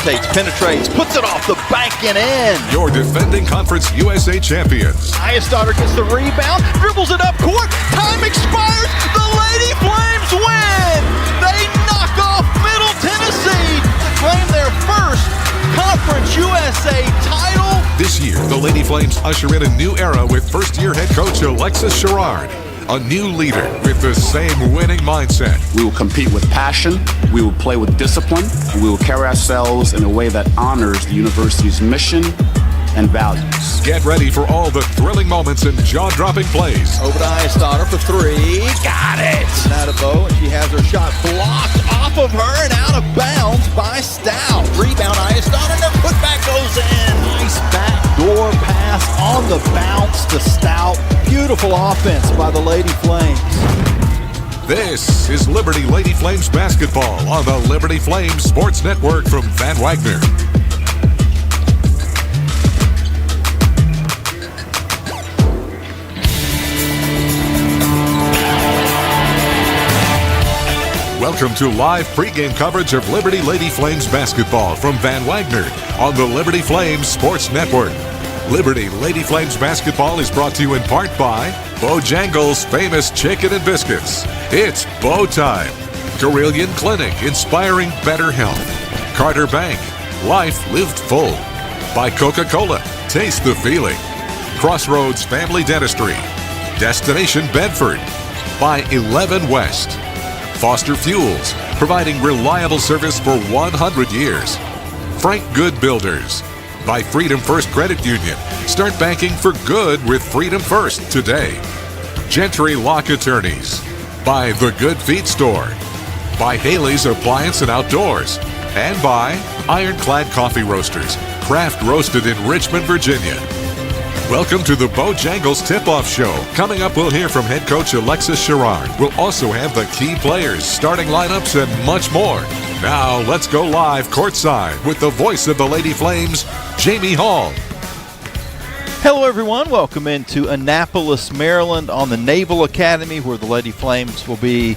hesitates, penetrates, puts it off the bank and in. Your defending Conference USA champions. Iastarter gets the rebound, dribbles it up court, time expires, the Lady Flames win! They knock off Middle Tennessee to claim their first Conference USA title. This year, the Lady Flames usher in a new era with first-year head coach Alexis Sherrard. A new leader with the same winning mindset. We will compete with passion, we will play with discipline, and we will carry ourselves in a way that honors the university's mission and values. Get ready for all the thrilling moments and jaw-dropping plays. Over to Iastarter for three. Got it! Now to Bo, and she has her shot blocked off of her and out of bounds by Stout. Rebound Iastarter, and the putback goes in. Nice backdoor pass on the bounce to Stout. Beautiful offense by the Lady Flames. This is Liberty Lady Flames basketball on the Liberty Flames Sports Network from Van Wagner. Welcome to live pregame coverage of Liberty Lady Flames basketball from Van Wagner on the Liberty Flames Sports Network. Liberty Lady Flames basketball is brought to you in part by Bojangles' famous chicken and biscuits. It's Bo time. Carillion Clinic, inspiring better health. Carter Bank, life lived full. By Coca-Cola, taste the feeling. Crossroads Family Dentistry. Destination Bedford. By 11 West. Foster Fuels, providing reliable service for 100 years. Frank Good Builders. By Freedom First Credit Union. Start banking for good with Freedom First today. Gentry Lock Attorneys. By The Good Feet Store. By Haley's Appliance and Outdoors. And by Ironclad Coffee Roasters, craft roasted in Richmond, Virginia. Welcome to the Bojangles Tip-Off Show. Coming up, we'll hear from head coach Alexis Sherrard. We'll also have the key players, starting lineups, and much more. Now, let's go live courtside with the voice of the Lady Flames, Jamie Hall. Hello, everyone. Welcome into Annapolis, Maryland on the Naval Academy, where the Lady Flames will be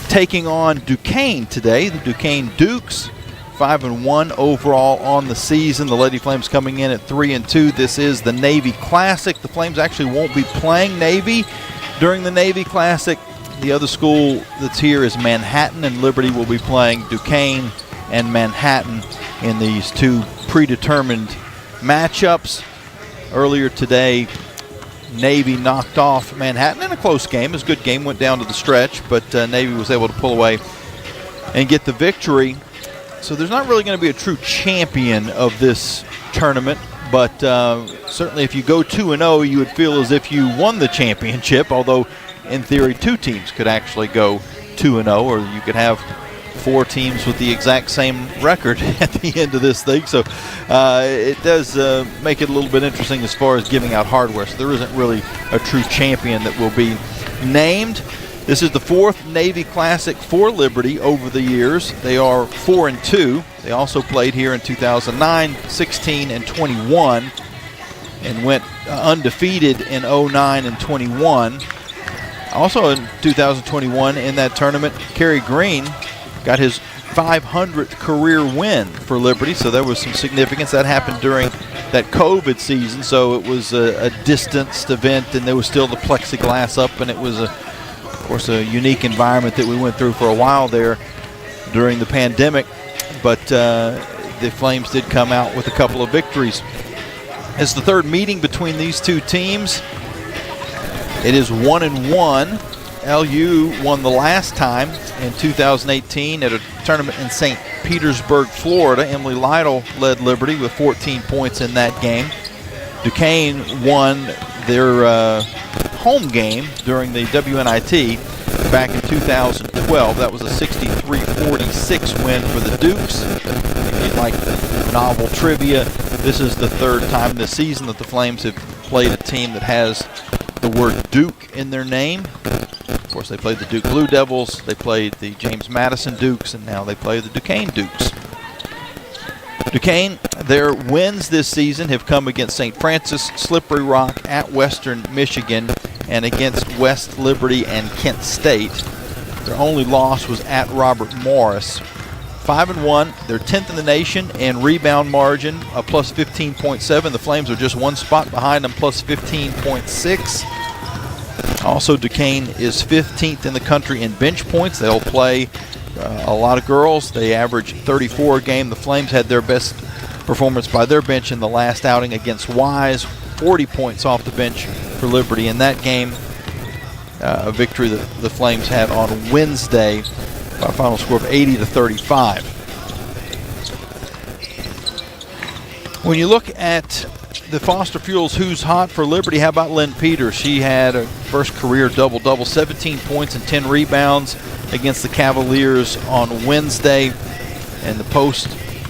taking on Duquesne today. The Duquesne Dukes, 5-1 overall on the season. The Lady Flames coming in at 3-2. This is the Navy Classic. The Flames actually won't be playing Navy during the Navy Classic. The other school that's here is Manhattan, and Liberty will be playing Duquesne and Manhattan in these two predetermined matchups. Earlier today, Navy knocked off Manhattan in a close game. It was a good game, went down to the stretch, but Navy was able to pull away and get the victory. So there's not really going to be a true champion of this tournament, but certainly if you go 2-0, you would feel as if you won the championship, although in theory 2 teams could actually go 2-0, or you could have 4 teams with the exact same record at the end of this thing. So it does make it a little bit interesting as far as giving out hardware. So there isn't really a true champion that will be named. This is the 4th Navy Classic for Liberty over the years. They are 4-2. They also played here in 2009, 16, and 21, and went undefeated in 09 and 21. Also in 2021 in that tournament, Kerry Green got his 500th career win for Liberty, so there was some significance. That happened during that COVID season, so it was a distanced event, and there was still the plexiglass up, and it was of course a unique environment that we went through for a while there during the pandemic, but the Flames did come out with a couple of victories. It's the 3rd meeting between these two teams. It is 1-1. LU won the last time in 2018 at a tournament in St. Petersburg, Florida. Emily Lytle led Liberty with 14 points in that game. Duquesne won their home game during the WNIT back in 2012. That was a 63-46 win for the Dukes. If you'd like novel trivia, this is the 3rd time this season that the Flames have played a team that has the word Duke in their name. Of course, they played the Duke Blue Devils, they played the James Madison Dukes, and now they play the Duquesne Dukes. Duquesne, their wins this season have come against St. Francis, Slippery Rock, at Western Michigan, and against West Liberty and Kent State. Their only loss was at Robert Morris, 5-1. They're 10th in the nation in rebound margin, a plus 15.7. The Flames are just one spot behind them, plus 15.6. Also, Duquesne is 15th in the country in bench points. They'll play a lot of girls. They average 34 a game. The Flames had their best performance by their bench in the last outing against Wise, 40 points off the bench for Liberty in that game. A victory that the Flames had on Wednesday by a final score of 80-35. When you look at the Foster Fuels Who's Hot for Liberty, how about Lynn Peters? She had a first career double-double, 17 points and 10 rebounds against the Cavaliers on Wednesday. And the post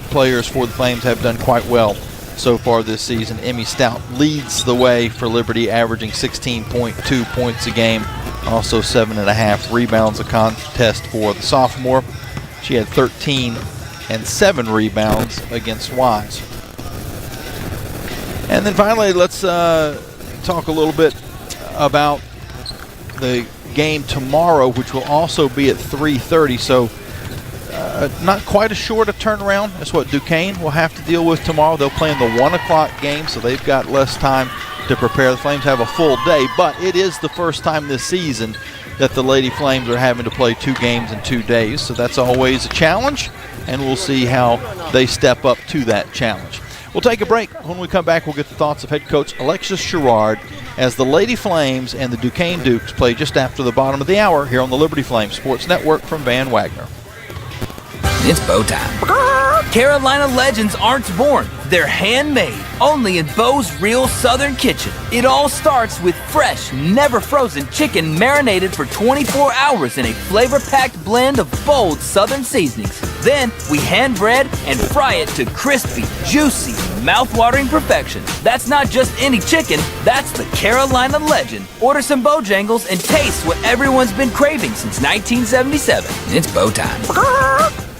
players for the Flames have done quite well so far this season. Emmy Stout leads the way for Liberty, averaging 16.2 points a game, also 7.5 rebounds a contest for the sophomore. She had 13 and 7 rebounds against Wise. And then finally, let's talk a little bit about the game tomorrow, which will also be at 3:30. So not quite as short a turnaround as what Duquesne will have to deal with tomorrow. They'll play in the 1 o'clock game, so they've got less time to prepare. The Flames have a full day, but it is the first time this season that the Lady Flames are having to play 2 games in 2 days. So that's always a challenge, and we'll see how they step up to that challenge. We'll take a break. When we come back, we'll get the thoughts of head coach Alexis Sherrard as the Lady Flames and the Duquesne Dukes play just after the bottom of the hour here on the Liberty Flames Sports Network from Van Wagner. It's Bo time. Carolina legends aren't born. They're handmade, only in Bo's Real Southern Kitchen. It all starts with fresh, never frozen chicken marinated for 24 hours in a flavor-packed blend of bold Southern seasonings. Then we hand bread and fry it to crispy, juicy, mouth-watering perfection. That's not just any chicken, that's the Carolina legend. Order some Bojangles and taste what everyone's been craving since 1977. It's Bo time.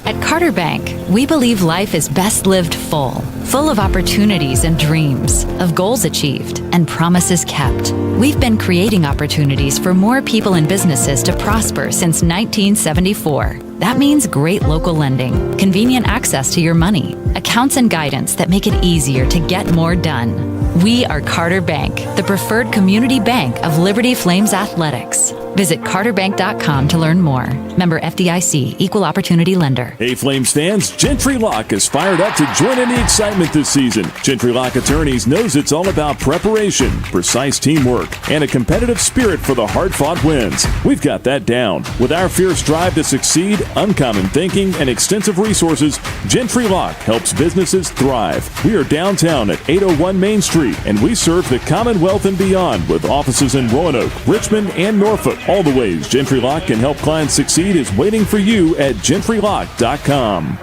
At Carter Bank, we believe life is best lived full of opportunities and dreams, of goals achieved and promises kept. We've been creating opportunities for more people and businesses to prosper since 1974. That means great local lending, convenient access to your money, accounts and guidance that make it easier to get more done. We are Carter Bank, the preferred community bank of Liberty Flames Athletics. Visit carterbank.com to learn more. Member FDIC, Equal Opportunity Lender. Hey Flames fans, Gentry Lock is fired up to join in the excitement this season. Gentry Lock Attorneys knows it's all about preparation, precise teamwork, and a competitive spirit for the hard-fought wins. We've got that down. With our fierce drive to succeed, uncommon thinking, and extensive resources, Gentry Lock helps businesses thrive. We are downtown at 801 Main Street, and we serve the Commonwealth and beyond with offices in Roanoke, Richmond, and Norfolk. All the ways Gentry Lock can help clients succeed is waiting for you at gentrylock.com.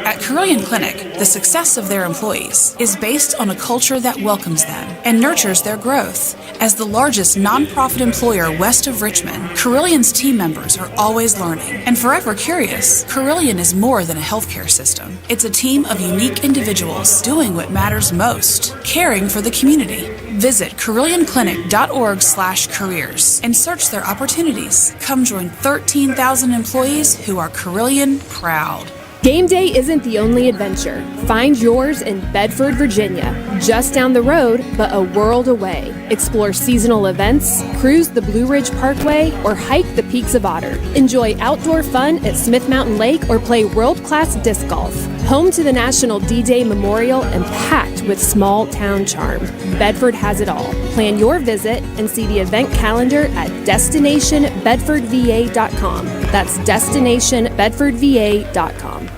At Carilion Clinic, the success of their employees is based on a culture that welcomes them and nurtures their growth. As the largest nonprofit employer west of Richmond, Carilion's team members are always learning and forever curious. Carilion is more than a healthcare system. It's a team of unique individuals doing what matters most, caring for the community. Visit CarilionClinic.org/careers and search their opportunities. Come join 13,000 employees who are Carilion proud. Game day isn't the only adventure. Find yours in Bedford, Virginia, just down the road, but a world away. Explore seasonal events, cruise the Blue Ridge Parkway, or hike the peaks of Otter. Enjoy outdoor fun at Smith Mountain Lake or play world-class disc golf. Home to the National D-Day Memorial and packed with small-town charm. Bedford has it all. Plan your visit and see the event calendar at DestinationBedfordVA.com. That's DestinationBedfordVA.com.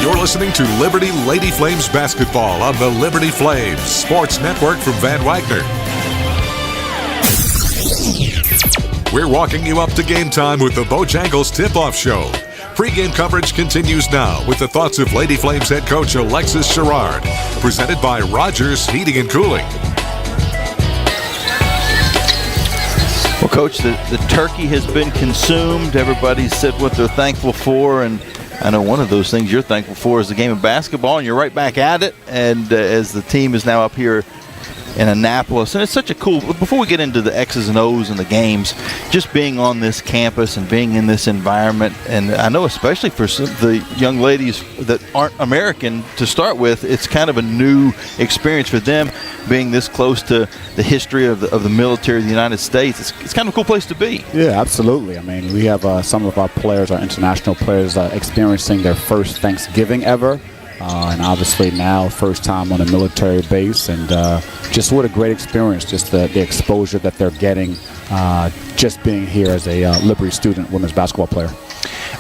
You're listening to Liberty Lady Flames basketball on the Liberty Flames Sports Network from Van Wagner. We're walking you up to game time with the Bojangles Tip-Off Show. Pre-game coverage continues now with the thoughts of Lady Flames head coach Alexis Sherrard, presented by Rogers Heating and Cooling. Well, Coach, the turkey has been consumed. Everybody said what they're thankful for, and I know one of those things you're thankful for is the game of basketball, and you're right back at it. And as the team is now up here in Annapolis. And it's such a cool, before we get into the X's and O's and the games, just being on this campus and being in this environment. And I know especially for the young ladies that aren't American to start with, it's kind of a new experience for them being this close to the history of the military of the United States. It's kind of a cool place to be. Yeah, absolutely. I mean, we have some of our players, our international players, experiencing their first Thanksgiving ever. And obviously now first time on a military base, and just what a great experience, just the exposure that they're getting just being here as a Liberty student women's basketball player.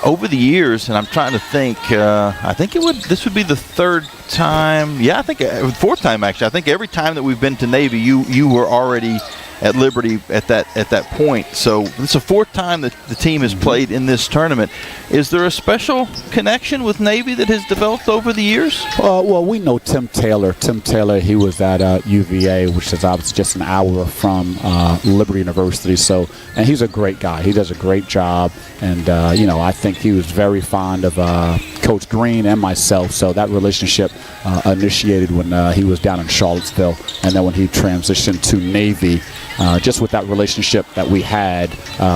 Over the years, and I'm trying to think, I think this would be the third time. Yeah, I think fourth time actually. I think every time that we've been to Navy, you were already at Liberty at that point. So it's the fourth time that the team has played in this tournament. Is there a special connection with Navy that has developed over the years? Well, we know Tim Taylor. Tim Taylor, he was at UVA, which is obviously just an hour from Liberty University. So, and he's a great guy. He does a great job. And, I think he was very fond of Coach Green and myself. So that relationship initiated when he was down in Charlottesville. And then when he transitioned to Navy, just with that relationship that we had,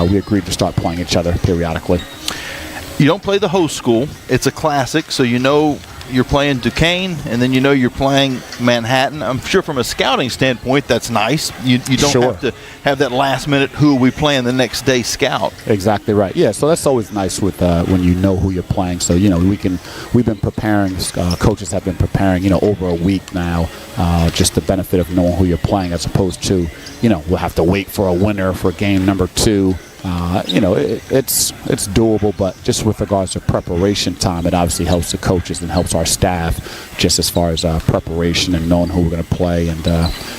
we agreed to start playing each other periodically. You don't play the host school. It's a classic, so you know you're playing Duquesne, and then you know you're playing Manhattan. I'm sure from a scouting standpoint, that's nice. You don't have to have that last minute, who are we playing the next day scout. Exactly right. Yeah, so that's always nice with when you know who you're playing. So, we've been preparing, coaches have been preparing, over a week now, just the benefit of knowing who you're playing as opposed to, we'll have to wait for a winner for game number 2. It's doable, but just with regards to preparation time, it obviously helps the coaches and helps our staff just as far as preparation and knowing who we're going to play and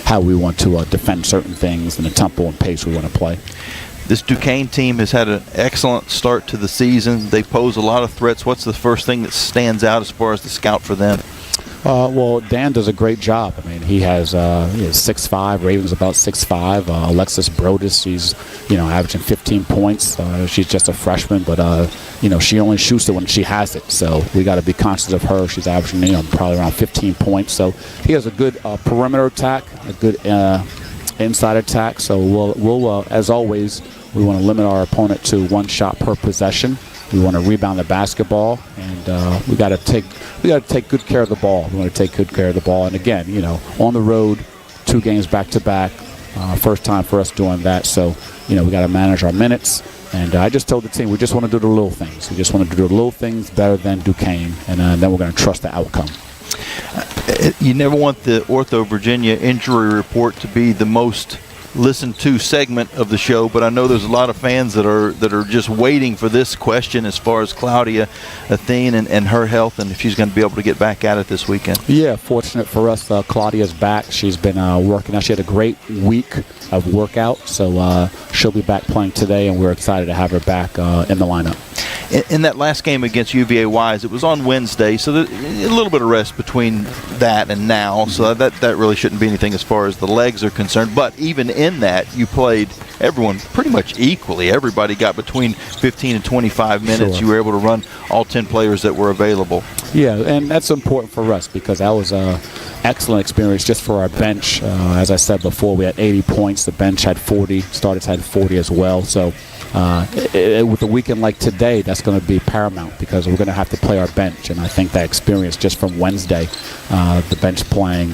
how we want to defend certain things and the tempo and pace we want to play. This Duquesne team has had an excellent start to the season. They pose a lot of threats. What's the first thing that stands out as far as the scout for them? Well, Dan does a great job. I mean, he has 6'5", Raven's about 6'5". Alexis Brodus, she's, averaging 15 points. She's just a freshman, but, she only shoots it when she has it. So we got to be conscious of her. She's averaging, probably around 15 points. So he has a good perimeter attack, a good inside attack. So we'll as always, we want to limit our opponent to one shot per possession. We want to rebound the basketball, and we got to take good care of the ball. We want to take good care of the ball, and again, on the road, 2 games back to back, first time for us doing that. So, we got to manage our minutes. And I just told the team we just want to do the little things. We just want to do the little things better than Duquesne, and then we're going to trust the outcome. You never want the Ortho Virginia injury report to be the most listened to segment of the show, but I know there's a lot of fans that are just waiting for this question as far as Claudia Athene and her health, and if she's going to be able to get back at it this weekend. Yeah, fortunate for us, Claudia's back. She's been working out. She had a great week of workout, so she'll be back playing today, and we're excited to have her back in the lineup. In that last game against UVA Wise, it was on Wednesday, so a little bit of rest between that and now, so that really shouldn't be anything as far as the legs are concerned. But even in that, you played everyone pretty much equally. Everybody got between 15 and 25 minutes. Sure. You were able to run all 10 players that were available. Yeah, and that's important for us because that was an excellent experience just for our bench. As I said before, we had 80 points. The bench had 40. Starters had 40 as well. So with a weekend like today, that's going to be paramount because we're going to have to play our bench. And I think that experience just from Wednesday, the bench playing,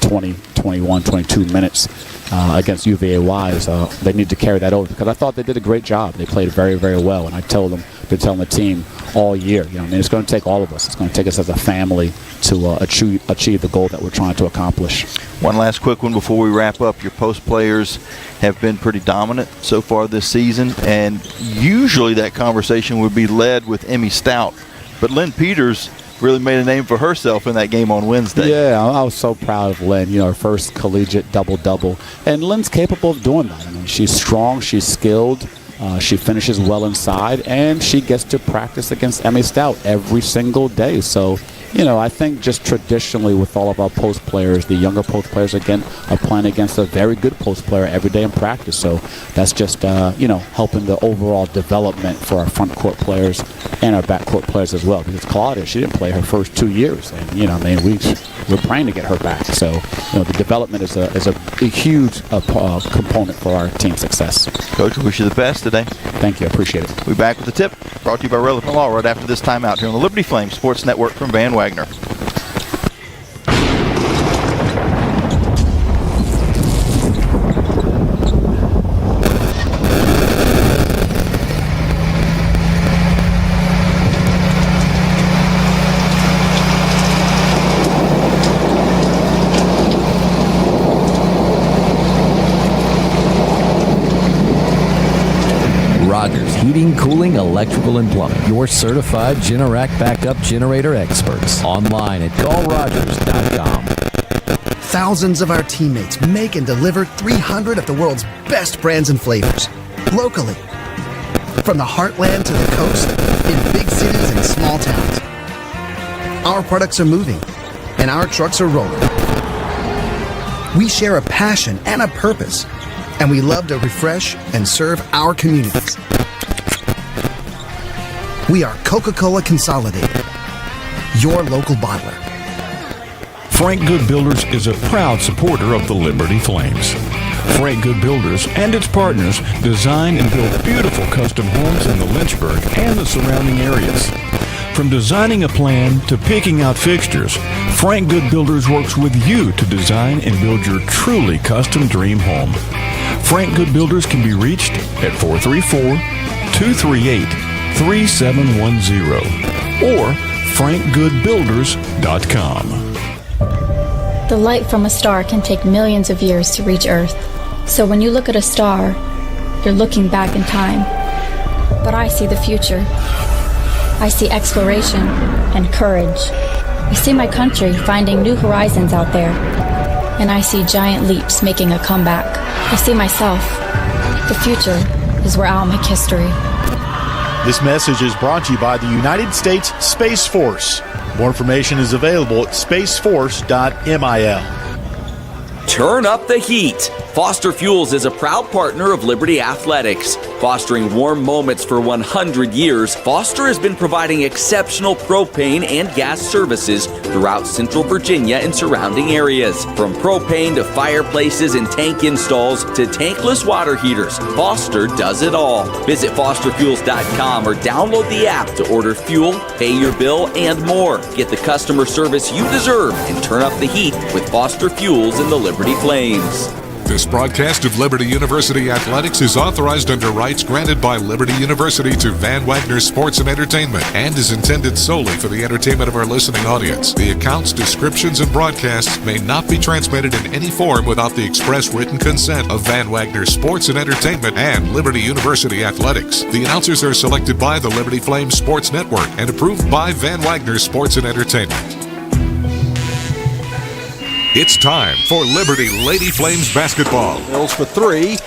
20, 21, 22 minutes against UVA Wise, they need to carry that over because I thought they did a great job. They played very, very well. And I told them, been telling the team all year, it's going to take all of us. It's going to take us as a family to achieve the goal that we're trying to accomplish. One last quick one before we wrap up. Your post players have been pretty dominant so far this season, and usually that conversation would be led with Emmy Stout, but Lynn Peters really made a name for herself in that game on Wednesday. Yeah, I was so proud of Lynn, her first collegiate double-double. And Lynn's capable of doing that. I mean, she's strong, she's skilled, she finishes well inside, and she gets to practice against Emmy Stout every single day. So, I think just traditionally with all of our post players, the younger post players, again, are playing against a very good post player every day in practice. So that's just, helping the overall development for our front court players and our back court players as well. Because Claudia, she didn't play her first 2 years. And, we're praying to get her back. So, the development is a huge component for our team success. Coach, we wish you the best today. Thank you. I appreciate it. We'll be back with the tip, brought to you by Relevant Law right after this timeout here on the Liberty Flames Sports Network from Van Wagner. Rogers Heating, Cooling, Electrical, and Plumbing. Your certified Generac backup generator experts. Online at callrogers.com. Thousands of our teammates make and deliver 300 of the world's best brands and flavors. Locally. From the heartland to the coast, in big cities and small towns. Our products are moving, and our trucks are rolling. We share a passion and a purpose, and we love to refresh and serve our communities. We are Coca-Cola Consolidated, your local bottler. Frank Good Builders is a proud supporter of the Liberty Flames. Frank Good Builders and its partners design and build beautiful custom homes in the Lynchburg and the surrounding areas. From designing a plan to picking out fixtures, Frank Good Builders works with you to design and build your truly custom dream home. Frank Good Builders can be reached at 434-238-3710 or frankgoodbuilders.com. The light from a star can take millions of years to reach Earth. So when you look at a star, you're looking back in time. But I see the future. I see exploration and courage. I see my country finding new horizons out there. And I see giant leaps making a comeback. I see myself. The future is where I'll make history. This message is brought to you by the United States Space Force. More information is available at spaceforce.mil. Turn up the heat. Foster Fuels is a proud partner of Liberty Athletics. Fostering warm moments for 100 years, Foster has been providing exceptional propane and gas services throughout Central Virginia and surrounding areas. From propane to fireplaces and tank installs to tankless water heaters, Foster does it all. Visit fosterfuels.com or download the app to order fuel, pay your bill, and more. Get the customer service you deserve and turn up the heat with Foster Fuels and the Liberty Flames. This broadcast of Liberty University Athletics is authorized under rights granted by Liberty University to Van Wagner Sports and Entertainment and is intended solely for the entertainment of our listening audience. The accounts, descriptions, and broadcasts may not be transmitted in any form without the express written consent of Van Wagner Sports and Entertainment and Liberty University Athletics. The announcers are selected by the Liberty Flames Sports Network and approved by Van Wagner Sports and Entertainment. It's time for Liberty Lady Flames basketball. Mills for three.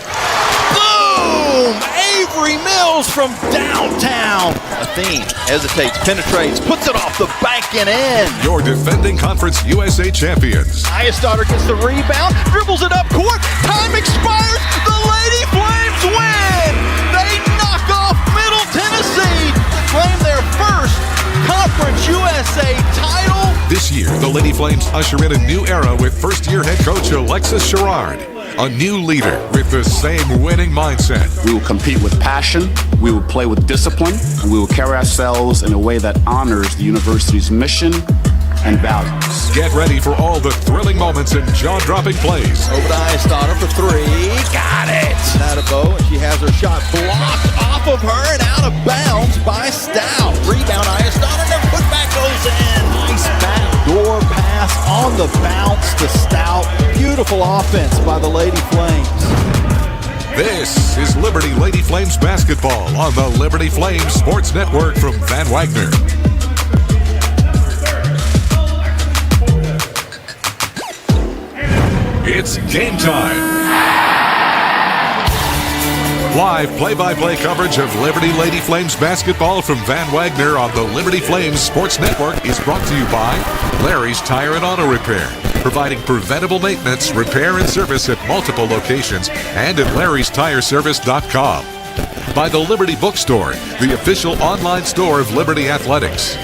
Boom! Avery Mills from downtown. Athene hesitates, penetrates, puts it off the bank and in. Your defending Conference USA champions. Iastaughter gets the rebound, dribbles it up court. Time expires. The Lady Flames win. They knock off Middle Tennessee to claim their first Conference USA title. This year, the Lady Flames usher in a new era with first-year head coach Alexis Sherrard, a new leader with the same winning mindset. We will compete with passion, we will play with discipline, and we will carry ourselves in a way that honors the university's mission and values. Get ready for all the thrilling moments and jaw-dropping plays. Over to Iastaughter for three. Got it! Natabo, and she has her shot blocked off of her and out of bounds by Stout. Rebound, Iastaughter, and the putback goes in. Nice backdoor pass on the bounce to Stout. Beautiful offense by the Lady Flames. This is Liberty Lady Flames basketball on the Liberty Flames Sports Network from Van Wagner. It's game time. Live play-by-play coverage of Liberty Lady Flames basketball from Van Wagner on the Liberty Flames Sports Network is brought to you by Larry's Tire and Auto Repair, providing preventable maintenance, repair, and service at multiple locations and at larrystireservice.com. By the Liberty Bookstore, the official online store of Liberty Athletics.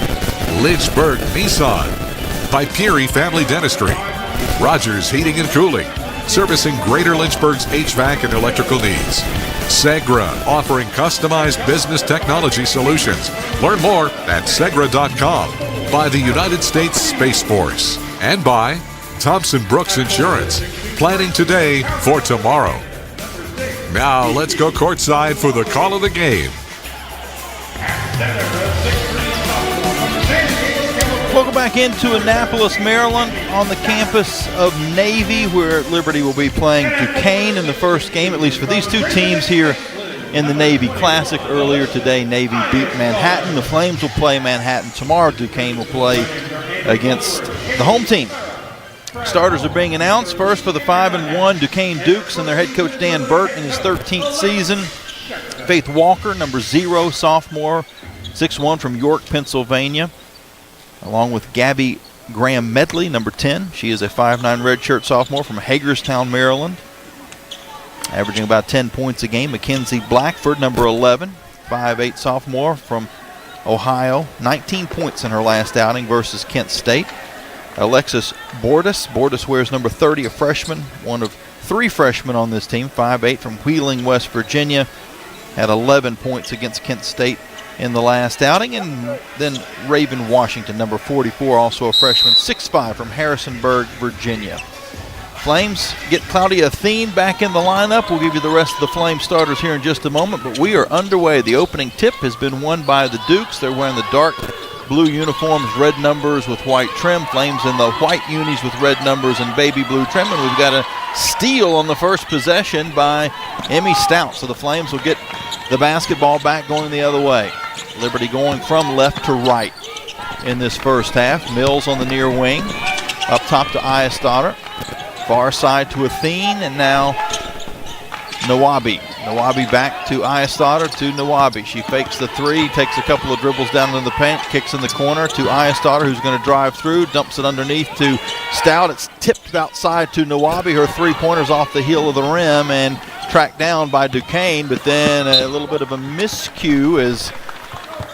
Lynchburg Nissan. by Peary Family Dentistry. Rogers Heating and Cooling, servicing Greater Lynchburg's HVAC and electrical needs. Segra, offering customized business technology solutions. Learn more at segra.com. By the United States Space Force. And by Thompson Brooks Insurance, planning today for tomorrow. Now let's go courtside for the call of the game. Welcome back into Annapolis, Maryland, on the campus of Navy, where Liberty will be playing Duquesne in the first game, at least for these two teams here in the Navy Classic. Earlier today, Navy beat Manhattan. The Flames will play Manhattan tomorrow. Duquesne will play against the home team. Starters are being announced. First for the 5-1 Duquesne Dukes and their head coach Dan Burt in his 13th season. Faith Walker, number 0, sophomore, 6'1", from York, Pennsylvania, along with Gabby Graham Medley, number 10. She is a 5'9" redshirt sophomore from Hagerstown, Maryland, averaging about 10 points a game. Mackenzie Blackford, number 11, 5'8" sophomore from Ohio, 19 points in her last outing versus Kent State. Alexis Bordas wears number 30, a freshman, one of 3 freshmen on this team, 5'8", from Wheeling, West Virginia, had 11 points against Kent State in the last outing. And then Raven Washington, number 44, also a freshman, 6'5", from Harrisonburg, Virginia. Flames get Claudia Athene back in the lineup. We'll give you the rest of the Flame starters here in just a moment, but we are underway. The opening tip has been won by the Dukes. They're wearing the dark blue uniforms, red numbers with white trim. Flames in the white unis with red numbers and baby blue trim. And we've got a steal on the first possession by Emmy Stout. So the Flames will get the basketball back going the other way. Liberty going from left to right in this first half. Mills on the near wing. Up top to Ayastotter. Far side to Athene, and now Nawabi. Nawabi back to Ayastotter to Nawabi. She fakes the 3, takes a couple of dribbles down in the paint, kicks in the corner to Ayastotter, who's going to drive through, dumps it underneath to Stout. It's tipped outside to Nawabi. Her 3-pointer's off the heel of the rim and tracked down by Duquesne, but then a little bit of a miscue as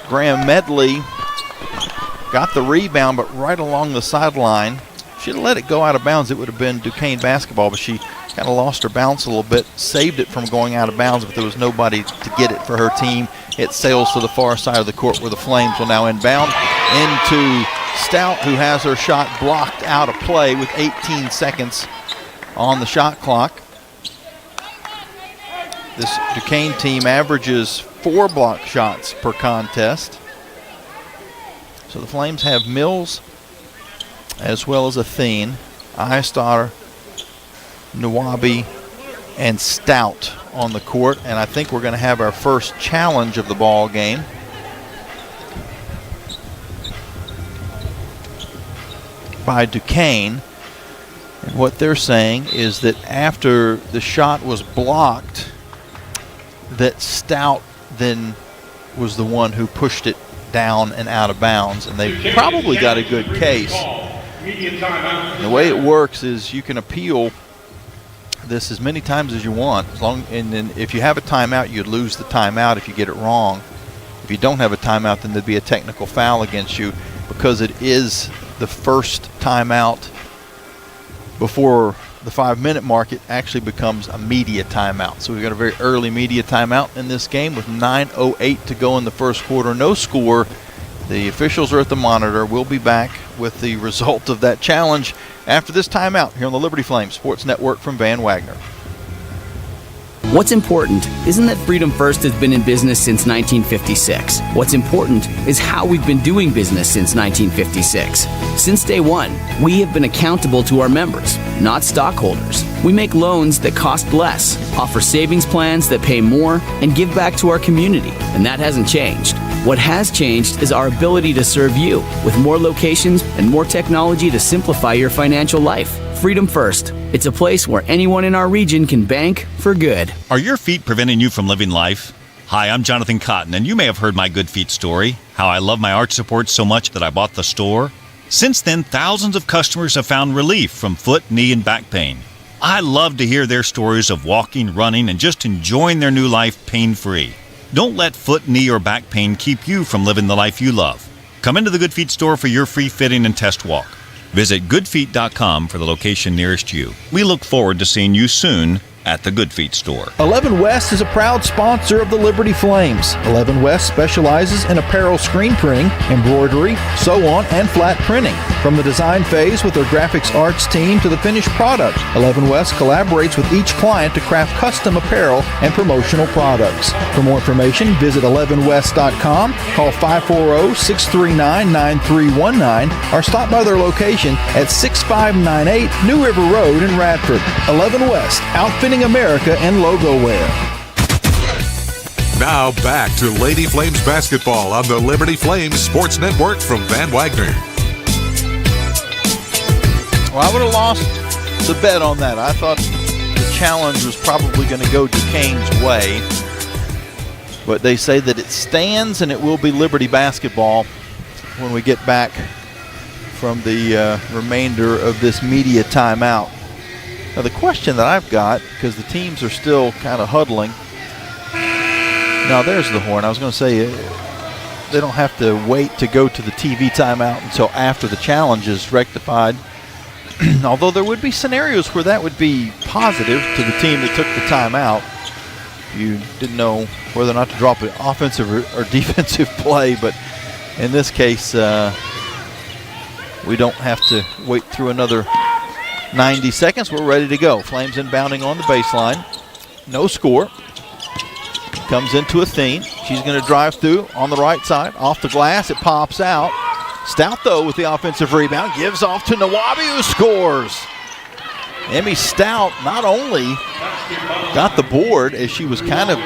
Graham Medley got the rebound, but right along the sideline. She'd have let it go out of bounds. It would have been Duquesne basketball, but she kind of lost her balance a little bit, saved it from going out of bounds, but there was nobody to get it for her team. It sails to the far side of the court where the Flames will now inbound into Stout, who has her shot blocked out of play with 18 seconds on the shot clock. This Duquesne team averages 4 block shots per contest. So the Flames have Mills as well as Athene, Ayastotter, Nawabi, and Stout on the court. And I think we're going to have our first challenge of the ball game. By Duquesne. And what they're saying is that after the shot was blocked, that Stout then was the one who pushed it down and out of bounds, and they probably got a good case. And the way it works is you can appeal this as many times as you want, and then if you have a timeout, you'd lose the timeout if you get it wrong. If you don't have a timeout, then there'd be a technical foul against you, because it is the first timeout before the 5-minute mark. It actually becomes a media timeout. So we've got a very early media timeout in this game with 9:08 to go in the first quarter. No score. The officials are at the monitor. We'll be back with the result of that challenge after this timeout here on the Liberty Flames Sports Network from Van Wagner. What's important isn't that Freedom First has been in business since 1956. What's important is how we've been doing business since 1956. Since day one, we have been accountable to our members, not stockholders. We make loans that cost less, offer savings plans that pay more, and give back to our community, and that hasn't changed. What has changed is our ability to serve you with more locations and more technology to simplify your financial life. Freedom First. It's a place where anyone in our region can bank for good. Are your feet preventing you from living life? Hi, I'm Jonathan Cotton, and you may have heard my Good Feet story, how I love my arch supports so much that I bought the store. Since then, thousands of customers have found relief from foot, knee, and back pain. I love to hear their stories of walking, running, and just enjoying their new life pain-free. Don't let foot, knee, or back pain keep you from living the life you love. Come into the Good Feet store for your free fitting and test walk. Visit goodfeet.com for the location nearest you. We look forward to seeing you soon at the Good Feet store. 11 West is a proud sponsor of the Liberty Flames. 11 West specializes in apparel screen printing, embroidery, sew-on, and flat printing. From the design phase with their graphics arts team to the finished product, 11 West collaborates with each client to craft custom apparel and promotional products. For more information, visit 11west.com, call 540-639-9319, or stop by their location at 6598 New River Road in Radford. 11 West, outfitting America and logo wear. Now back to Lady Flames basketball on the Liberty Flames Sports Network from Van Wagner. Well, I would have lost the bet on that. I thought the challenge was probably going to go Duquesne's way. But they say that it stands and it will be Liberty basketball when we get back from the remainder of this media timeout. Now, the question that I've got, because the teams are still kind of huddling. Now, there's the horn. I was going to say they don't have to wait to go to the TV timeout until after the challenge is rectified. Although there would be scenarios where that would be positive to the team that took the timeout. You didn't know whether or not to drop an offensive or defensive play, but in this case, we don't have to wait through another 90 seconds. We're ready to go. Flames inbounding on the baseline. No score. Comes into Athene. She's going to drive through on the right side. Off the glass. It pops out. Stout, though, with the offensive rebound. Gives off to Nawabi, who scores. Emmy Stout not only got the board as she was kind of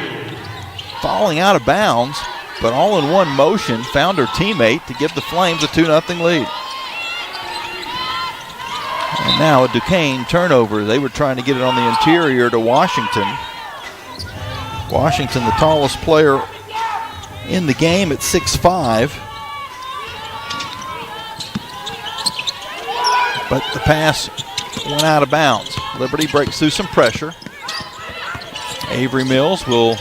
falling out of bounds, but all in one motion found her teammate to give the Flames a 2-0 lead. And now a Duquesne turnover. They were trying to get it on the interior to Washington. Washington, the tallest player in the game at 6'5". But the pass went out of bounds. Liberty breaks through some pressure. Avery Mills will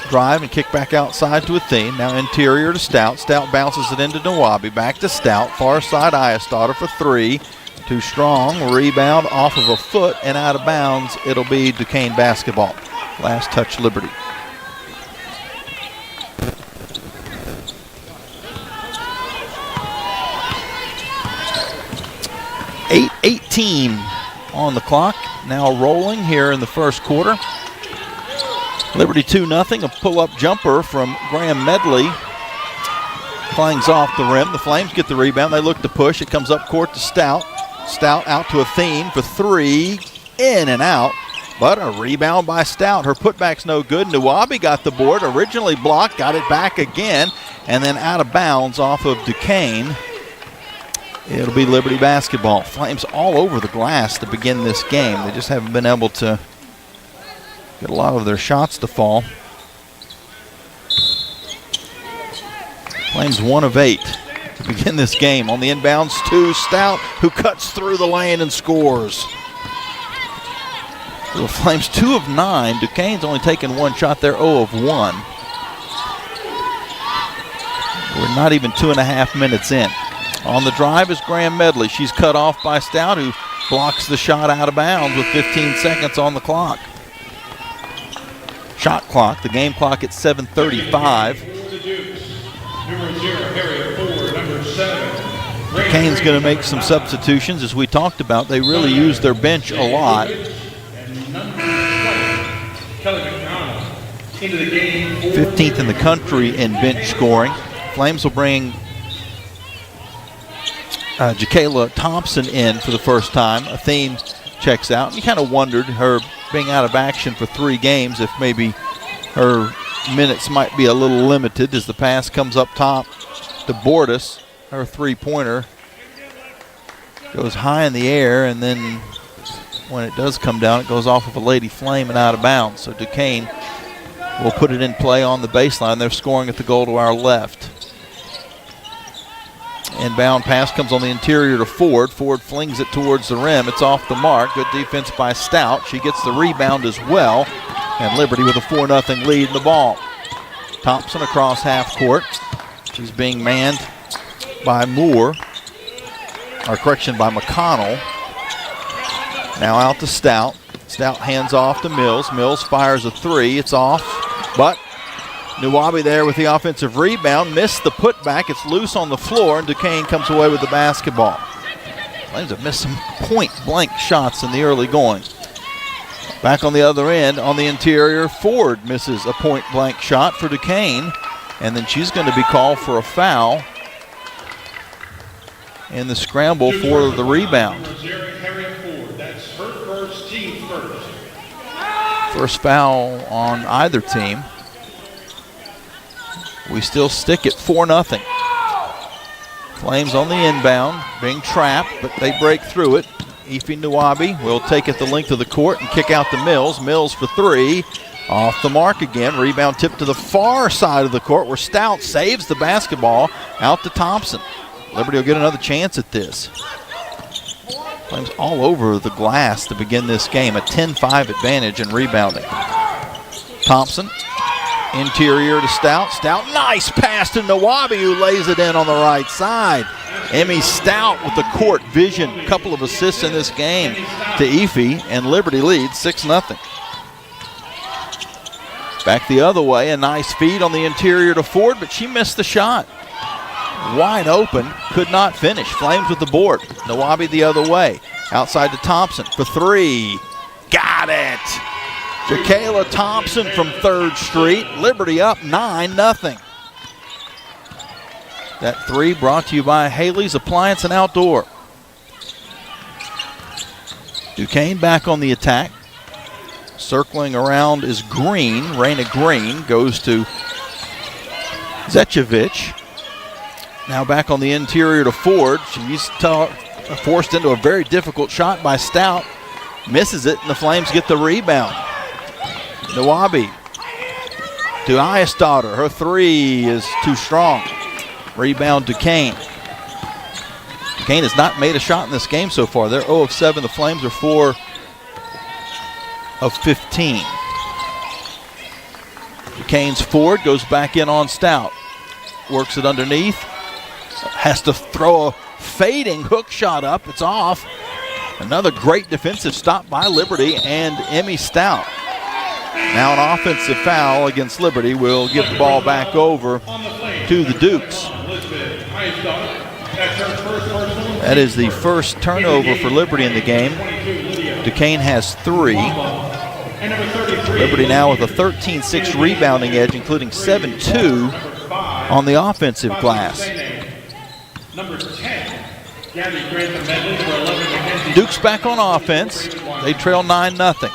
drive and kick back outside to Athene. Now interior to Stout. Stout bounces it into Nawabi. Back to Stout. Far side Iastadter for three. Too strong. Rebound off of a foot and out of bounds. It'll be Duquesne basketball. Last touch Liberty. .8:18 on the clock. Now rolling here in the first quarter. Liberty 2-0. A pull-up jumper from Graham Medley. Clangs off the rim. The Flames get the rebound. They look to push. It comes up court to Stout. Stout out to Athene for three. In and out. But a rebound by Stout. Her putback's no good. Nawabi got the board. Originally blocked. Got it back again. And then out of bounds off of Duquesne. It'll be Liberty basketball. Flames all over the glass to begin this game. They just haven't been able to get a lot of their shots to fall. Flames 1 of 8 to begin this game. On the inbounds to Stout, who cuts through the lane and scores. So the Flames 2 of 9. Duquesne's only taken one shot. They're 0 of 1. We're not even 2.5 minutes in. On the drive is Graham Medley. She's cut off by Stout, who blocks the shot out of bounds with 15 seconds on the clock. Shot clock, the game clock at 7:35. Duquesne's going to make some substitutions. As we talked about, they really use their bench a lot. 15th in the country in bench scoring. Flames will bring Jacayla Thompson in for the first time. Athene checks out. You kind of wondered, her being out of action for 3 games, if maybe her minutes might be a little limited as the pass comes up top to Bordas. Her three-pointer goes high in the air, and then when it does come down, it goes off of a Lady Flame and out of bounds. So Duquesne will put it in play on the baseline. They're scoring at the goal to our left. Inbound pass comes on the interior to Ford. Ford flings it towards the rim. It's off the mark. Good defense by Stout. She gets the rebound as well. And Liberty with a 4-0 lead in the ball. Thompson across half court. She's being manned by Moore. by McConnell. Now out to Stout. Stout hands off to Mills. Mills fires a three. It's off, but Nuwabi there with the offensive rebound. Missed the putback. It's loose on the floor, and Duquesne comes away with the basketball. Flames have missed some point-blank shots in the early going. Back on the other end, on the interior, Ford misses a point-blank shot for Duquesne, and then she's going to be called for a foul in the scramble for the rebound. First foul on either team. We still stick at 4-0. Flames on the inbound, being trapped, but they break through it. Ife Nuwabi will take it the length of the court and kick out to Mills. Mills for three. Off the mark again. Rebound tipped to the far side of the court where Stout saves the basketball out to Thompson. Liberty will get another chance at this. Flames all over the glass to begin this game. A 10-5 advantage in rebounding. Thompson, interior to Stout. Stout, nice pass to Nuwabi, who lays it in on the right side. Emmy Stout with the court vision. A couple of assists in this game to Ife, and Liberty leads 6-0. Back the other way, a nice feed on the interior to Ford, but she missed the shot. Wide open, could not finish. Flames with the board. Nuwabi the other way. Outside to Thompson for three. Got it. Jacayla Thompson from 3rd Street. Liberty up 9-0. That three brought to you by Haley's Appliance and Outdoor. Duquesne back on the attack. Circling around is Green. Raina Green goes to Zečević. Now back on the interior to Ford. She's forced into a very difficult shot by Stout. Misses it, and the Flames get the rebound. Nuwabi to Ayesdottir. Her three is too strong. Rebound Duquesne. Duquesne has not made a shot in this game so far. They're 0 of 7. The Flames are 4 of 15. Duquesne's Ford goes back in on Stout. Works it underneath. Has to throw a fading hook shot up. It's off. Another great defensive stop by Liberty and Emmy Stout. Now an offensive foul against Liberty will give the ball back over to the Dukes. That is the first turnover for Liberty in the game. Duquesne has 3. Liberty now with a 13-6 rebounding edge, including 7-2 on the offensive glass. Dukes back on offense. They trail 9-0.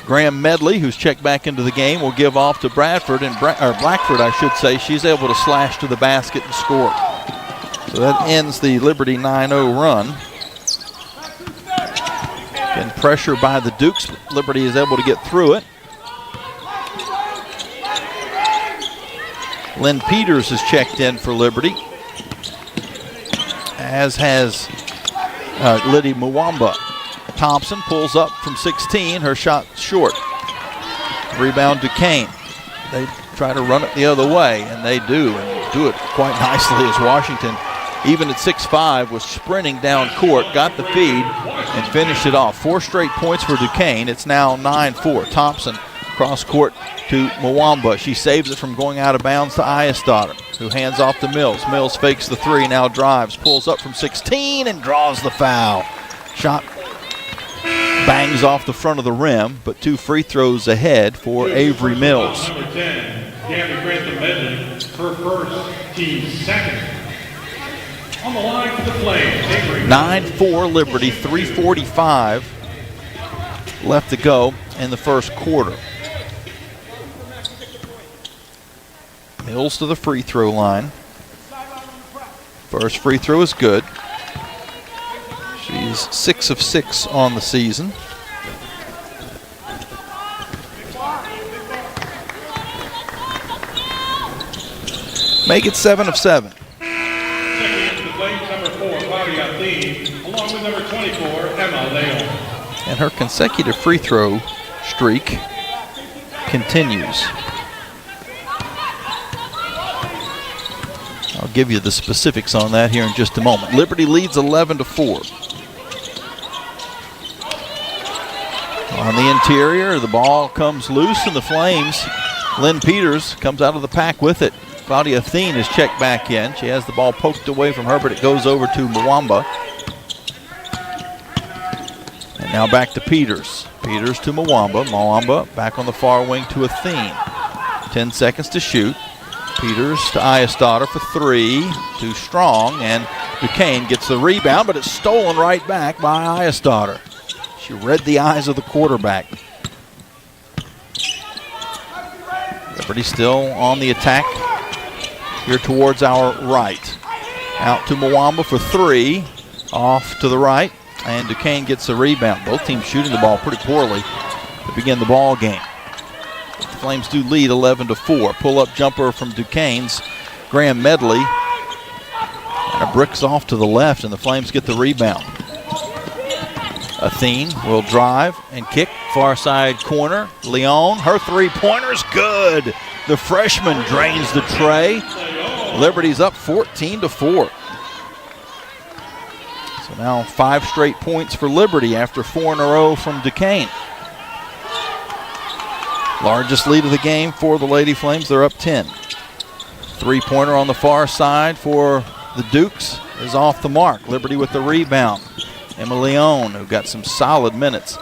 Graham Medley, who's checked back into the game, will give off to Blackford, I should say. She's able to slash to the basket and score. So that ends the Liberty 9-0 run. Again, pressure by the Dukes. Liberty is able to get through it. Lynn Peters has checked in for Liberty, as has Liddy Mwamba. Thompson pulls up from 16. Her shot short. Rebound Duquesne. They try to run it the other way, and they do it quite nicely as Washington, even at 6'5", was sprinting down court, got the feed, and finished it off. 4 straight points for Duquesne. It's now 9-4. Thompson cross court to Mwamba. She saves it from going out of bounds to Ayesdottir, who hands off to Mills. Mills fakes the 3, now drives, pulls up from 16, and draws the foul. Shot bangs off the front of the rim, but 2 free throws ahead for Avery Mills. Number 10, Gabby Grantham-Medley, her first, team second. On the line for the Flames, 9-4 Liberty, 3:45 left to go in the first quarter. Mills to the free throw line. First free throw is good. She's 6 of 6 on the season. Make it 7 of 7. Along with number 24, Emma Leon. And her consecutive free throw streak continues. Now give you the specifics on that here in just a moment. Liberty leads 11-4. On the interior, the ball comes loose, and the Flames, Lynn Peters comes out of the pack with it. Claudia Thien is checked back in. She has the ball poked away from her, but it goes over to Mwamba. And now back to Peters. Peters to Mwamba. Mwamba back on the far wing to a Thien. 10 seconds to shoot. Peters to Ayestadter for three. Too strong, and Duquesne gets the rebound, but it's stolen right back by Ayestadter. She read the eyes of the quarterback. Liberty still on the attack here towards our right. Out to Mwamba for three. Off to the right. And Duquesne gets the rebound. Both teams shooting the ball pretty poorly to begin the ball game. The Flames do lead 11-4. Pull-up jumper from Duquesne's Graham Medley. And a bricks off to the left, and the Flames get the rebound. Athene will drive and kick. Far side corner. Leon, her three-pointer's good. The freshman drains the tray. Liberty's up 14-4. So now 5 straight points for Liberty after 4 in a row from Duquesne. Largest lead of the game for the Lady Flames. They're up 10. Three-pointer on the far side for the Dukes is off the mark. Liberty with the rebound. Emma Leon, who got some solid minutes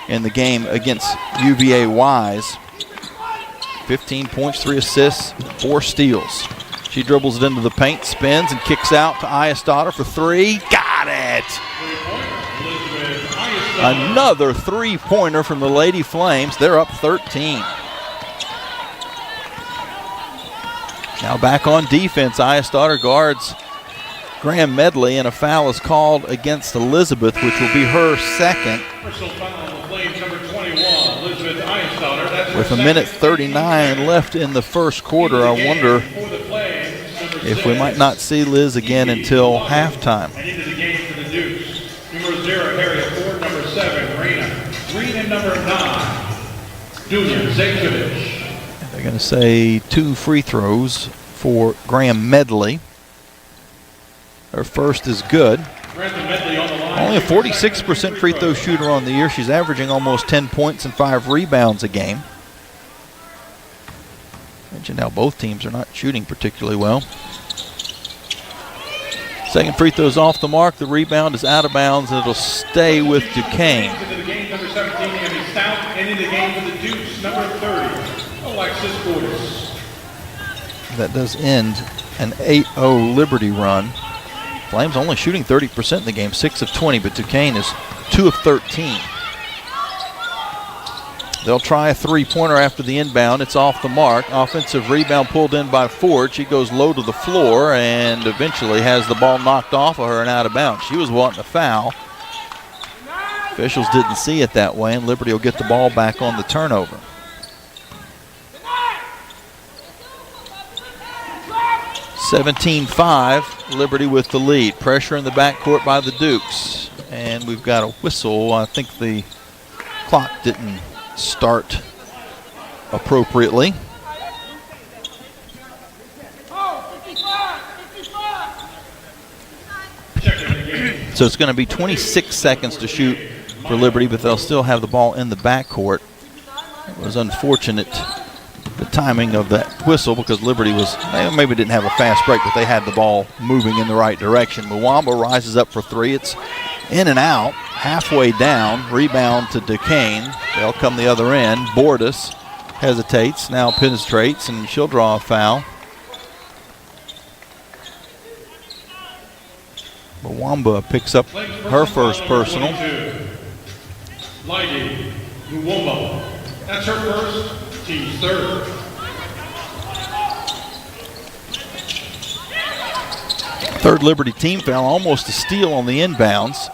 in the game against UVA Wise. 15 points, 3 assists, 4 steals. She dribbles it into the paint, spins, and kicks out to Ayestadter for three. Got it! Another three-pointer from the Lady Flames. They're up 13. Now back on defense, Ayestadter guards Graham Medley, and a foul is called against Elizabeth, which will be her second. With a minute 39 left in the first quarter, I wonder if we might not see Liz again until halftime. And into the game for the Dukes. Number 0, Harriet Ford. Number 7, Rena. Green, and number 9, Dunya Zajkovic. They're going to say 2 free throws for Graham Medley. Her first is good. Only a 46% free throw shooter on the year. She's averaging almost 10 points and 5 rebounds a game. Mentioned how both teams are not shooting particularly well. Second free throw's off the mark. The rebound is out of bounds, and it'll stay with Duquesne. Into the game, number 17, Amy Stout. And in the game for the Dukes, number 30, Alexis Gordis. That does end an 8-0 Liberty run. Flames only shooting 30% in the game, 6 of 20, but Duquesne is 2 of 13. They'll try a three-pointer after the inbound. It's off the mark. Offensive rebound pulled in by Ford. She goes low to the floor and eventually has the ball knocked off of her and out of bounds. She was wanting a foul. Officials didn't see it that way, and Liberty will get the ball back on the turnover. (17-5), Liberty with the lead. Pressure in the backcourt by the Dukes. And we've got a whistle. I think the clock didn't start appropriately. So it's going to be 26 seconds to shoot for Liberty, but they'll still have the ball in the backcourt. It was unfortunate, the timing of that whistle, because Liberty was, maybe didn't have a fast break, but they had the ball moving in the right direction. Mwamba rises up for three. It's in and out, halfway down, rebound to Duquesne. They'll come the other end. Bordis hesitates, now penetrates, and she'll draw a foul. Mwamba picks up her first personal. Lady Mwamba. That's her first, team's third. Third Liberty team foul, almost a steal on the inbounds.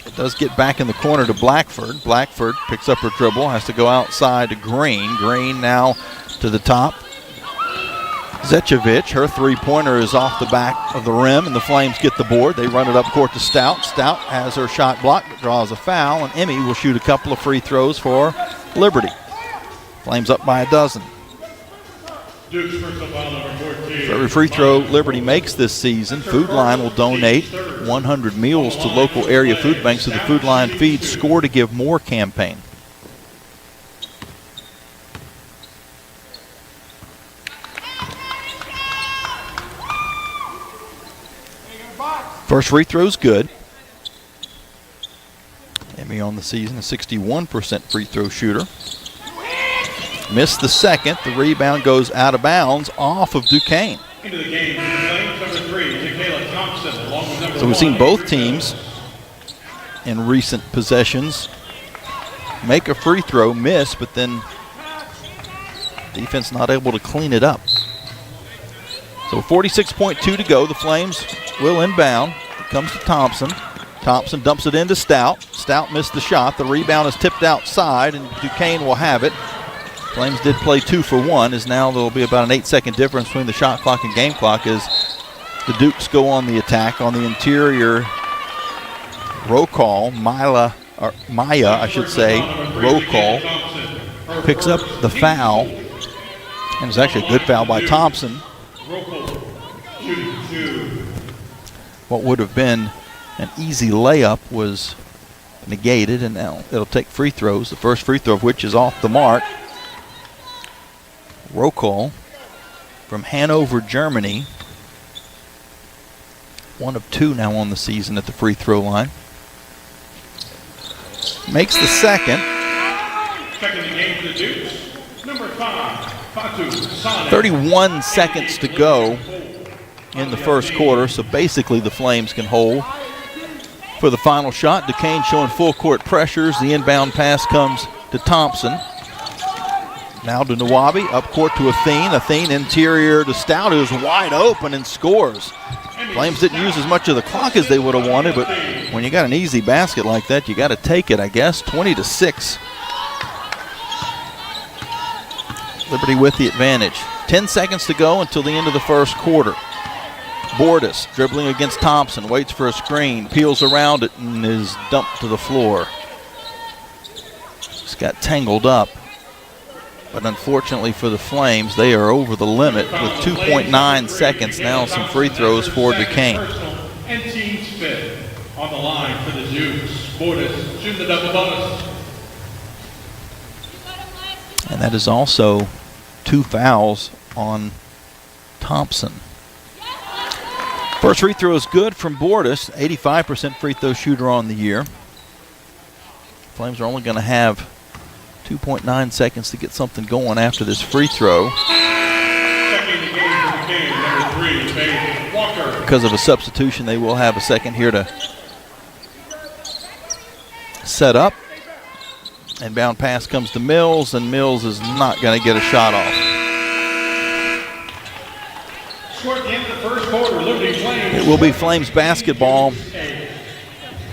It does get back in the corner to Blackford. Blackford picks up her dribble, has to go outside to Green. Green now to the top. Zečević, her three-pointer is off the back of the rim, and the Flames get the board. They run it up court to Stout. Stout has her shot blocked, but draws a foul, and Emmy will shoot a couple of free throws for Liberty. Flames up by a dozen. Duke's personal foul number 14. For every free throw Liberty makes this season, Food Line will donate 100 meals to local area food banks through the Food Line Feed Score to Give More campaign. First free throw's good. Emmy on the season, a 61% free throw shooter. Missed the second. The rebound goes out of bounds off of Duquesne. Into the game, number 3, Takayla Thompson, along with number So we've 1, seen both teams in recent possessions make a free throw, miss, but then defense not able to clean it up. So 46.2 to go. The Flames will inbound. It comes to Thompson. Thompson dumps it into Stout. Stout missed the shot. The rebound is tipped outside, and Duquesne will have it. Flames did play 2 for 1, as now there will be about an 8-second difference between the shot clock and game clock as the Dukes go on the attack. On the interior, roll call, Maya, roll call, picks up the foul, and it's actually a good foul by Thompson. What would have been an easy layup was negated, and now it'll take free throws, the first free throw of which is off the mark. Rokol from Hanover, Germany. 1 of 2 now on the season at the free throw line. Makes the second. Second in the game for the Dukes, number 5, Fatu Sane. 31 seconds to go in the first quarter, so basically the Flames can hold for the final shot. Duquesne showing full court pressures. The inbound pass comes to Thompson. Now to Nawabi, up court to Athene. Athene interior to Stout, who's wide open and scores. Flames didn't use as much of the clock as they would have wanted, but when you got an easy basket like that, you got to take it, I guess. 20-6. Liberty with the advantage. 10 seconds to go until the end of the first quarter. Bordas dribbling against Thompson, waits for a screen, peels around it, and is dumped to the floor. Just got tangled up. But unfortunately for the Flames, they are over the limit with 2.9 seconds. Now some free throws for Duquesne. And team's fifth on the line for the Dukes. Bordas shooting the double bonus. And that is also 2 fouls on Thompson. First free throw is good from Bordas, 85% free throw shooter on the year. Flames are only going to have 2.9 seconds to get something going after this free throw. Because of a substitution, they will have a second here to set up. Inbound pass comes to Mills, and Mills is not going to get a shot off. It will be Flames basketball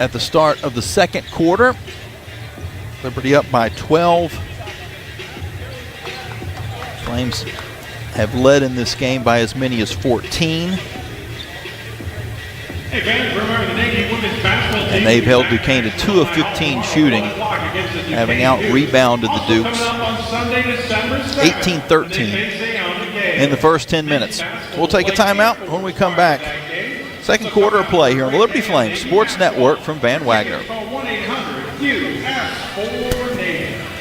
at the start of the second quarter. Liberty up by 12. Flames have led in this game by as many as 14. And they've held Duquesne to 2 of 15 shooting, having out-rebounded the Dukes 18-13 in the first 10 minutes. We'll take a timeout when we come back. Second quarter of play here on the Liberty Flames Sports Network from Van Wagner.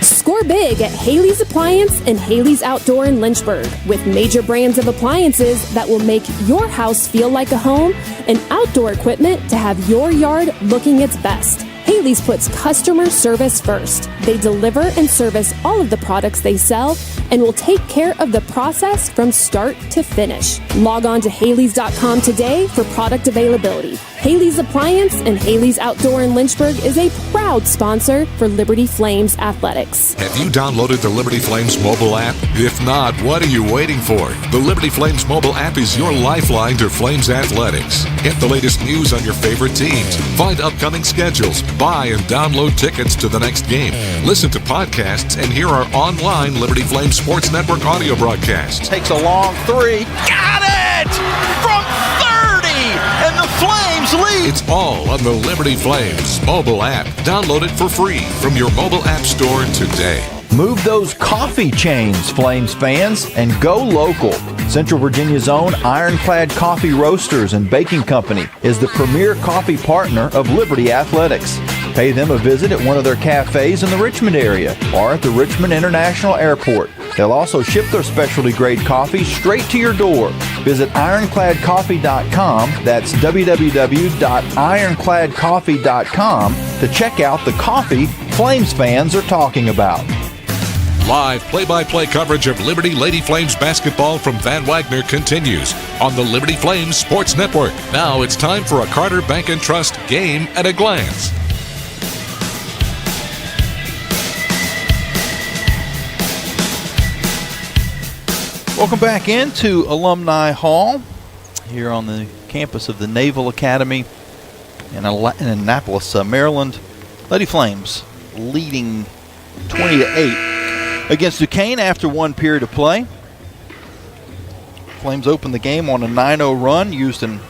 Score big at Haley's Appliance and Haley's Outdoor in Lynchburg with major brands of appliances that will make your house feel like a home and outdoor equipment to have your yard looking its best. Haley's puts customer service first. They deliver and service all of the products they sell and will take care of the process from start to finish. Log on to Haleys.com today for product availability. Haley's Appliance and Haley's Outdoor in Lynchburg is a proud sponsor for Liberty Flames Athletics. Have you downloaded the Liberty Flames mobile app? If not, what are you waiting for? The Liberty Flames mobile app is your lifeline to Flames Athletics. Get the latest news on your favorite teams. Find upcoming schedules. Buy and download tickets to the next game. Listen to podcasts and hear our online Liberty Flames Sports Network audio broadcasts. Takes a long three. Got it! From 30! And the Flames lead! It's all on the Liberty Flames mobile app. Download it for free from your mobile app store today. Move those coffee chains, Flames fans, and go local. Central Virginia's own Ironclad Coffee Roasters and Baking Company is the premier coffee partner of Liberty Athletics. Pay them a visit at one of their cafes in the Richmond area or at the Richmond International Airport. They'll also ship their specialty grade coffee straight to your door. Visit ironcladcoffee.com. That's www.ironcladcoffee.com to check out the coffee Flames fans are talking about. Live play-by-play coverage of Liberty Lady Flames basketball from Van Wagner continues on the Liberty Flames Sports Network. Now it's time for a Carter Bank & Trust game at a glance. Welcome back into Alumni Hall here on the campus of the Naval Academy in Annapolis, Maryland. Lady Flames leading 20-8 against Duquesne after one period of play. Flames opened the game on a 9-0 run, used an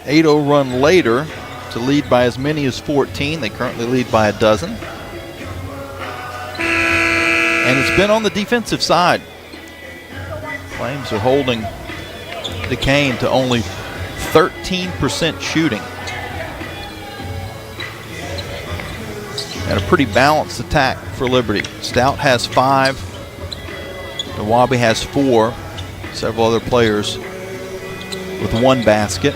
8-0 run later to lead by as many as 14. They currently lead by a dozen. And it's been on the defensive side. Flames are holding Duquesne to only 13% shooting. And a pretty balanced attack for Liberty. Stout has 5. Nawabi has 4. Several other players with 1 basket.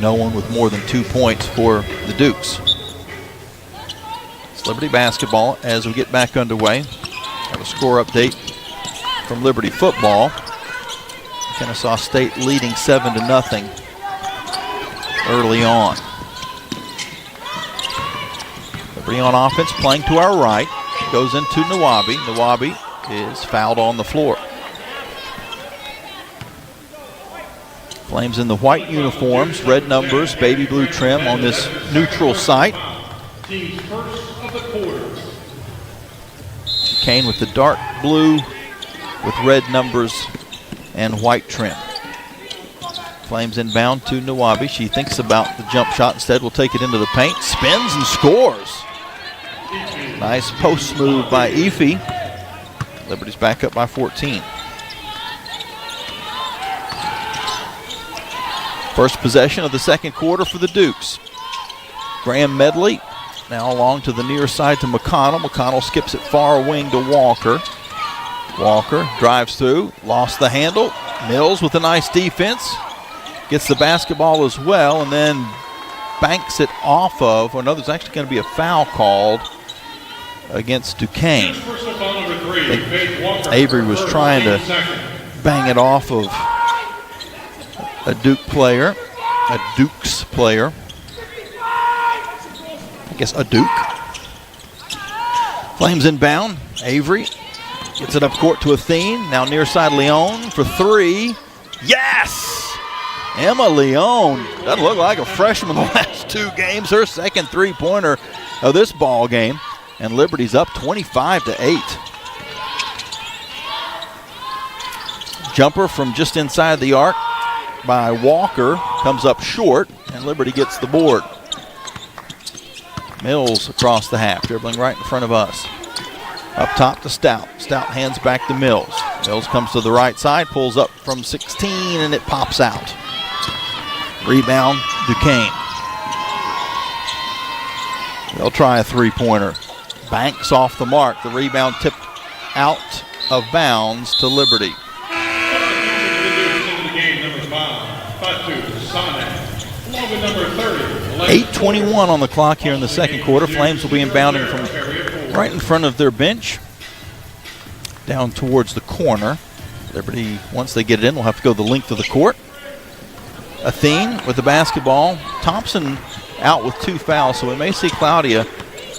No one with more than 2 points for the Dukes. It's Liberty basketball as we get back underway. Have a score update from Liberty football. Kennesaw State leading 7-0 early on. Liberty on offense, playing to our right. Goes into Nawabi. Nawabi is fouled on the floor. Flames in the white uniforms, red numbers, baby blue trim on this neutral site. Team's first of the quarter. Duquesne with the dark blue with red numbers and white trim. Flames inbound to Nawabi. She thinks about the jump shot. Instead, will take it into the paint. Spins and scores. Nice post move by Efi. Liberty's back up by 14. First possession of the second quarter for the Dukes. Graham Medley now along to the near side to McConnell. McConnell skips it far wing to Walker. Walker drives through, lost the handle. Mills with a nice defense. Gets the basketball as well and then banks it off of. Oh no, there's actually going to be a foul called against Duquesne. Avery was trying to bang it off of a Duke's player. I guess a Duke. Flames inbound. Avery gets it up court to Athene. Now near side Leon for 3. Yes! Emma Leon doesn't look like a freshman the last 2 games. Her second three-pointer of this ball game. And Liberty's up 25-8. Jumper from just inside the arc by Walker comes up short, and Liberty gets the board. Mills across the half, dribbling right in front of us. Up top to Stout. Stout hands back to Mills. Mills comes to the right side, pulls up from 16, and it pops out. Rebound, Duquesne. They'll try a three-pointer. Banks off the mark. The rebound tipped out of bounds to Liberty. 8:21 on the clock here in the second quarter. Flames will be inbounding from right in front of their bench, down towards the corner. Liberty, once they get it in, will have to go the length of the court. Athene with the basketball. Thompson out with 2 fouls, so we may see Claudia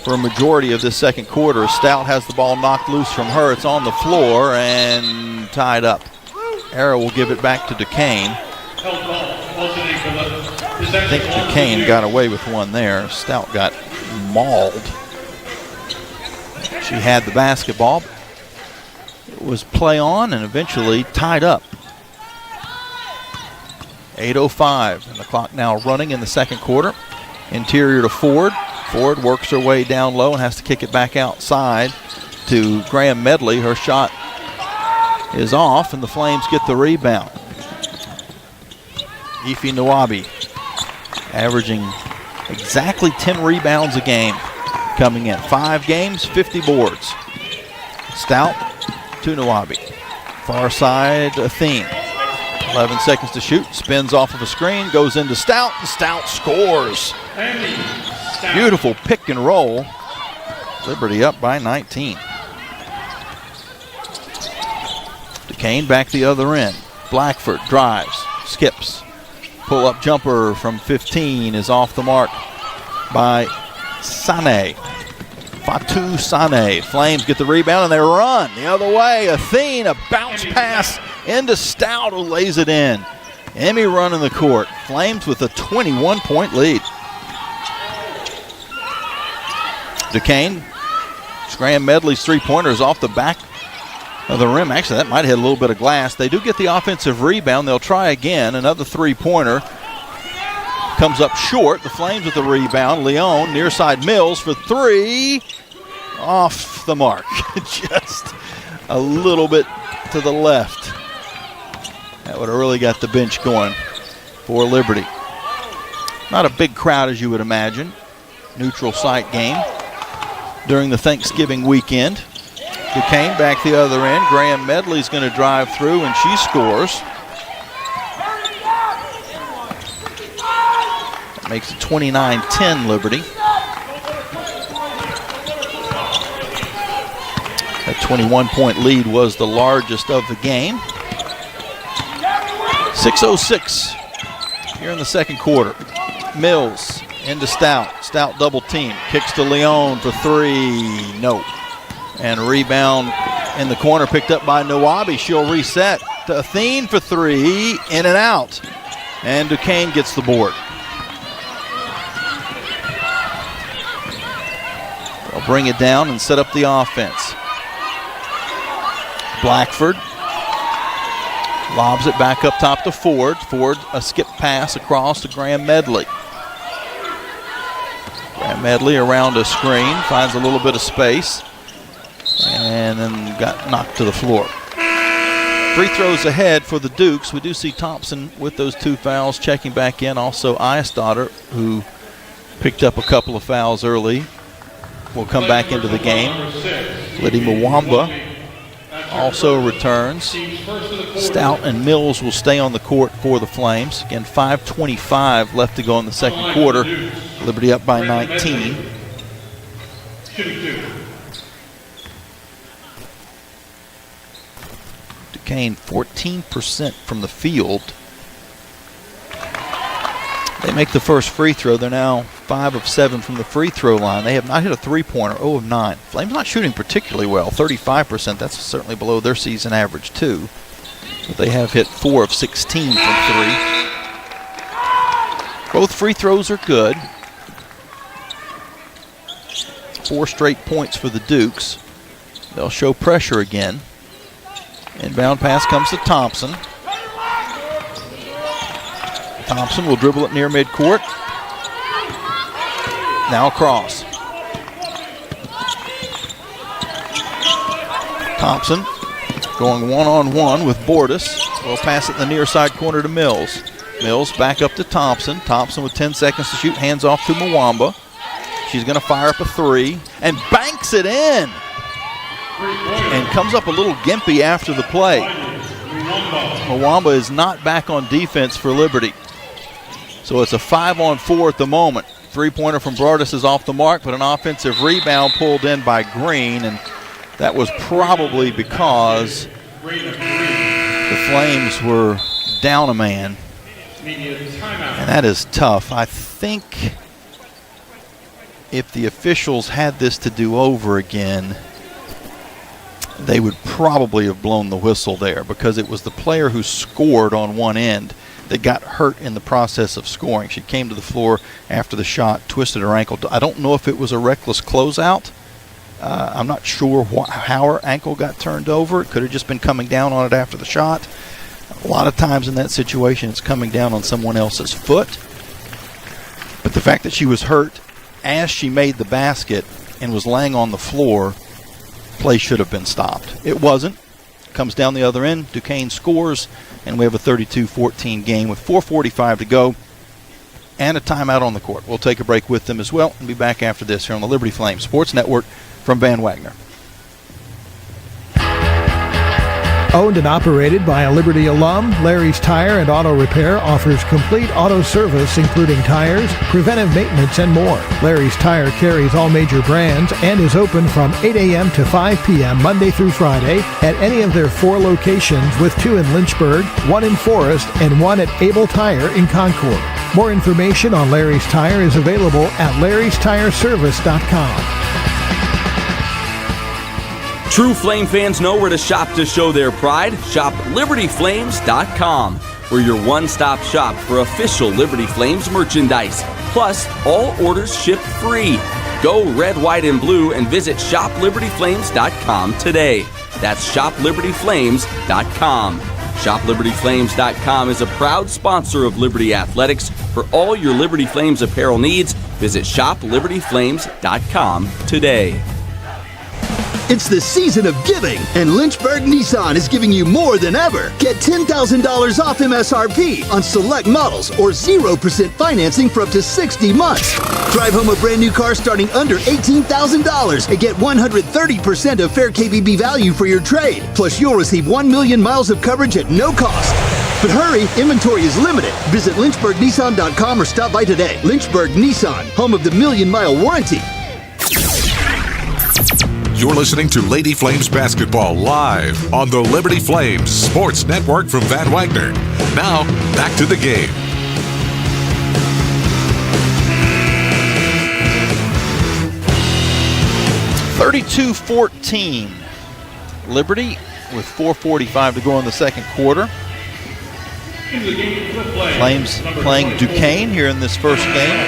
for a majority of this second quarter. Stout has the ball knocked loose from her. It's on the floor and tied up. Arrow will give it back to Duquesne. I think Duquesne got away with one there. Stout got mauled. She had the basketball. It was play on and eventually tied up. 8:05 and the clock now running in the second quarter. Interior to Ford. Ford works her way down low and has to kick it back outside to Graham Medley. Her shot is off, and the Flames get the rebound. Ife Nwabi averaging exactly 10 rebounds a game coming in. 5 games, 50 boards. Stout to Nwabi. Far side, Athene. 11 seconds to shoot. Spins off of a screen, goes into Stout, and Stout scores. Beautiful pick and roll. Liberty up by 19. Duquesne back the other end. Blackford drives, skips. Pull-up jumper from 15 is off the mark by Sane. Fatou Sane. Flames get the rebound and they run the other way. Athene, a bounce pass into Stout, who lays it in. Emmy running the court. Flames with a 21-point lead. Duquesne, Graham Medley's three-pointer is off the back of the rim. Actually, that might hit a little bit of glass. They do get the offensive rebound. They'll try again. Another three-pointer comes up short. The Flames with the rebound. Leon, near side Mills for three. Off the mark. Just a little bit to the left. That would have really got the bench going for Liberty. Not a big crowd as you would imagine. Neutral site game during the Thanksgiving weekend. Duquesne back the other end. Graham Medley's going to drive through, and she scores. That makes it 29-10 Liberty. That 21-point lead was the largest of the game. 6:06 here in the second quarter. Mills into Stout. Stout double team. Kicks to Leon for three. No. And a rebound in the corner picked up by Nwabi. She'll reset to Athene for three. In and out. And Duquesne gets the board. They'll bring it down and set up the offense. Blackford lobs it back up top to Ford. Ford, a skip pass across to Graham Medley. Graham Medley around a screen, finds a little bit of space, and then got knocked to the floor. Free throws ahead for the Dukes. We do see Thompson with those 2 fouls checking back in. Also, Eisstotter, who picked up a couple of fouls early, will come back into the game. Liddy Mwamba also returns. Stout and Mills will stay on the court for the Flames. Again, 5:25 left to go in the second quarter. Liberty up by 19. Duquesne 14% from the field. They make the first free throw. They're now 5 of 7 from the free throw line. They have not hit a three-pointer, 0 of 9. Flames not shooting particularly well, 35%. That's certainly below their season average, too. But they have hit 4 of 16 from three. Both free throws are good. 4 straight points for the Dukes. They'll show pressure again. Inbound pass comes to Thompson. Thompson will dribble it near midcourt. Now across. Thompson going one-on-one with Bordas. Will pass it in the near side corner to Mills. Mills back up to Thompson. Thompson with 10 seconds to shoot. Hands off to Mwamba. She's going to fire up a three and banks it in. And comes up a little gimpy after the play. Mwamba is not back on defense for Liberty. So it's a 5-on-4 at the moment. Three-pointer from Bordas is off the mark, but an offensive rebound pulled in by Green, and that was probably because the Flames were down a man. And that is tough. I think if the officials had this to do over again, they would probably have blown the whistle there, because it was the player who scored on one end that got hurt in the process of scoring. She came to the floor after the shot, twisted her ankle. I don't know if it was a reckless closeout. I'm not sure how her ankle got turned over. It could have just been coming down on it after the shot. A lot of times in that situation, it's coming down on someone else's foot. But the fact that she was hurt as she made the basket and was laying on the floor, play should have been stopped. It wasn't. Comes down the other end. Duquesne scores, and we have a 32-14 game with 4:45 to go and a timeout on the court. We'll take a break with them as well and be back after this here on the Liberty Flames Sports Network from Van Wagner. Owned and operated by a Liberty alum, Larry's Tire and Auto Repair offers complete auto service including tires, preventive maintenance, and more. Larry's Tire carries all major brands and is open from 8 a.m. to 5 p.m. Monday through Friday at any of their 4 locations, with 2 in Lynchburg, 1 in Forest, and 1 at Able Tire in Concord. More information on Larry's Tire is available at larrystireservice.com. True Flame fans know where to shop to show their pride. Shop LibertyFlames.com. We're your one-stop shop for official Liberty Flames merchandise. Plus, all orders ship free. Go red, white, and blue and visit ShopLibertyFlames.com today. That's ShopLibertyFlames.com. ShopLibertyFlames.com is a proud sponsor of Liberty Athletics. For all your Liberty Flames apparel needs, visit ShopLibertyFlames.com today. It's the season of giving, and Lynchburg Nissan is giving you more than ever. Get $10,000 off MSRP on select models or 0% financing for up to 60 months. Drive home a brand new car starting under $18,000 and get 130% of fair KBB value for your trade. Plus, you'll receive 1 million miles of coverage at no cost. But hurry, inventory is limited. Visit lynchburgnissan.com or stop by today. Lynchburg Nissan, home of the 1,000,000-mile warranty. You're listening to Lady Flames basketball live on the Liberty Flames Sports Network from Van Wagner. Now, back to the game. (32-14). Liberty with 4:45 to go in the second quarter. Flames playing Duquesne here in this first game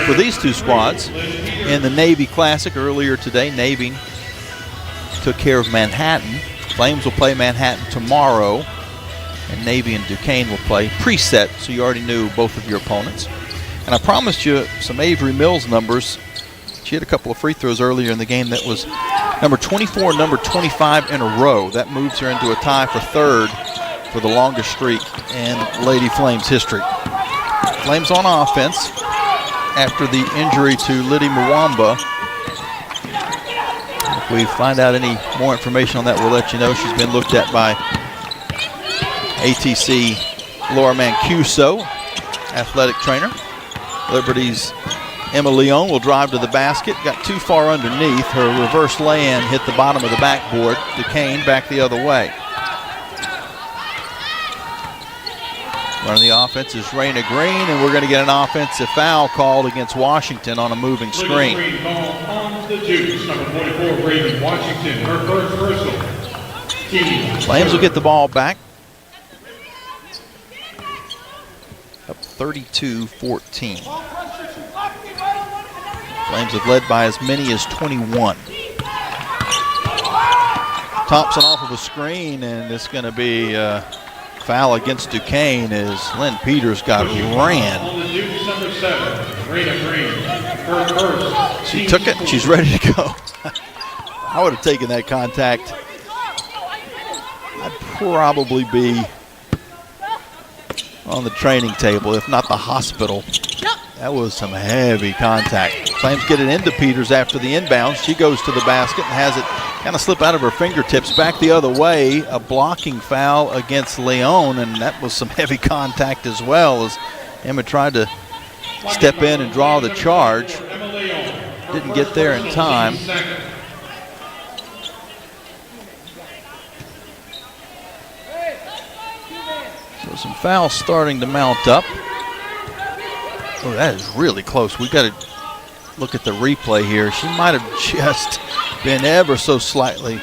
for these two squads. In the Navy Classic earlier today, Navy took care of Manhattan. Flames will play Manhattan tomorrow, and Navy and Duquesne will play preset, so you already knew both of your opponents. And I promised you some Avery Mills numbers. She had a couple of free throws earlier in the game. That was number 24 and number 25 in a row. That moves her into a tie for third for the longest streak in Lady Flames history. Flames on offense after the injury to Liddy Mwamba. If we find out any more information on that, we'll let you know. She's been looked at by ATC Laura Mancuso, athletic trainer. Liberty's Emma Leon will drive to the basket. Got too far underneath. Her reverse lay-in hit the bottom of the backboard. Duquesne back the other way. Running the offense is Raina Green, and we're going to get an offensive foul called against Washington on a moving screen. Green ball on the Dukes, number 44, Raven Washington, her first personal. Flames will get the ball back. Up 32-14. Flames have led by as many as 21. Thompson off of a screen, and it's going to be foul against Duquesne as Lynn Peters got ran. She took it. She's ready to go. I would have taken that contact. I'd probably be on the training table, if not the hospital. That was some heavy contact. Flames get it into Peters after the inbound. She goes to the basket and has it kind of slip out of her fingertips back the other way. A blocking foul against Leon, and that was some heavy contact as well as Emma tried to step in and draw the charge. Didn't get there in time. So some fouls starting to mount up. Oh, that is really close. We've got to look at the replay here. She might have just been ever so slightly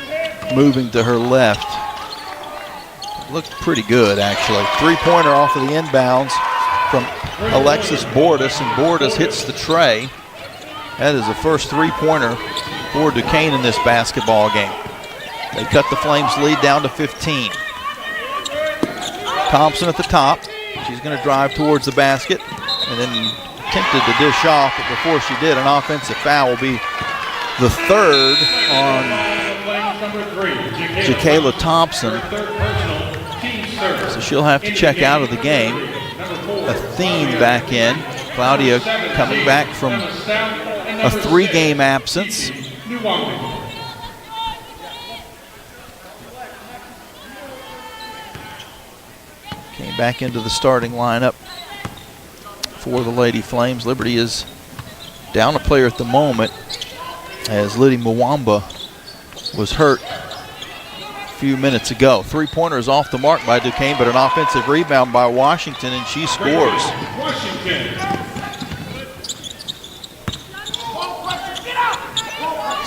moving to her left. Looked pretty good, actually. Three-pointer off of the inbounds from Alexis Bordas, and Bordas hits the tray. That is the first three-pointer for Duquesne in this basketball game. They cut the Flames' lead down to 15. Thompson at the top. She's going to drive towards the basket and then attempted to dish off, but before she did, an offensive foul will be the third on Jacayla Thompson. So she'll have to check out of the game. Athene back in. Claudia coming back from a 3-game absence. Came back into the starting lineup for the Lady Flames. Liberty is down a player at the moment as Liddy Mwamba was hurt a few minutes ago. 3-pointer is off the mark by Duquesne, but an offensive rebound by Washington, and she scores.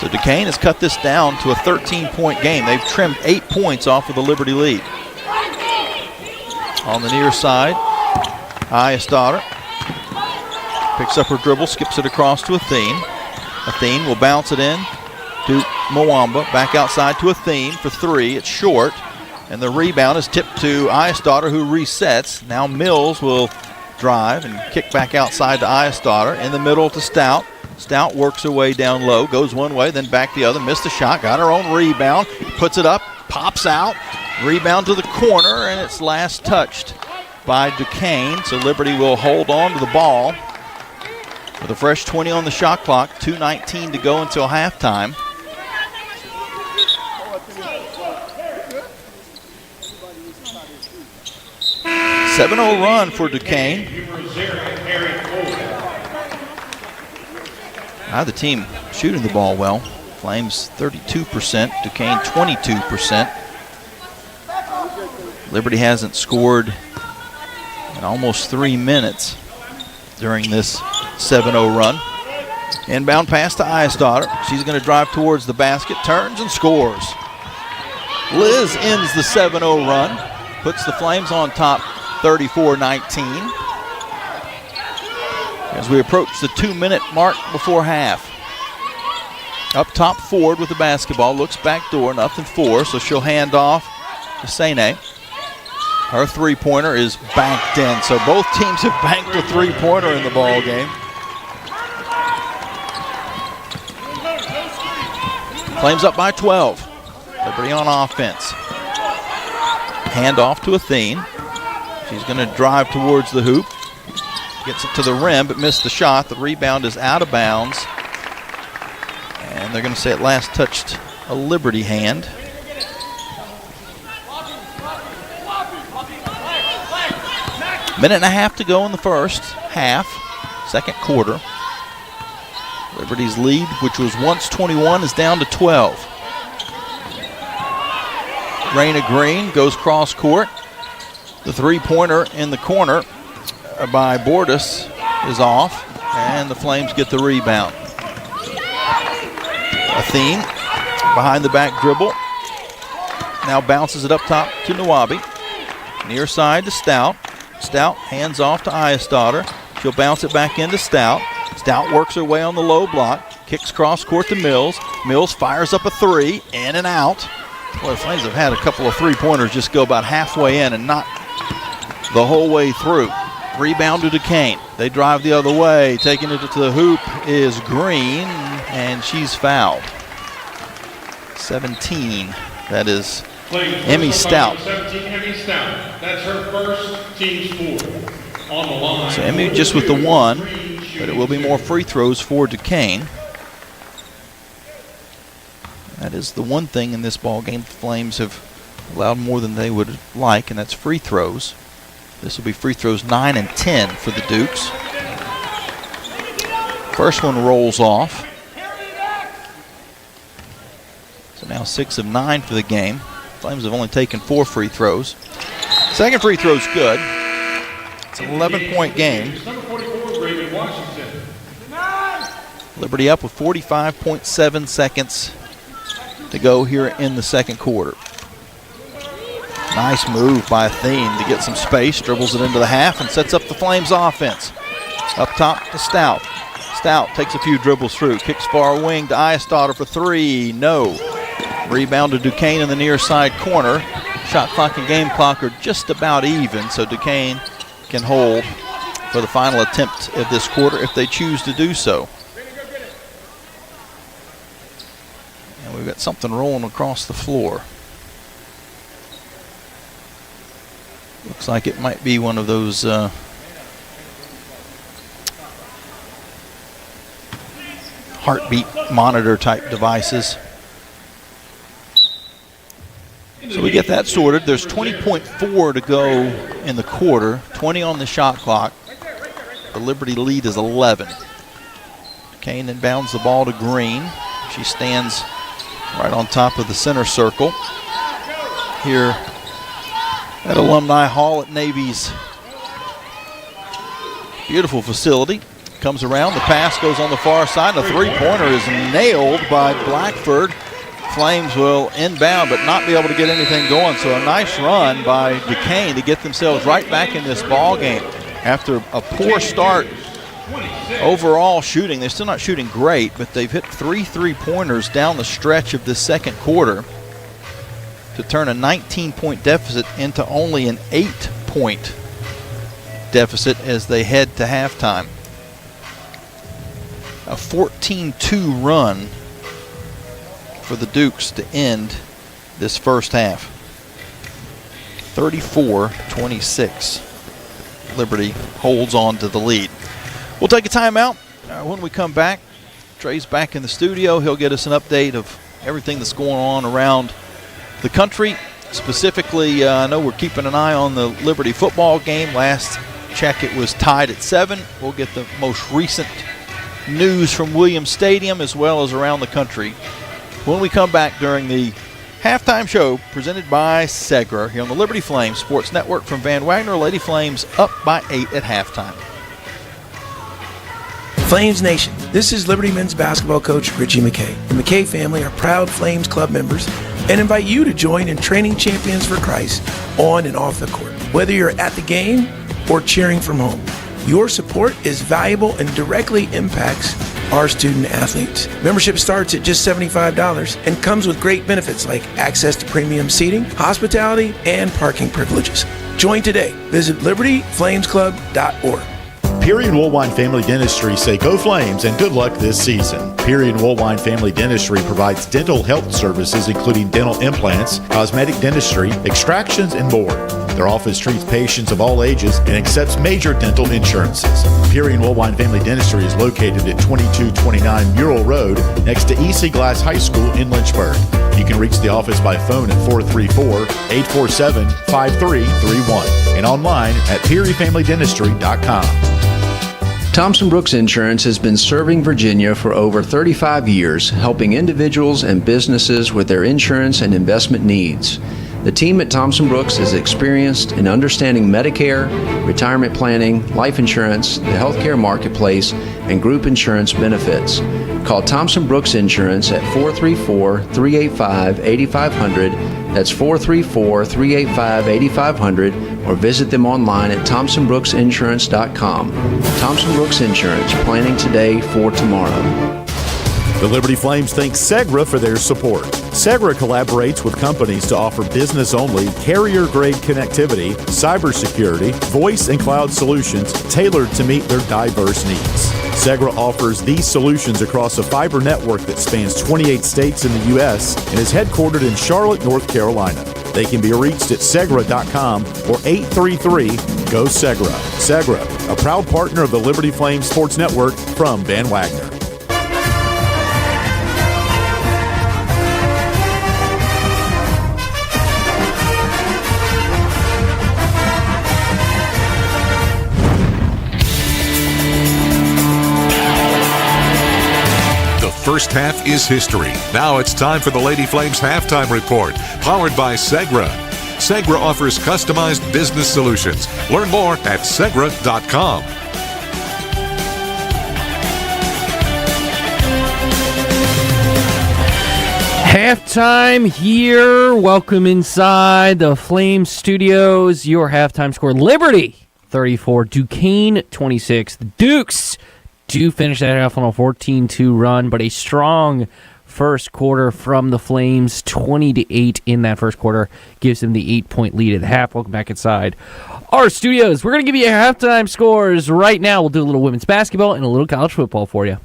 So Duquesne has cut this down to a 13-point game. They've trimmed 8 points off of the Liberty lead. On the near side, Ayestadter picks up her dribble, skips it across to Athene. Athene will bounce it in to Mwamba. Back outside to Athene for 3. It's short. And the rebound is tipped to Ayestadter, who resets. Now Mills will drive and kick back outside to Ayestadter. In the middle to Stout. Stout works her way down low, goes one way, then back the other. Missed the shot, got her own rebound. Puts it up, pops out. Rebound to the corner, and it's last touched by Duquesne. So Liberty will hold on to the ball with a fresh 20 on the shot clock. 2:19 to go until halftime. A 7-0 run for Duquesne. Now the team shooting the ball well. Flames 32%, Duquesne 22%. Liberty hasn't scored in almost 3 minutes during this 7-0 run. Inbound pass to Ayestadter. She's going to drive towards the basket, turns and scores. Liz ends the 7-0 run, puts the Flames on top 34-19. As we approach the 2-minute mark before half. Up top, Ford with the basketball, looks back door, nothing for, so she'll hand off to Sene. Her 3-pointer is banked in, so both teams have banked a 3-pointer in the ball game. Flames up by 12. Liberty on offense. Hand off to Athene. She's going to drive towards the hoop. Gets it to the rim, but missed the shot. The rebound is out of bounds. And they're going to say it last touched a Liberty hand. Minute and a half to go in the first half, second quarter. Liberty's lead, which was once 21, is down to 12. Raina Green goes cross court. The 3-pointer in the corner by Bordas is off, and the Flames get the rebound. Athene behind the back dribble. Now bounces it up top to Nawabi. Near side to Stout. Stout hands off to Ayestadter. She'll bounce it back into Stout. Stout works her way on the low block. Kicks cross court to Mills. Mills fires up a 3, in and out. Boy, the Flames have had a couple of 3-pointers just go about halfway in and not the whole way through. Rebound to Duquesne. They drive the other way. Taking it to the hoop is Green, and she's fouled. 17. That is Emmy Stout. 17, Emmy Stout. That's her first team score on the line. So Emmy just with the 1, but it will be more free throws for Duquesne. That is the one thing in this ball game the Flames have allowed more than they would like, and that's free throws. This will be free throws 9 and 10 for the Dukes. First one rolls off. So now 6 of 9 for the game. Flames have only taken 4 free throws. Second free throw's good. It's an 11-point game. Liberty up with 45.7 seconds to go here in the second quarter. Nice move by Athene to get some space. Dribbles it into the half and sets up the Flames offense. Up top to Stout. Stout takes a few dribbles through. Kicks far wing to Ayestadter for 3. No. Rebound to Duquesne in the near side corner. Shot clock and game clock are just about even, so Duquesne can hold for the final attempt of this quarter if they choose to do so. And we've got something rolling across the floor. Looks like it might be one of those heartbeat monitor type devices. So we get that sorted. There's 20.4 to go in the quarter, 20 on the shot clock. The Liberty lead is 11. Duquesne then bounds the ball to Green. She stands right on top of the center circle here at Alumni Hall at Navy's beautiful facility. Comes around, the pass goes on the far side. The three-pointer is nailed by Blackford. Flames will inbound but not be able to get anything going. So a nice run by Duquesne to get themselves right back in this ball game after a poor start overall shooting. They're still not shooting great, but they've hit 3 3-pointers down the stretch of this second quarter to turn a 19-point deficit into only an 8-point deficit as they head to halftime. A 14-2 run for the Dukes to end this first half. 34-26. Liberty holds on to the lead. We'll take a timeout. When we come back, Trey's back in the studio. He'll get us an update of everything that's going on around the country. Specifically, I know we're keeping an eye on the Liberty football game. Last check, it was tied at 7. We'll get the most recent news from Williams Stadium as well as around the country when we come back during the halftime show presented by Segra here on the Liberty Flames Sports Network from Van Wagner. Lady Flames up by 8 at halftime. Flames Nation, this is Liberty men's basketball coach Richie McKay. The McKay family are proud Flames Club members and invite you to join in training Champions for Christ on and off the court. Whether you're at the game or cheering from home, your support is valuable and directly impacts our student athletes. Membership starts at just $75 and comes with great benefits like access to premium seating, hospitality, and parking privileges. Join today. Visit libertyflamesclub.org. Peary and Woolwine Family Dentistry say go Flames and good luck this season. Peary and Woolwine Family Dentistry provides dental health services including dental implants, cosmetic dentistry, extractions, and more. Their office treats patients of all ages and accepts major dental insurances. Peary and Woolwine Family Dentistry is located at 2229 Mural Road next to EC Glass High School in Lynchburg. You can reach the office by phone at 434-847-5331 and online at pearyfamilydentistry.com. Thompson Brooks Insurance has been serving Virginia for over 35 years, helping individuals and businesses with their insurance and investment needs. The team at Thompson Brooks is experienced in understanding Medicare, retirement planning, life insurance, the healthcare marketplace, and group insurance benefits. Call Thompson Brooks Insurance at 434-385-8500. That's 434-385-8500, or visit them online at thompsonbrooksinsurance.com. Thompson Brooks Insurance, planning today for tomorrow. The Liberty Flames thank Segra for their support. Segra collaborates with companies to offer business-only, carrier-grade connectivity, cybersecurity, voice and cloud solutions tailored to meet their diverse needs. Segra offers these solutions across a fiber network that spans 28 states in the U.S. and is headquartered in Charlotte, North Carolina. They can be reached at Segra.com or 833-GO-SEGRA. Segra, a proud partner of the Liberty Flames Sports Network from Van Wagner. First half is history. Now it's time for the Lady Flames halftime report, powered by Segra. Segra offers customized business solutions. Learn more at Segra.com. Halftime here. Welcome inside the Flames studios. Your halftime score: Liberty 34, Duquesne 26. The Dukes do finish that half on a 14-2 run, but a strong first quarter from the Flames. 20-8 in that first quarter gives them the 8-point lead at the half. Welcome back inside our studios. We're going to give you halftime scores right now. We'll do a little women's basketball and a little college football for you.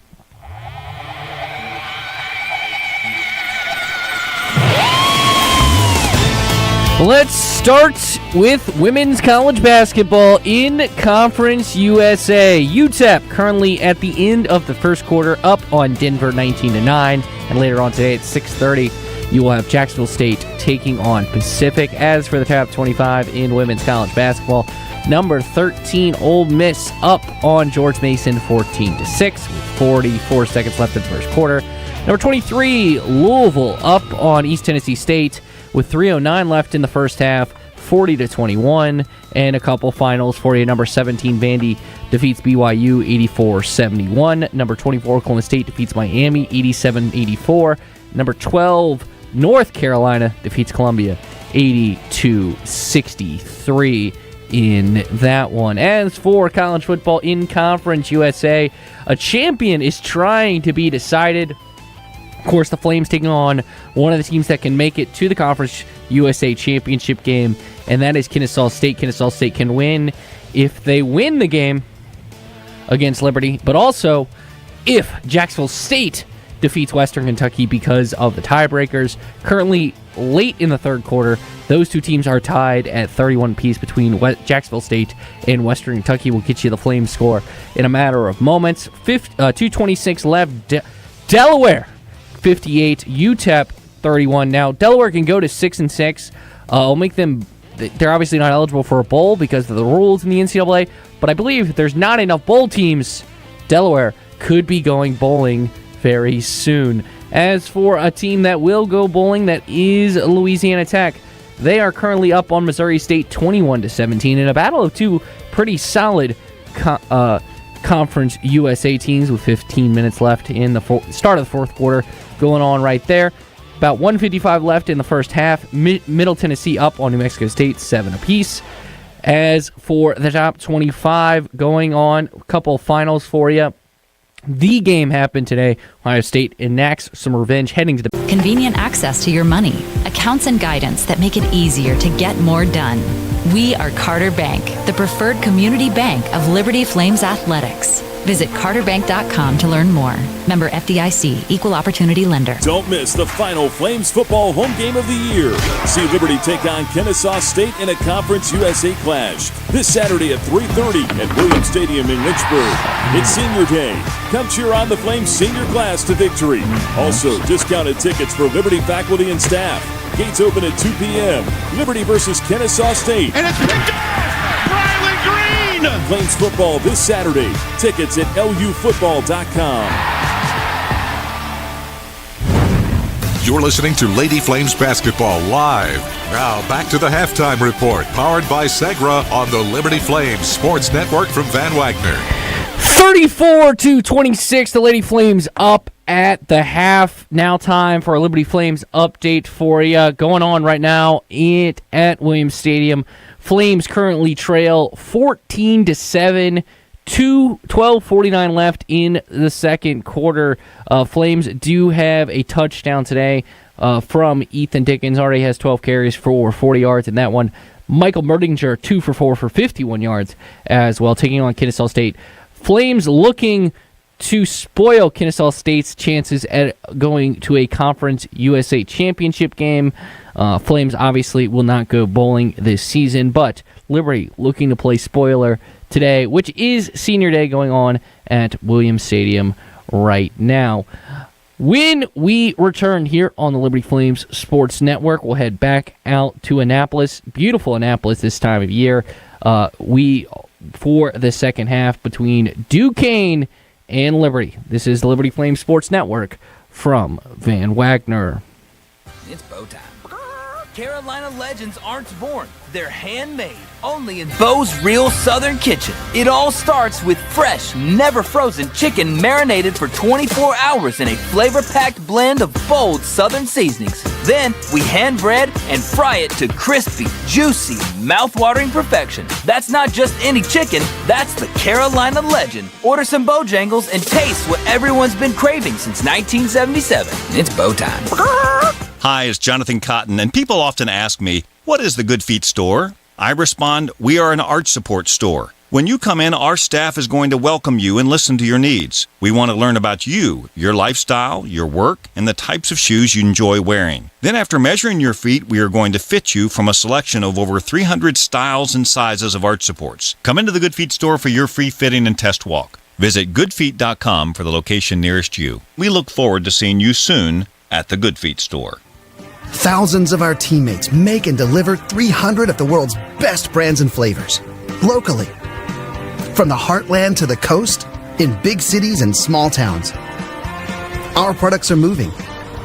Let's start with women's college basketball in Conference USA. UTEP currently at the end of the first quarter up on Denver 19-9. And later on today at 6:30, you will have Jacksonville State taking on Pacific. As for the top 25 in women's college basketball, number 13 Ole Miss up on George Mason 14-6 with 44 seconds left in the first quarter. Number 23 Louisville up on East Tennessee State with 3:09 left in the first half, 40-21, and a couple finals for you. Number 17 Vandy defeats BYU 84-71. Number 24 Oklahoma State defeats Miami 87-84. Number 12 North Carolina defeats Columbia 82-63 in that one. As for college football in Conference USA, a champion is trying to be decided. Of course, the Flames taking on one of the teams that can make it to the Conference USA Championship game, and that is Kennesaw State. Kennesaw State can win if they win the game against Liberty, but also if Jacksonville State defeats Western Kentucky because of the tiebreakers. Currently, late in the third quarter, those two teams are tied at 31 apiece between Jacksonville State and Western Kentucky. Will get you the Flames score in a matter of moments. 2:26 left. Delaware 58, UTEP 31. Now, Delaware can go to 6-6. I'll make them. They're obviously not eligible for a bowl because of the rules in the NCAA, but I believe if there's not enough bowl teams, Delaware could be going bowling very soon. As for a team that will go bowling, that is Louisiana Tech. They are currently up on Missouri State 21-17 in a battle of two pretty solid Conference USA teams with 15 minutes left in the start of the fourth quarter going on right there. About 1:55 left in the first half. Middle Tennessee up on New Mexico State 7 apiece. As for the top 25 going on, a couple finals for you. The game happened today. Ohio State enacts some revenge heading to the... Convenient access to your money. Accounts and guidance that make it easier to get more done. We are Carter Bank, the preferred community bank of Liberty Flames Athletics. Visit carterbank.com to learn more. Member FDIC, Equal Opportunity Lender. Don't miss the final Flames football home game of the year. See Liberty take on Kennesaw State in a Conference USA clash this Saturday at 3:30 at Williams Stadium in Lynchburg. It's Senior Day. Come cheer on the Flames senior class to victory. Also, discounted tickets for Liberty faculty and staff. Gates open at 2 p.m. Liberty versus Kennesaw State. And it's picked up! Riley Green! Flames football this Saturday. Tickets at lufootball.com. You're listening to Lady Flames Basketball live. Now back to the halftime report, powered by Segra on the Liberty Flames Sports Network from Van Wagner. 34-26, the Lady Flames up at the half. Now time for a Liberty Flames update for you. Going on right now at Williams Stadium. Flames currently trail 14-7. 12:49 left in the second quarter. Flames do have a touchdown today from Ethan Dickens. Already has 12 carries for 40 yards in that one. Michael Merdinger, 2 for 4 for 51 yards as well, taking on Kennesaw State. Flames looking to spoil Kennesaw State's chances at going to a Conference USA Championship game. Flames obviously will not go bowling this season, but Liberty looking to play spoiler today, which is Senior Day going on at Williams Stadium right now. When we return here on the Liberty Flames Sports Network, we'll head back out to Annapolis. Beautiful Annapolis this time of year. For the second half between Duquesne and Liberty. This is the Liberty Flames Sports Network from Van Wagner. It's bow time. Carolina legends aren't born. They're handmade, only in Bo's Real Southern Kitchen. It all starts with fresh, never frozen chicken marinated for 24 hours in a flavor-packed blend of bold Southern seasonings. Then we hand bread and fry it to crispy, juicy, mouth-watering perfection. That's not just any chicken, that's the Carolina legend. Order some Bojangles and taste what everyone's been craving since 1977. It's Bo time. Hi, it's Jonathan Cotton, and people often ask me, what is the Good Feet store? I respond, we are an arch support store. When you come in, our staff is going to welcome you and listen to your needs. We want to learn about you, your lifestyle, your work, and the types of shoes you enjoy wearing. Then after measuring your feet, we are going to fit you from a selection of over 300 styles and sizes of arch supports. Come into the Good Feet store for your free fitting and test walk. Visit goodfeet.com for the location nearest you. We look forward to seeing you soon at the Good Feet store. Thousands of our teammates make and deliver 300 of the world's best brands and flavors, locally. From the heartland to the coast, in big cities and small towns. Our products are moving,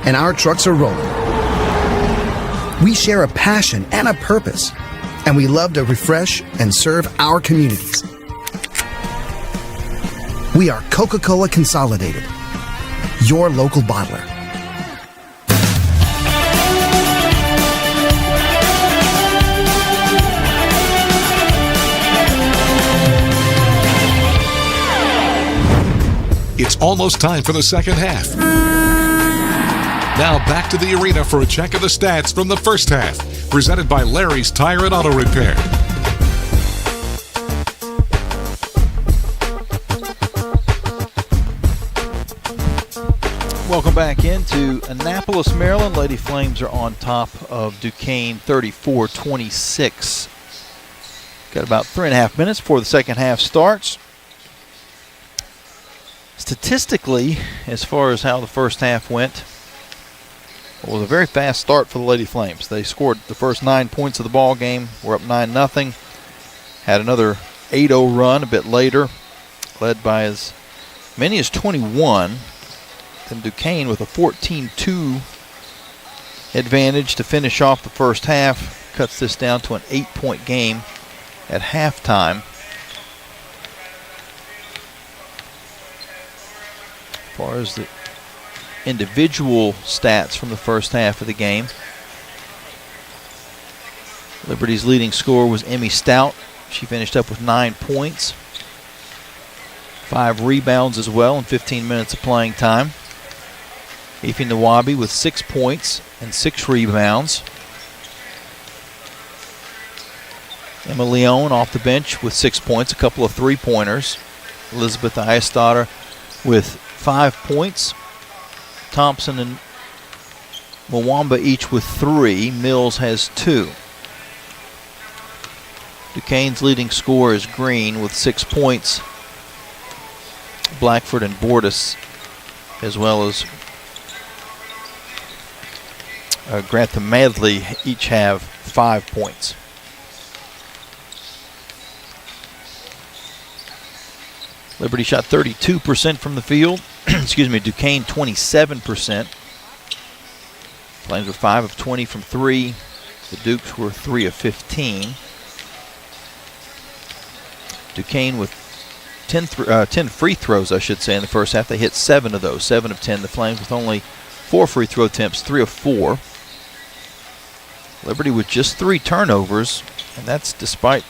and our trucks are rolling. We share a passion and a purpose, and we love to refresh and serve our communities. We are Coca-Cola Consolidated, your local bottler. It's almost time for the second half. Now back to the arena for a check of the stats from the first half. Presented by Larry's Tire and Auto Repair. Welcome back into Annapolis, Maryland. Lady Flames are on top of Duquesne 34-26. Got about 3.5 minutes before the second half starts. Statistically, as far as how the first half went, it was a very fast start for the Lady Flames. They scored the first 9 points of the ball game. We're up 9-0. Had another 8-0 run a bit later, led by as many as 21. Then Duquesne with a 14-2 advantage to finish off the first half. Cuts this down to an 8-point game at halftime. As far as the individual stats from the first half of the game, Liberty's leading scorer was Emmy Stout. She finished up with 9 points, 5 rebounds as well in 15 minutes of playing time. Ify Nawabi with 6 points and 6 rebounds. Emma Leone off the bench with 6 points, a couple of three-pointers. Elizabeth Ayestadter with 5 points. Thompson and Mwamba each with 3. Mills has 2. Duquesne's leading scorer is Green with 6 points. Blackford and Bordas, as well as Grantham Medley, each have 5 points. Liberty shot 32% from the field. Excuse me, Duquesne 27%. Flames were 5 of 20 from 3. The Dukes were 3 of 15. Duquesne with 10 free throws, I should say, in the first half. They hit 7 of those, 7 of 10. The Flames with only 4 free throw attempts, 3 of 4. Liberty with just 3 turnovers, and that's despite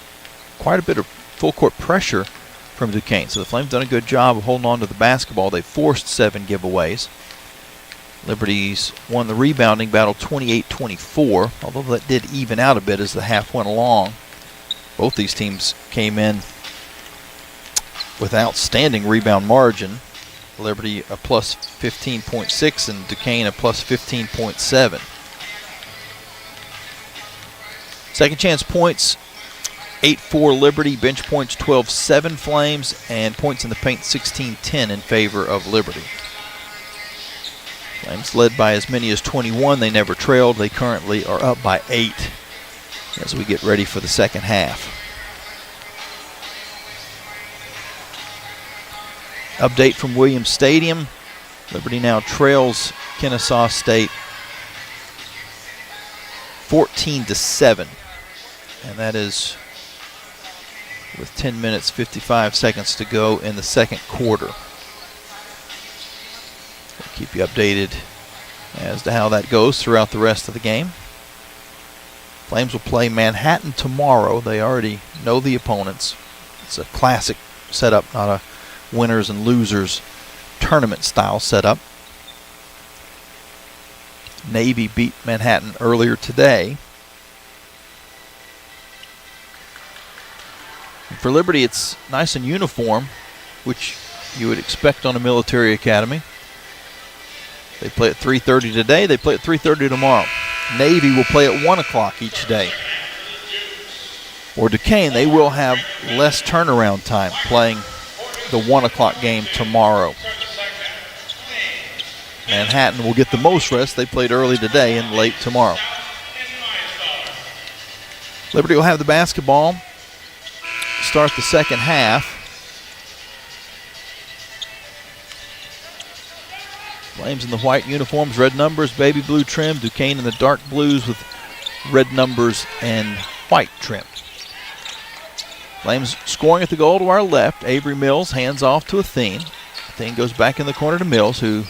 quite a bit of full court pressure from Duquesne. So the Flames done a good job of holding on to the basketball. They forced 7 giveaways. Liberty's won the rebounding battle 28-24, although that did even out a bit as the half went along. Both these teams came in with outstanding rebound margin. Liberty a plus 15.6 and Duquesne a plus 15.7. Second chance points, 8-4 Liberty. Bench points 12-7 Flames, and points in the paint 16-10 in favor of Liberty. Flames led by as many as 21. They never trailed. They currently are up by 8 as we get ready for the second half. Update from Williams Stadium. Liberty now trails Kennesaw State 14-7. And that is with 10 minutes, 55 seconds to go in the second quarter. We'll keep you updated as to how that goes throughout the rest of the game. Flames will play Manhattan tomorrow. They already know the opponents. It's a classic setup, not a winners and losers tournament style setup. Navy beat Manhattan earlier today. And for Liberty, it's nice and uniform, which you would expect on a military academy. They play at 3:30 today. They play at 3:30 tomorrow. Navy will play at 1 o'clock each day. For Duquesne, they will have less turnaround time playing the 1 o'clock game tomorrow. Manhattan will get the most rest. They played early today and late tomorrow. Liberty will have the basketball. Start the second half. Flames in the white uniforms, red numbers, baby blue trim. Duquesne in the dark blues with red numbers and white trim. Flames scoring at the goal to our left. Avery Mills hands off to Athene. Athene goes back in the corner to Mills, who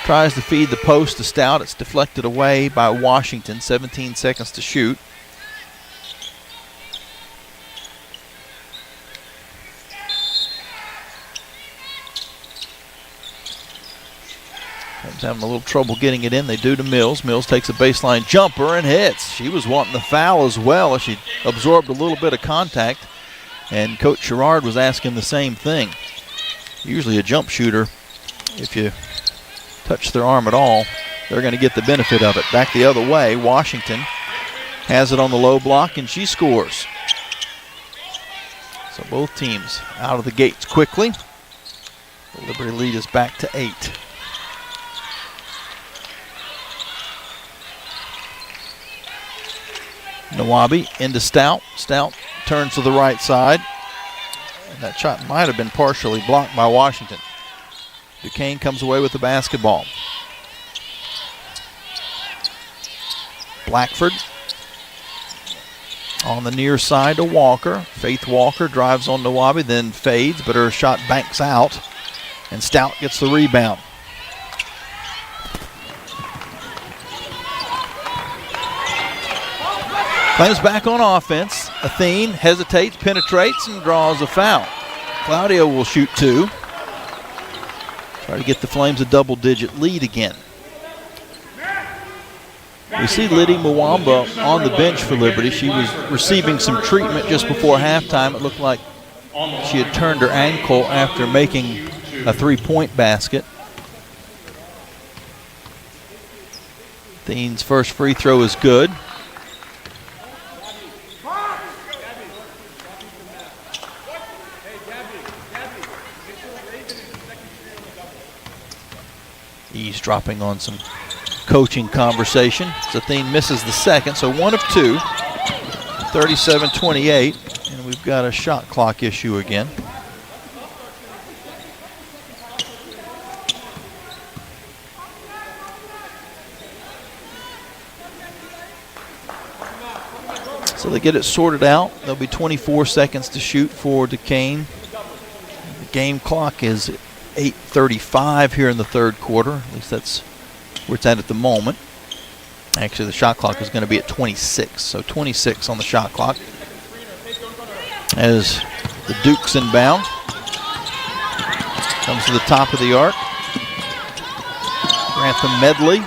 tries to feed the post to Stout. It's deflected away by Washington. 17 seconds to shoot. Flames having a little trouble getting it in. They do to Mills. Mills takes a baseline jumper and hits. She was wanting the foul as well as she absorbed a little bit of contact. And Coach Sherrard was asking the same thing. Usually a jump shooter, if you touch their arm at all, they're going to get the benefit of it. Back the other way, Washington has it on the low block and she scores. So both teams out of the gates quickly. The Liberty lead is back to 8. Nawabi into Stout. Stout turns to the right side. And that shot might have been partially blocked by Washington. Duquesne comes away with the basketball. Blackford on the near side to Walker. Faith Walker drives on Nawabi, then fades, but her shot banks out. And Stout gets the rebound. Flames back on offense. Athene hesitates, penetrates, and draws a foul. Claudio will shoot 2. Try to get the Flames a double-digit lead again. We see Liddy Mwamba on the bench for Liberty. She was receiving some treatment just before halftime. It looked like she had turned her ankle after making a three-point basket. Athene's first free throw is good. Eavesdropping on some coaching conversation. Athene misses the second, so 1 of 2. 37-28, and we've got a shot clock issue again. So they get it sorted out. There'll be 24 seconds to shoot for Duquesne. The game clock is 8:35 here in the third quarter. At least that's where it's at the moment. Actually, the shot clock is going to be at 26. So 26 on the shot clock. As the Dukes inbound. Comes to the top of the arc. Grantham Medley.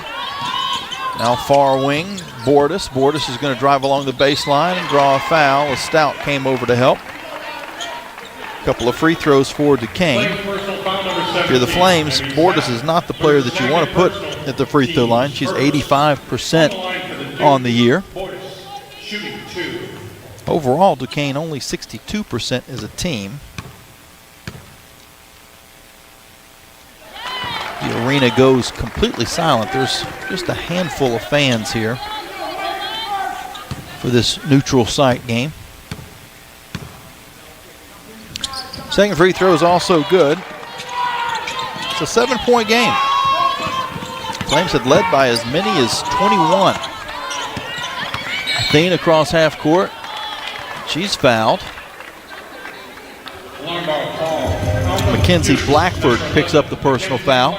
Now far wing. Bordas. Bordas is going to drive along the baseline and draw a foul as Stout came over to help. A couple of free throws for Duquesne. If you're the Flames, Bordas is not the player that you want to put at the free throw line. She's 85% on the year. Overall, Duquesne only 62% as a team. The arena goes completely silent. There's just a handful of fans here for this neutral site game. Second free throw is also good. It's a 7-point game. Flames had led by as many as 21. Athene across half court. She's fouled. Mackenzie Blackford picks up the personal foul.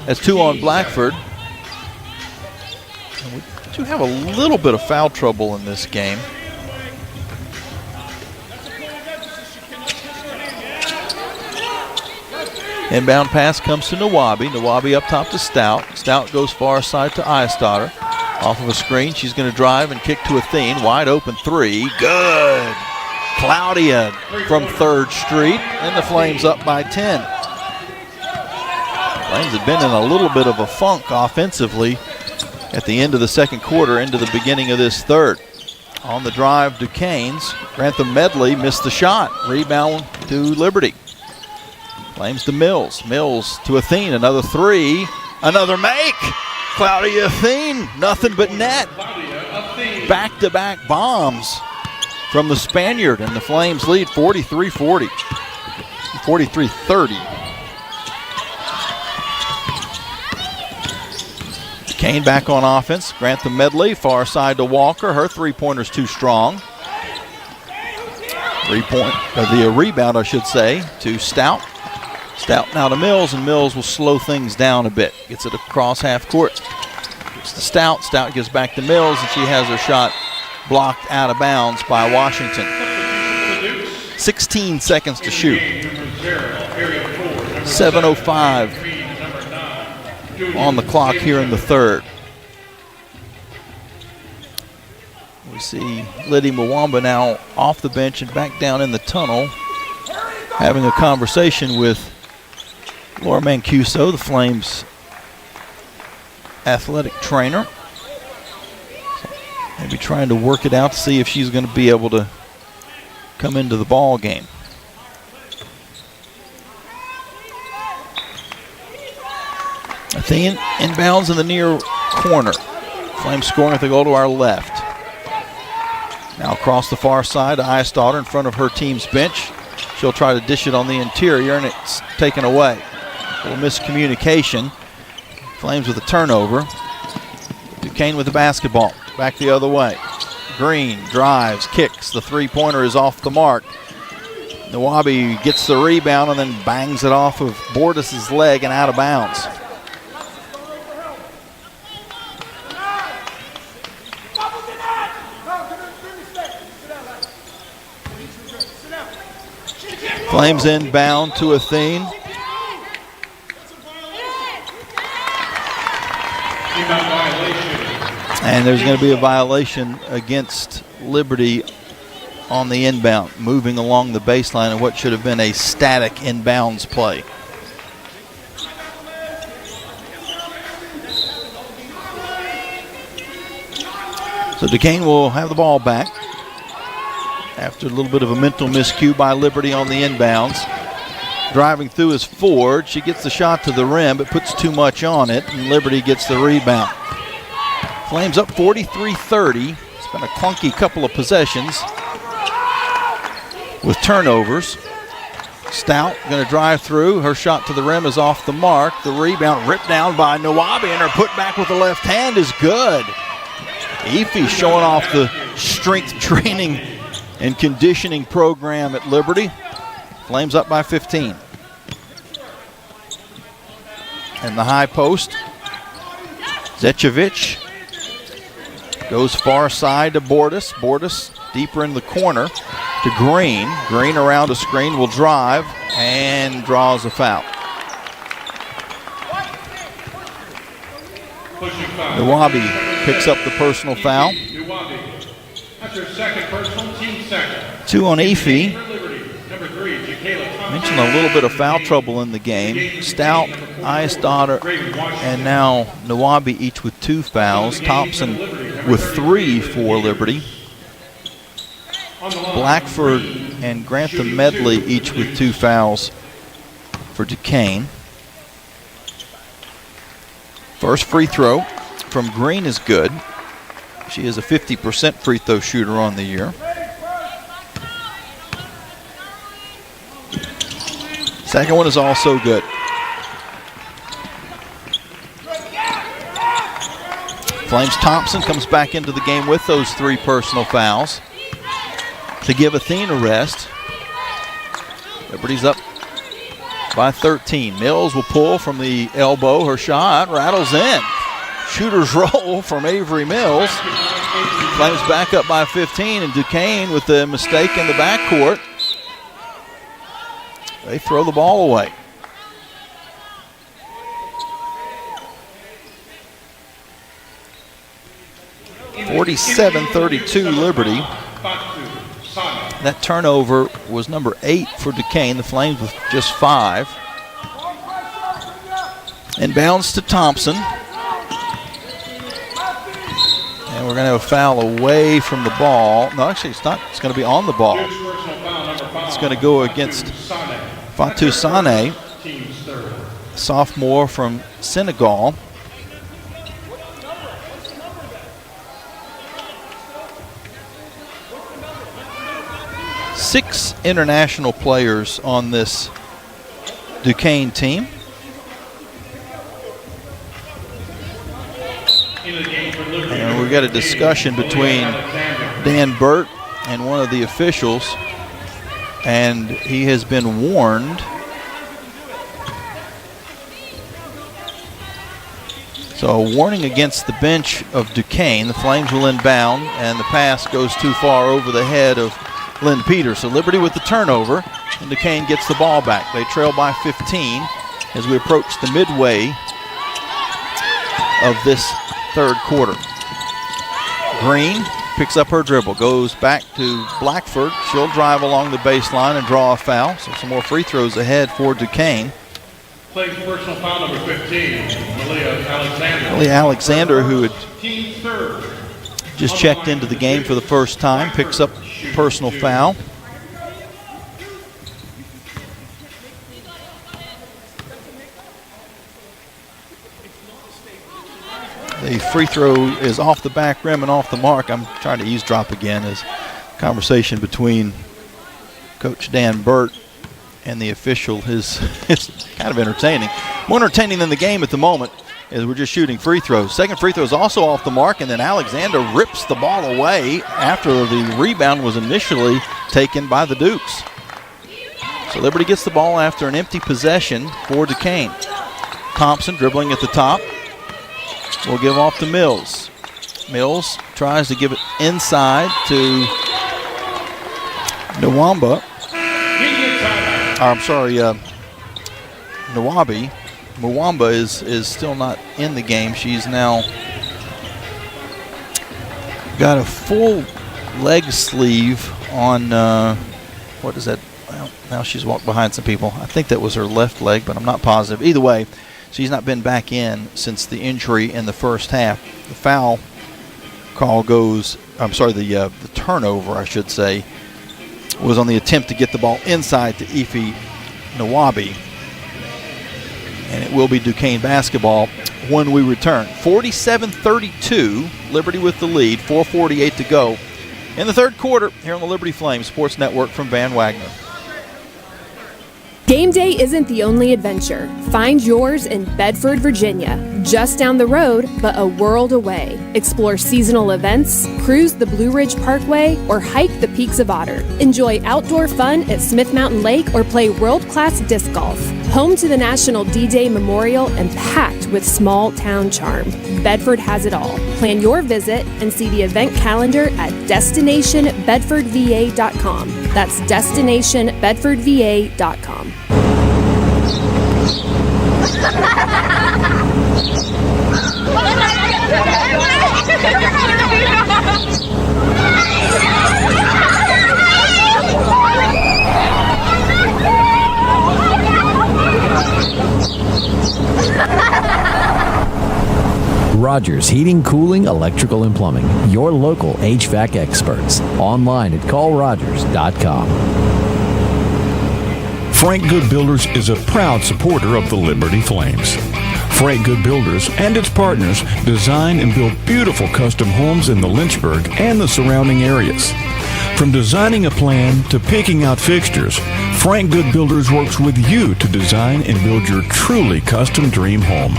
That's 2 on Blackford. And we do have a little bit of foul trouble in this game. Inbound pass comes to Nawabi. Nawabi up top to Stout. Stout goes far side to Eyestader. Off of a screen, she's going to drive and kick to Athene. Wide open 3. Good. Claudia from 3rd Street. And the Flames up by 10. Flames have been in a little bit of a funk offensively at the end of the second quarter into the beginning of this third. On the drive, Duquesne's. Grantham Medley missed the shot. Rebound to Liberty. Flames to Mills. Mills to Athene. Another 3. Another make. Claudia Athene. Nothing but net. Back-to-back bombs from the Spaniard. And the Flames lead 43-40. 43-30. Kane back on offense. Grantham Medley. Far side to Walker. Her three-pointer's too strong. The rebound, I should say, to Stout. Stout now to Mills, and Mills will slow things down a bit. Gets it across half court. It's to Stout. Stout gives back to Mills, and she has her shot blocked out of bounds by Washington. 16 seconds to shoot. 7:05 on the clock here in the third. We see Liddy Mwamba now off the bench and back down in the tunnel, having a conversation with Laura Mancuso, the Flames athletic trainer. So maybe trying to work it out to see if she's going to be able to come into the ball game. Athene inbounds in the near corner. Flames scoring if they go to our left. Now across the far side to Eyestader in front of her team's bench. She'll try to dish it on the interior, and it's taken away. A little miscommunication. Flames with a turnover. Duquesne with the basketball. Back the other way. Green drives, kicks. The three-pointer is off the mark. Nawabi gets the rebound and then bangs it off of Bordas' leg and out of bounds. Flames inbound to Athene. And there's going to be a violation against Liberty on the inbound, moving along the baseline of what should have been a static inbounds play. So Duquesne will have the ball back after a little bit of a mental miscue by Liberty on the inbounds. Driving through is Ford. She gets the shot to the rim, but puts too much on it, and Liberty gets the rebound. Flames up 43-30. It's been a clunky couple of possessions with turnovers. Stout going to drive through. Her shot to the rim is off the mark. The rebound ripped down by Nawabi, and her putback with the left hand is good. Efi showing off the strength training and conditioning program at Liberty. Flames up by 15. And the high post. Zečević goes far side to Bordas. Bordas deeper in the corner to Green. Green around a screen will drive and draws a foul. Nawabi picks up the personal foul. That's her second personal, team second. 2 on Efi. Mentioned a little bit of foul trouble in the game. Stout, Eyestader, and now Nawabi each with 2 fouls. Thompson with 3 for Liberty. Blackford and Grantham Medley each with 2 fouls for Duquesne. First free throw from Green is good. She is a 50% free throw shooter on the year. Second one is also good. Flames Thompson comes back into the game with those 3 personal fouls to give Athena rest. Liberty's up by 13. Mills will pull from the elbow. Her shot rattles in. Shooter's roll from Avery Mills. Flames back up by 15, and Duquesne with the mistake in the backcourt. They throw the ball away. (47-32) Liberty. That turnover was number 8 for Duquesne. The Flames with just 5. Inbounds to Thompson. And we're going to have a foul away from the ball. No, actually it's not. It's going to be on the ball. It's going to go against Fatou Sane, sophomore from Senegal. Six international players on this Duquesne team. And we've got a discussion between Dan Burt and one of the officials, and he has been warned. So a warning against the bench of Duquesne. The Flames will inbound, and the pass goes too far over the head of Lynn Peters. So Liberty with the turnover, and Duquesne gets the ball back. They trail by 15 as we approach the midway of this third quarter. Green picks up her dribble, goes back to Blackford. She'll drive along the baseline and draw a foul. So some more free throws ahead for Duquesne. Flames personal foul number 15, Malia Alexander. Malia Alexander, who had just checked into the game for the first time, picks up personal foul. The free throw is off the back rim and off the mark. I'm trying to eavesdrop again as conversation between Coach Dan Burt and the official is kind of entertaining. More entertaining than the game at the moment as we're just shooting free throws. Second free throw is also off the mark, and then Alexander rips the ball away after the rebound was initially taken by the Dukes. So Liberty gets the ball after an empty possession for Duquesne. Thompson dribbling at the top. Will give off to Mills. Mills tries to give it inside to Nawabi. Mwamba is still not in the game. She's now got a full leg sleeve on, what is that? Well, now she's walked behind some people. I think that was her left leg, but I'm not positive. Either way, she's not been back in since the injury in the first half. The foul call goes, the turnover, I should say, was on the attempt to get the ball inside to Ife Nawabi. And it will be Duquesne basketball when we return. 47-32, Liberty with the lead, 4:48 to go in the third quarter here on the Liberty Flames Sports Network from Van Wagner. Game day isn't the only adventure. Find yours in Bedford, Virginia. Just down the road, but a world away. Explore seasonal events, cruise the Blue Ridge Parkway, or hike the peaks of Otter. Enjoy outdoor fun at Smith Mountain Lake or play world-class disc golf. Home to the National D-Day Memorial and packed with small-town charm. Bedford has it all. Plan your visit and see the event calendar at DestinationBedfordVA.com. That's DestinationBedfordVA.com. Rogers Heating, Cooling, Electrical, and Plumbing. Your local HVAC experts. Online at callrogers.com. Frank Good Builders is a proud supporter of the Liberty Flames. Frank Good Builders and its partners design and build beautiful custom homes in the Lynchburg and the surrounding areas. From designing a plan to picking out fixtures, Frank Good Builders works with you to design and build your truly custom dream home.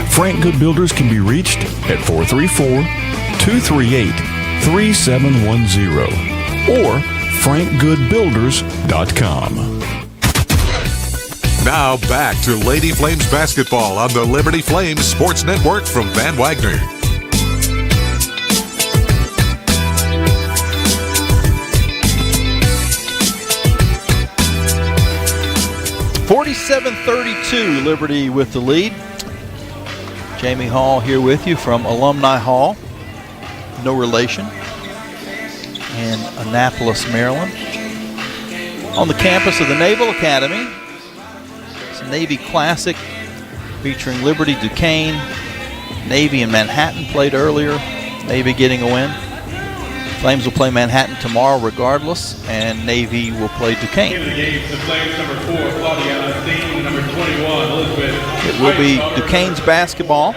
Frank Good Builders can be reached at 434-238-3710 or frankgoodbuilders.com. Now back to Lady Flames basketball on the Liberty Flames Sports Network from Van Wagner. (47-32), Liberty with the lead. Jamie Hall here with you from Alumni Hall, no relation, in Annapolis, Maryland, on the campus of the Naval Academy. It's a Navy Classic featuring Liberty, Duquesne. Navy and Manhattan played earlier, Navy getting a win. Flames will play Manhattan tomorrow regardless, and Navy will play Duquesne. In the game, the Flames number 4, Claudia Athene, number 21, Elizabeth. It will be Duquesne's basketball.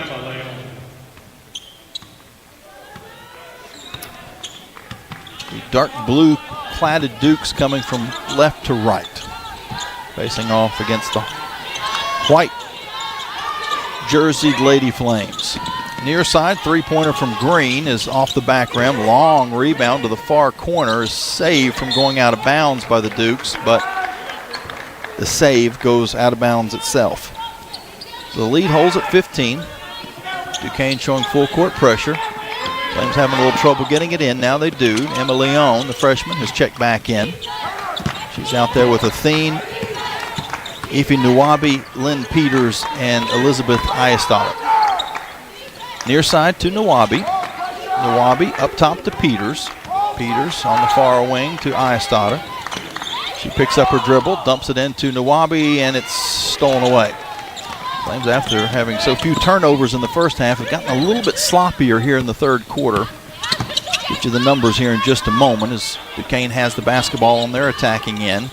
The dark blue cladded Dukes coming from left to right, facing off against the white jerseyed Lady Flames. Near side, three-pointer from Green is off the back rim. Long rebound to the far corner is saved from going out of bounds by the Dukes, but the save goes out of bounds itself. So the lead holds at 15. Duquesne showing full court pressure. Flames having a little trouble getting it in. Now they do. Emma Leon, the freshman, has checked back in. She's out there with Athene, Ife Nwabi, Lynn Peters, and Elizabeth Ayestada. Near side to Nwabi. Nwabi up top to Peters. Peters on the far wing to Ayestada. She picks up her dribble, dumps it into Nwabi, and it's stolen away. Flames, after having so few turnovers in the first half, have gotten a little bit sloppier here in the third quarter. Get you the numbers here in just a moment as Duquesne has the basketball on their attacking end.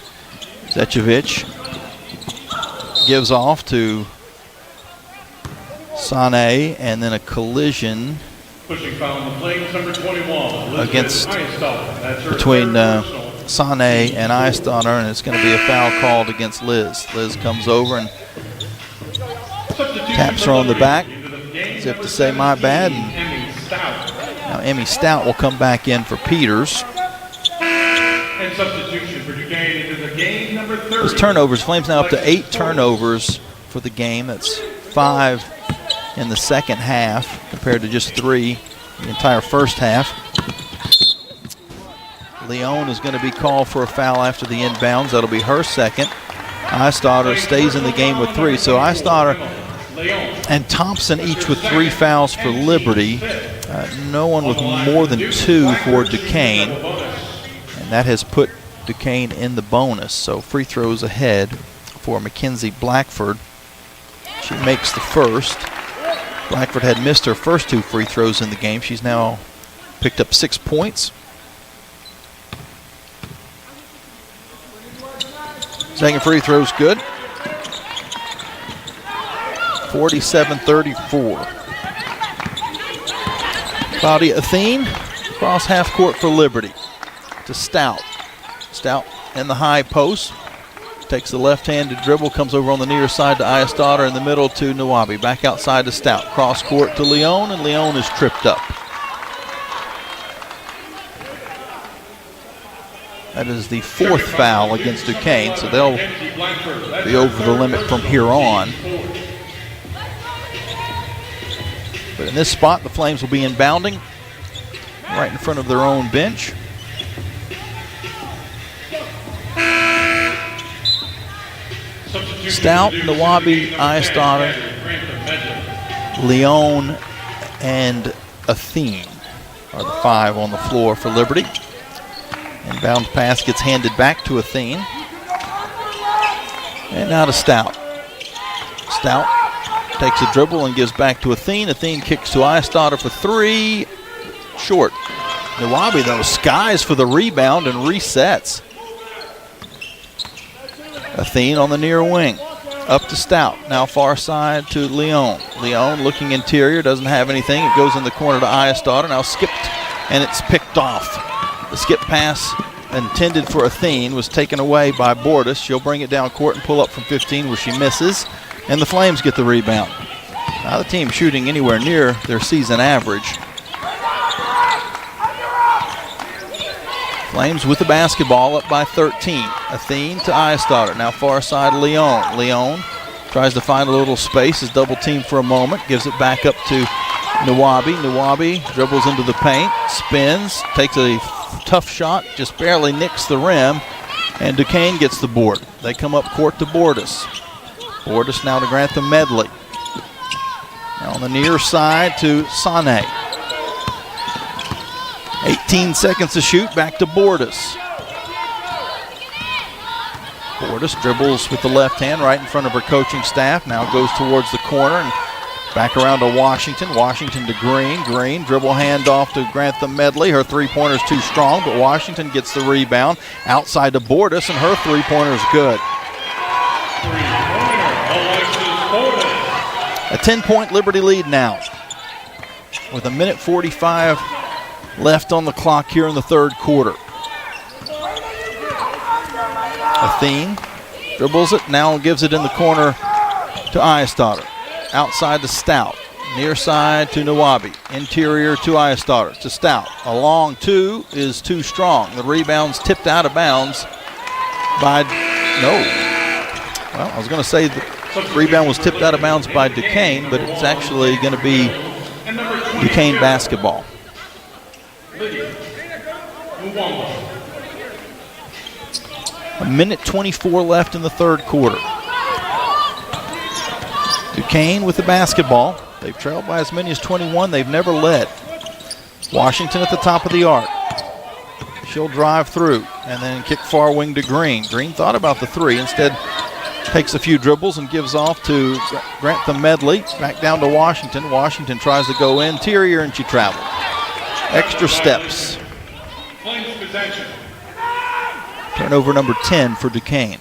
Zečević gives off to Sané, and then a collision Pushing foul on the Flames, number 21, against Ayestada. between Sané and Ayestada, and it's going to be a foul called against Liz. Liz comes over and taps her on the back as if to say my bad. And now Emmy Stout will come back in for Peters. And substitution for Duquesne into the game, number 30. Those turnovers, Flames now up to 8 turnovers for the game. That's 5 in the second half compared to just 3 the entire first half. Leon is going to be called for a foul after the inbounds. That'll be her second. Ayestada stays in the game with 3. So Ayestada and Thompson each with 3 fouls for Liberty. No one with more than 2 for Duquesne. And that has put Duquesne in the bonus. So free throws ahead for Mackenzie Blackford. She makes the first. Blackford had missed her first 2 free throws in the game. She's now picked up 6 points. Second free throw's good. 47-34. Claudia Athene across half court for Liberty to Stout. Stout in the high post. Takes the left-handed dribble, comes over on the near side to Ayestada, in the middle to Nwabi. Back outside to Stout. Cross court to Leon, and Leon is tripped up. That is the 4th foul against Duquesne, so they'll be over the limit from here on. But in this spot, the Flames will be inbounding right in front of their own bench. Stout, Nwabi, Ayestada, Leon, and Athene are the 5 on the floor for Liberty. Inbound pass gets handed back to Athene. And now to Stout. Stout takes a dribble and gives back to Athene. Athene kicks to Ayestada for 3. Short. Nwabi, though, skies for the rebound and resets. Athene on the near wing. Up to Stout. Now far side to Leon. Leon looking interior, doesn't have anything. It goes in the corner to Ayestada. Now skipped, and it's picked off The skip pass intended for Athene was taken away by Bordas. She'll bring it down court and pull up from 15 where she misses, and the Flames get the rebound. Now the team shooting anywhere near their season average. Flames with the basketball up by 13. Athene to Eyestader. Now far side Leon. Leon tries to find a little space, is double teamed for a moment, gives it back up to Nawabi. Nawabi dribbles into the paint, spins, takes a tough shot, just barely nicks the rim, and Duquesne gets the board. They come up court to Bordas. Bordas now to Grantham Medley. Now on the near side to Sane. 18 seconds to shoot, back to Bordas. Bordas dribbles with the left hand right in front of her coaching staff. Now goes towards the corner and back around to Washington. Washington to Green. Green dribble handoff to Grantham Medley. Her three-pointer's too strong, but Washington gets the rebound. Outside to Bordas, and her three-pointer's good. A 10-point Liberty lead now, with 1:45 left on the clock here in the third quarter. Athene dribbles it, now gives it in the corner to Eyestader. Outside to Stout. Near side to Nawabi. Interior to Eyestader. To Stout. A long two is too strong. The rebound's tipped out of bounds by... No. Well, I was going to say the rebound was tipped out of bounds by Duquesne, but it's actually going to be Duquesne basketball. 1:24 left in the third quarter. Duquesne with the basketball. They've trailed by as many as 21. They've never led. Washington at the top of the arc. She'll drive through and then kick far wing to Green. Green thought about the three. Instead, takes a few dribbles and gives off to Grantham Medley. Back down to Washington. Washington tries to go interior and she traveled. Extra steps. Turnover number 10 for Duquesne.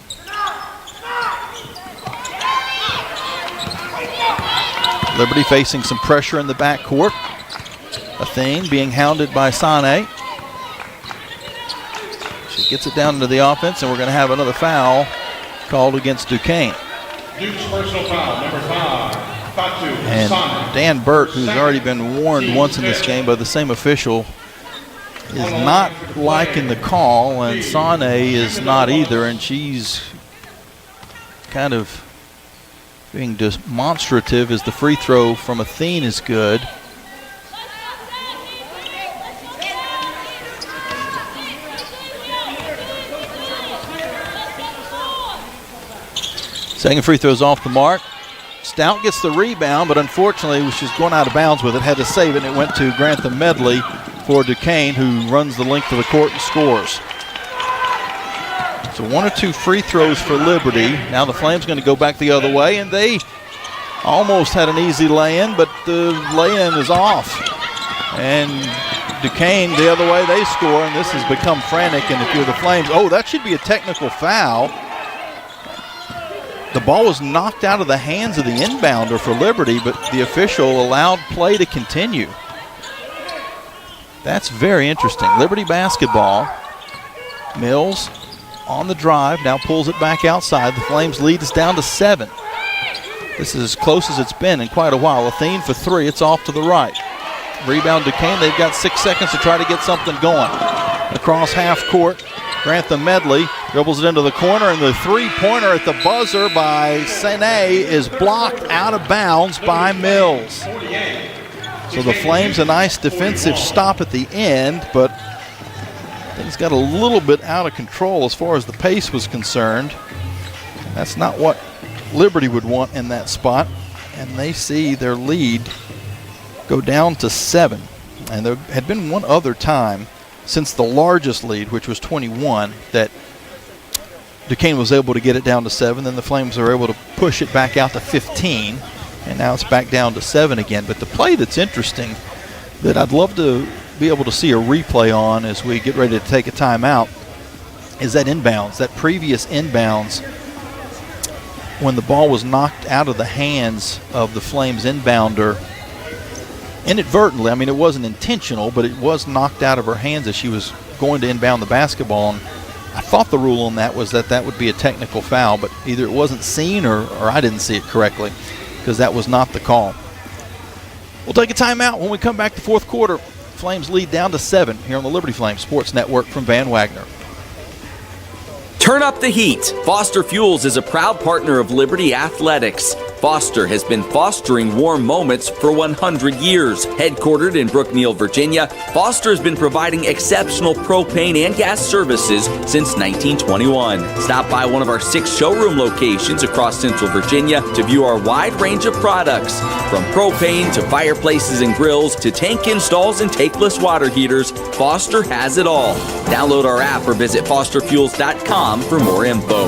Liberty facing some pressure in the backcourt. Athene being hounded by Sane. She gets it down into the offense, and we're going to have another foul called against Duquesne. Duke's personal foul, number 5, Fatu And Sane. Dan Burt, who's already been warned once in this game by the same official, is not liking the call, and Sane is not either, and she's kind of being demonstrative as the free throw from Athene is good. Second free throw's off the mark. Stout gets the rebound, but unfortunately she's going out of bounds with it, had to save it, and it went to Grantham Medley for Duquesne, who runs the length of the court and scores. So one or two free throws for Liberty. Now the Flames going to go back the other way, and they almost had an easy lay-in, but the lay-in is off. And Duquesne, the other way, they score, and this has become frantic. And if you're the Flames, oh, that should be a technical foul. The ball was knocked out of the hands of the inbounder for Liberty, but the official allowed play to continue. That's very interesting. Liberty basketball. Mills on the drive, now pulls it back outside. The Flames lead is down to 7. This is as close as it's been in quite a while. Athene for 3, it's off to the right. Rebound Duquesne, they've got 6 seconds to try to get something going. Across half court, Grantham Medley dribbles it into the corner, and the three-pointer at the buzzer by Sane is blocked out of bounds by Mills. So the Flames, a nice defensive stop at the end, but things got a little bit out of control as far as the pace was concerned. That's not what Liberty would want in that spot, and they see their lead go down to 7. And there had been one other time since the largest lead, which was 21, that Duquesne was able to get it down to 7. Then the Flames were able to push it back out to 15, and now it's back down to 7 again. But the play that's interesting, that I'd love to be able to see a replay on as we get ready to take a timeout, is that inbounds, that previous inbounds, when the ball was knocked out of the hands of the Flames inbounder inadvertently. I mean, it wasn't intentional, but it was knocked out of her hands as she was going to inbound the basketball. And I thought the rule on that was that would be a technical foul, but either it wasn't seen or I didn't see it correctly, because that was not the call. We'll take a timeout. When we come back to fourth quarter, Flames lead down to 7 here on the Liberty Flames Sports Network from Van Wagner. Turn up the heat. Foster Fuels is a proud partner of Liberty Athletics. Foster has been fostering warm moments for 100 years. Headquartered in Brookneal, Virginia, Foster has been providing exceptional propane and gas services since 1921. Stop by one of our 6 showroom locations across Central Virginia to view our wide range of products. From propane to fireplaces and grills to tank installs and tankless water heaters, Foster has it all. Download our app or visit fosterfuels.com for more info.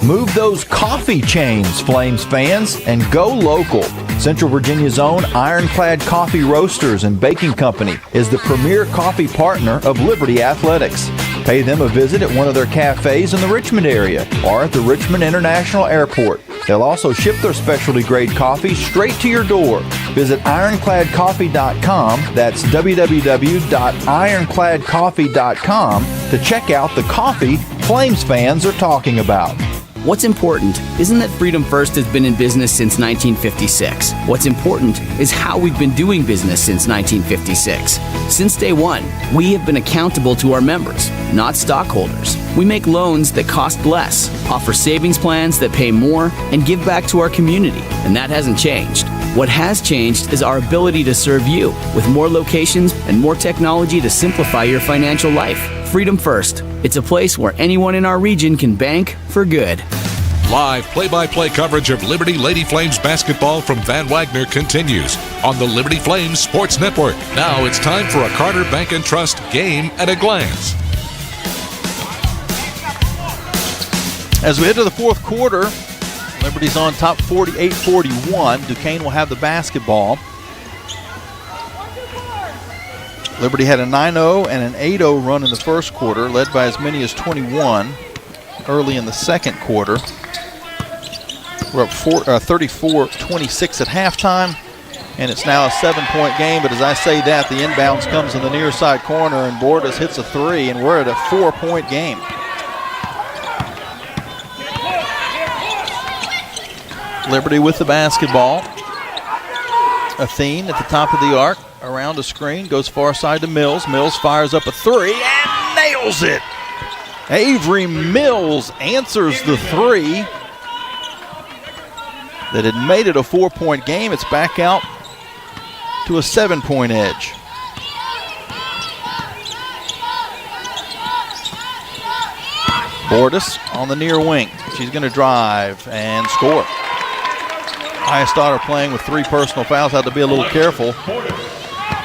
Move those coffee chains, Flames fans, and go local. Central Virginia's own Ironclad Coffee Roasters and Baking Company is the premier coffee partner of Liberty Athletics. Pay them a visit at one of their cafes in the Richmond area or at the Richmond International Airport. They'll also ship their specialty grade coffee straight to your door. Visit ironcladcoffee.com, that's www.ironcladcoffee.com, to check out the coffee Flames fans are talking about. What's important isn't that Freedom First has been in business since 1956. What's important is how we've been doing business since 1956. Since day one, we have been accountable to our members, not stockholders. We make loans that cost less, offer savings plans that pay more, and give back to our community, and that hasn't changed. What has changed is our ability to serve you with more locations and more technology to simplify your financial life. Freedom First. It's a place where anyone in our region can bank for good. Live play-by-play coverage of Liberty Lady Flames basketball from Van Wagner continues on the Liberty Flames Sports Network. Now it's time for a Carter Bank & Trust game at a glance. As we head to the fourth quarter, Liberty's on top 48-41. Duquesne will have the basketball. Liberty had a 9-0 and an 8-0 run in the first quarter, led by as many as 21 early in the second quarter. We're up 34-26 at halftime, and it's now a 7-point game. But as I say that, the inbounds comes in the near side corner, and Bordas hits a 3, and we're at a 4-point game. Liberty with the basketball. Athene at the top of the arc. Around a screen, goes far side to Mills. Mills fires up a 3 and nails it. Avery Mills answers the 3 that had made it a 4-point game. It's back out to a 7-point edge. Bordas on the near wing. She's going to drive and score. Highest playing with 3 personal fouls. Had to be a little careful.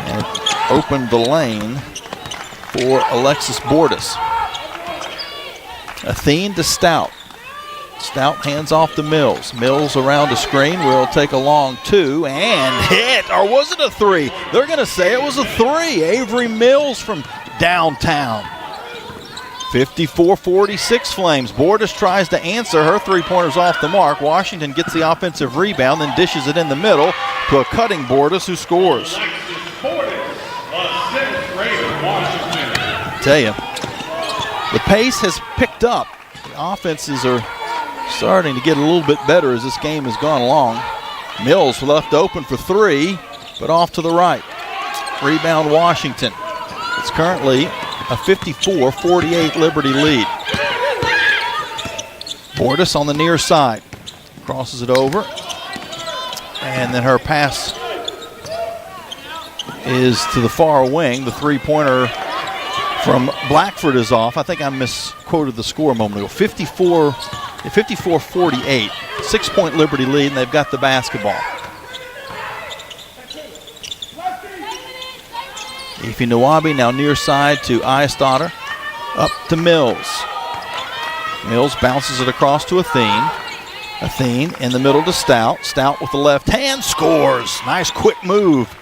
And opened the lane for Alexis Bordas. Athene to Stout. Stout hands off to Mills. Mills around the screen. Will take a long 2 and hit. Or was it a 3? They're going to say it was a 3. Avery Mills from downtown. 54-46 Flames. Bordas tries to answer. Her 3-pointer's off the mark. Washington gets the offensive rebound, then dishes it in the middle to a cutting Bordas, who scores. I tell you, the pace has picked up. The offenses are starting to get a little bit better as this game has gone along. Mills left open for 3, but off to the right. Rebound Washington. It's currently a 54-48 Liberty lead. Bordas on the near side. Crosses it over. And then her pass is to the far wing. The 3-pointer from Blackford is off. I think I misquoted the score a moment ago. 54-48. 6-point Liberty lead, and they've got the basketball. Ify Nawabi now near side to Eyestader. Up to Mills. Mills bounces it across to Athene. Athene in the middle to Stout. Stout with the left hand scores. Nice quick move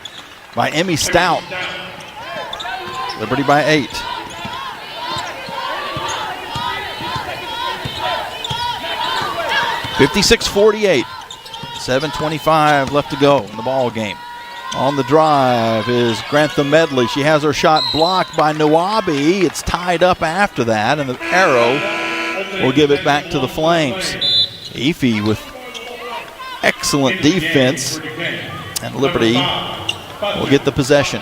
by Emmy Stout. Liberty by 8. $56-48. 7:25 left to go in the ball game. On the drive is Grantham Medley. She has her shot blocked by Nawabi. It's tied up after that, and the arrow will give it back to the Flames. Efi with excellent defense, and Liberty will get the possession.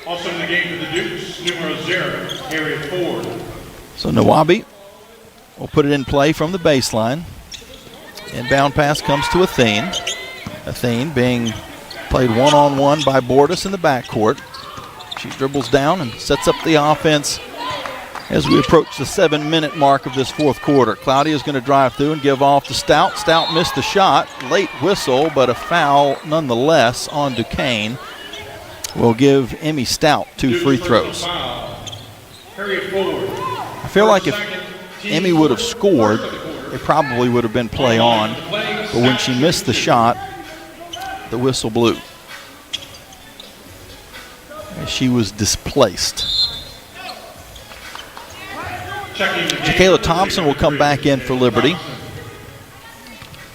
Also in the game for the Dukes, numero 0, Harriet Ford. So Nawabi will put it in play from the baseline. Inbound pass comes to Athene. Athene being played one-on-one by Bordas in the backcourt. She dribbles down and sets up the offense as we approach the 7-minute mark of this fourth quarter. Claudia's going to drive through and give off to Stout. Stout missed the shot. Late whistle, but a foul nonetheless on Duquesne. Will give Emmy Stout 2 free throws. Harriet Ford. I feel like if Emmy would have scored, it probably would have been play on. But when she missed the shot, the whistle blew. As she was displaced. Jacayla Thompson will come back in for Liberty.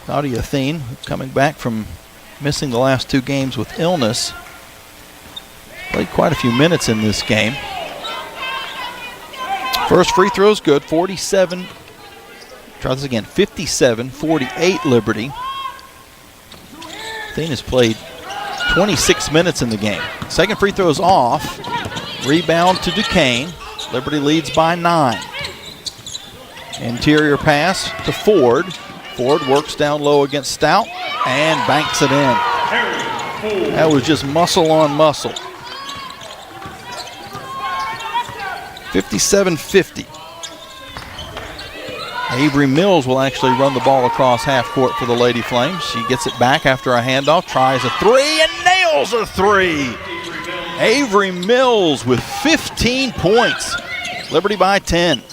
Claudia Athene coming back from missing the last 2 games with illness. Played quite a few minutes in this game. First free throw is good, 47. Try this again, 57-48 Liberty. Athene has played 26 minutes in the game. Second free throw is off. Rebound to Duquesne. Liberty leads by 9. Interior pass to Ford. Ford works down low against Stout and banks it in. That was just muscle on muscle. 57-50. Avery Mills will actually run the ball across half court for the Lady Flames. She gets it back after a handoff, tries a 3 and nails a 3. Avery Mills with 15 points. Liberty by 10.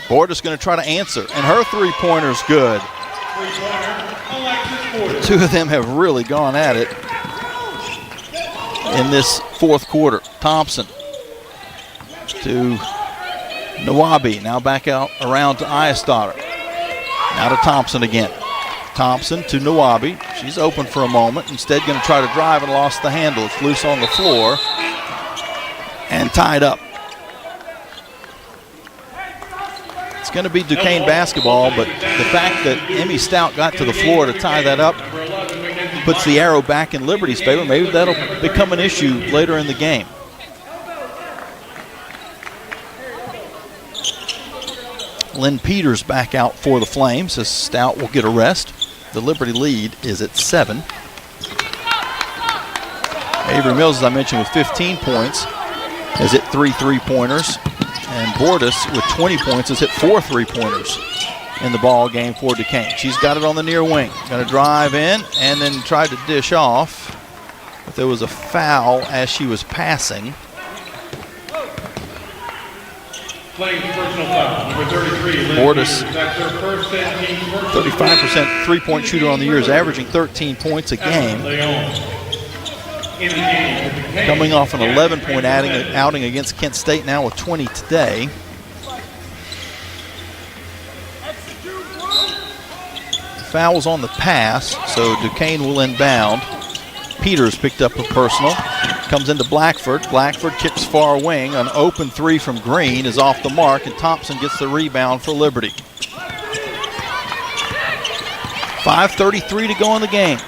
Bordas going to try to answer, and her 3-pointer's good. The 2 of them have really gone at it in this fourth quarter. Thompson to Nawabi, now back out around to Ayestadter. Now to Thompson again. Thompson to Nawabi. She's open for a moment. Instead going to try to drive and lost the handle. It's loose on the floor and tied up. It's going to be Duquesne basketball, but the fact that Emmy Stout got to the floor to tie that up puts the arrow back in Liberty's favor. Maybe that'll become an issue later in the game. Lynn Peters back out for the Flames as Stout will get a rest. The Liberty lead is at 7. Avery Mills, as I mentioned, with 15 points, has hit 3 3-pointers. And Bordas, with 20 points, has hit 4 3-pointers in the ball game for Duquesne. She's got it on the near wing. Going to drive in and then try to dish off. But there was a foul as she was passing. Flames personal foul, number 33. Bordas, That's her first 35% three-point shooter on the year, is averaging 13 points a game. Coming off an 11-point outing against Kent State, now with 20 today. Foul was on the pass, so Duquesne will inbound. Peters picked up a personal. Comes into Blackford. Blackford kicks far wing. An open 3 from Green is off the mark, and Thompson gets the rebound for Liberty. 5:33 to go in the game.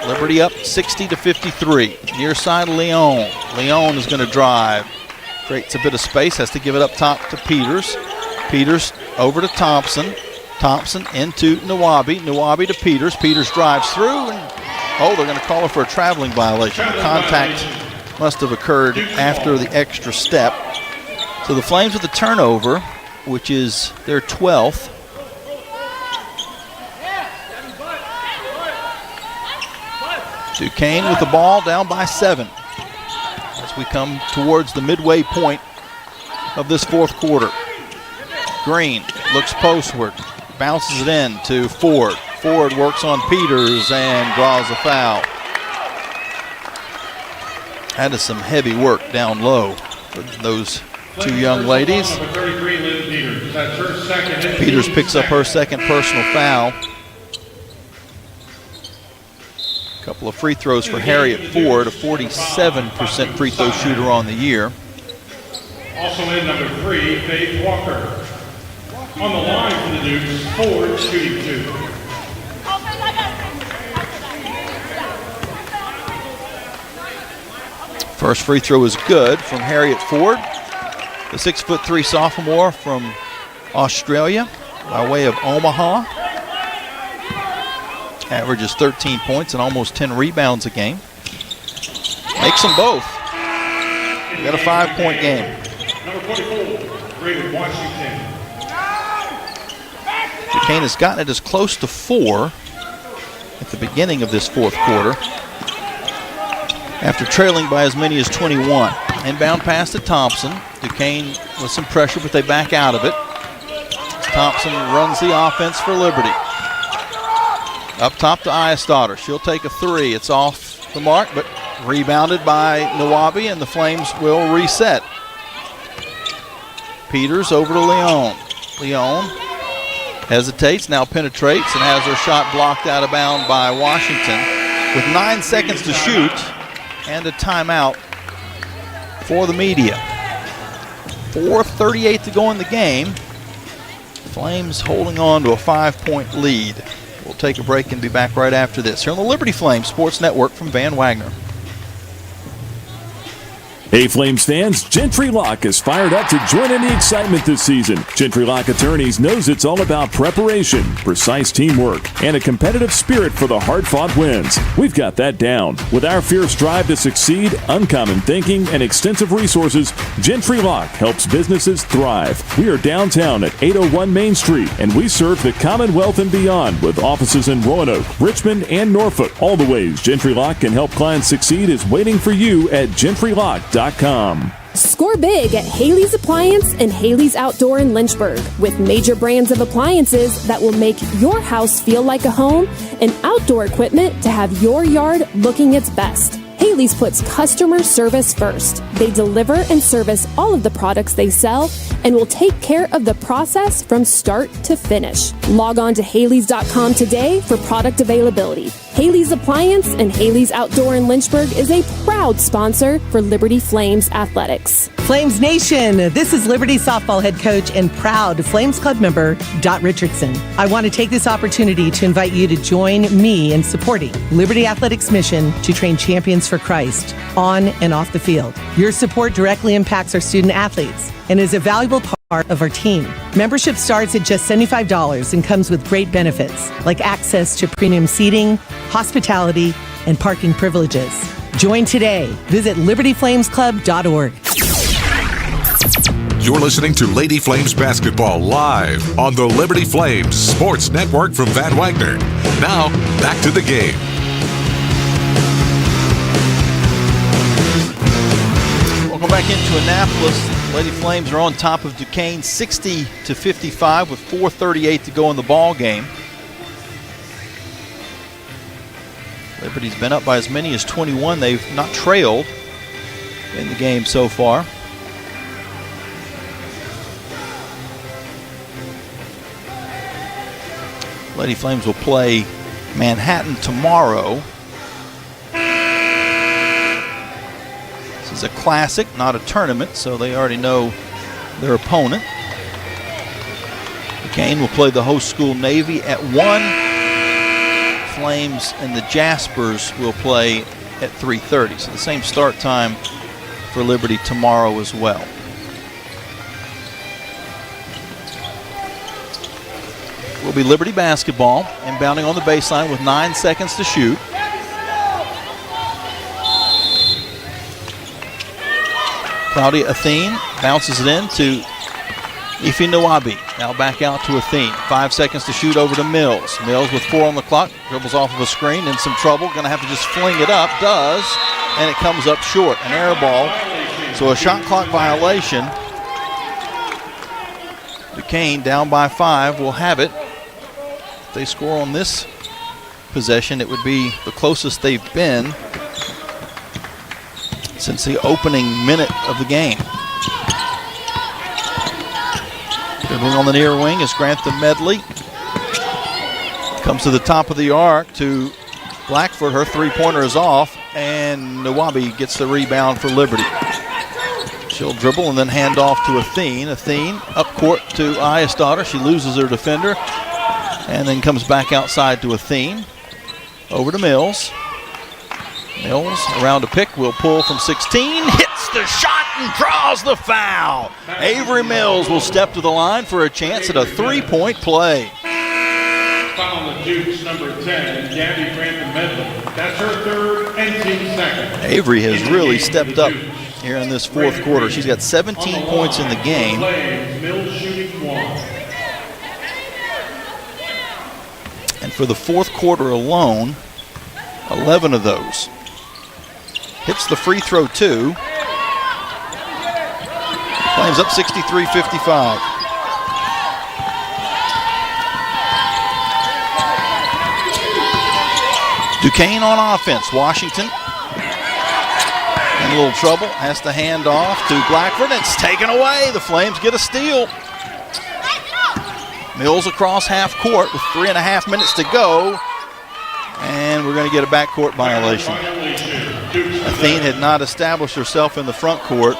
Liberty up 60-53. Near side, Leon. Leon is going to drive. Creates a bit of space. Has to give it up top to Peters. Peters over to Thompson. Thompson into Nawabi. Nawabi to Peters. Peters drives through, and they're going to call her for a traveling violation. Contact must have occurred after the extra step. So the Flames with the turnover, which is their 12th. Duquesne with the ball, down by 7 as we come towards the midway point of this fourth quarter. Green looks postward, bounces it in to Ford. Ford works on Peters and draws a foul. That is some heavy work down low for those 2 young ladies. Peters picks up her second personal foul. Couple of free throws for Harriet Ford, a 47% free throw shooter on the year. Also in number 3, Faith Walker. On the line for the Dukes, Ford shooting 2. First free throw is good from Harriet Ford, the 6'3" sophomore from Australia by way of Omaha. Averages 13 points and almost 10 rebounds a game. Makes them both. We got a 5-point game. Number 44, David Washington. Duquesne has gotten it as close to 4 at the beginning of this fourth quarter, after trailing by as many as 21. Inbound pass to Thompson. Duquesne with some pressure, but they back out of it. Thompson runs the offense for Liberty. Up top to Eyestadter. She'll take a 3. It's off the mark, but rebounded by Nawabi, and the Flames will reset. Peters over to Leon. Leon hesitates, now penetrates, and has her shot blocked out of bounds by Washington. With 9 seconds to shoot and a timeout for the media. 4:38 to go in the game. Flames holding on to a 5-point lead. We'll take a break and be back right after this here on the Liberty Flames Sports Network from Van Wagner. Hey Flames fans, Gentry Lock is fired up to join in the excitement this season. Gentry Lock Attorneys knows it's all about preparation, precise teamwork, and a competitive spirit for the hard-fought wins. We've got that down. With our fierce drive to succeed, uncommon thinking, and extensive resources, Gentry Lock helps businesses thrive. We are downtown at 801 Main Street, and we serve the Commonwealth and beyond with offices in Roanoke, Richmond, and Norfolk. All the ways Gentry Lock can help clients succeed is waiting for you at GentryLock.com. Score big at Haley's Appliance and Haley's Outdoor in Lynchburg with major brands of appliances that will make your house feel like a home and outdoor equipment to have your yard looking its best. Haley's puts customer service first. They deliver and service all of the products they sell and will take care of the process from start to finish. Log on to Haleys.com today for product availability. Haley's Appliance and Haley's Outdoor in Lynchburg is a proud sponsor for Liberty Flames Athletics. Flames Nation, this is Liberty softball head coach and proud Flames Club member, Dot Richardson. I want to take this opportunity to invite you to join me in supporting Liberty Athletics' mission to train champions for Christ on and off the field. Your support directly impacts our student athletes and is a valuable part of our team. Membership starts at just $75 and comes with great benefits like access to premium seating, hospitality, and parking privileges. Join today. Visit libertyflamesclub.org. You're listening to Lady Flames Basketball live on the Liberty Flames Sports Network from Van Wagner. Now, back to the game. Welcome back into Annapolis. Lady Flames are on top of Duquesne 60-55 with 4:38 to go in the ball game. Liberty's been up by as many as 21. They've not trailed in the game so far. Lady Flames will play Manhattan tomorrow. This is a classic, not a tournament, so they already know their opponent. Duquesne will play the host school Navy at 1. Flames and the Jaspers will play at 3:30. So the same start time for Liberty tomorrow as well. Will be Liberty basketball, inbounding on the baseline with 9 seconds to shoot. Claudia Athene bounces it in to Ife Nawabi. Now back out to Athene. 5 seconds to shoot over to Mills. Mills with 4 on the clock. Dribbles off of a screen, in some trouble. Going to have to just fling it up. Does. And it comes up short. An air ball. So a shot clock violation. Duquesne down by 5 will have it. If they score on this possession, it would be the closest they've been since the opening minute of the game. Dribbling on the near wing is Grantham Medley. Comes to the top of the arc to Blackford, her three-pointer is off, and Nawabi gets the rebound for Liberty. She'll dribble and then hand off to Athene. Athene up court to Ayesdaughter. She loses her defender and then comes back outside to Athene. Over to Mills. Mills around a pick, will pull from 16, hits the shot and draws the foul. Avery Mills will step to the line for a chance at a three-point play. Foul on the Dukes, number 10, Gabby Grantham Medley. That's her third and team second. Avery has really stepped up here in this fourth quarter. She's got 17 points in the game. Mills shooting 1. And for the fourth quarter alone, 11 of those. Hits the free throw, too. Flames up 63-55. Duquesne on offense. Washington in a little trouble. Has to hand off to Blackford. It's taken away. The Flames get a steal. Mills across half court with 3.5 minutes to go. And we're going to get a backcourt violation. Athene had not established herself in the front court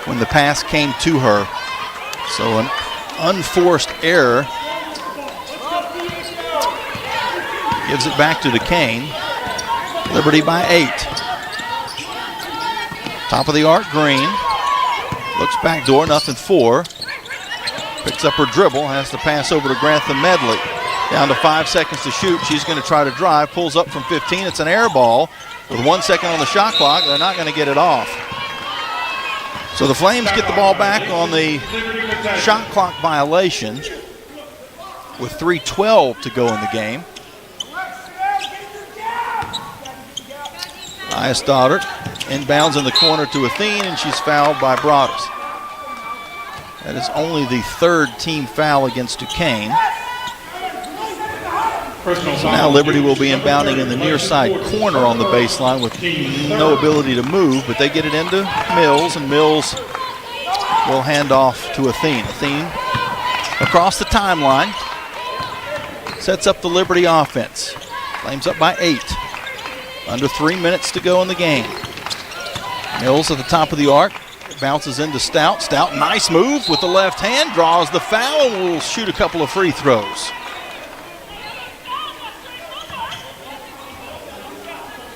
when the pass came to her. So an unforced error. Gives it back to Duquesne. Liberty by 8. Top of the arc, Green. Looks back door, nothing for. Picks up her dribble, has to pass over to Grantham Medley. Down to 5 seconds to shoot. She's going to try to drive. Pulls up from 15. It's an air ball. With 1 second on the shot clock, they're not going to get it off. So the Flames get the ball back on the shot clock violation with 3:12 to go in the game. Ayesdaughter inbounds in the corner to Athene, and she's fouled by Broaddus. That is only the third team foul against Duquesne. So now Liberty will be inbounding in the near side corner on the baseline with no ability to move, but they get it into Mills, and Mills will hand off to Athene. Athene across the timeline sets up the Liberty offense. Flames up by 8. Under 3 minutes to go in the game. Mills at the top of the arc. Bounces into Stout. Stout, nice move with the left hand. Draws the foul and will shoot a couple of free throws.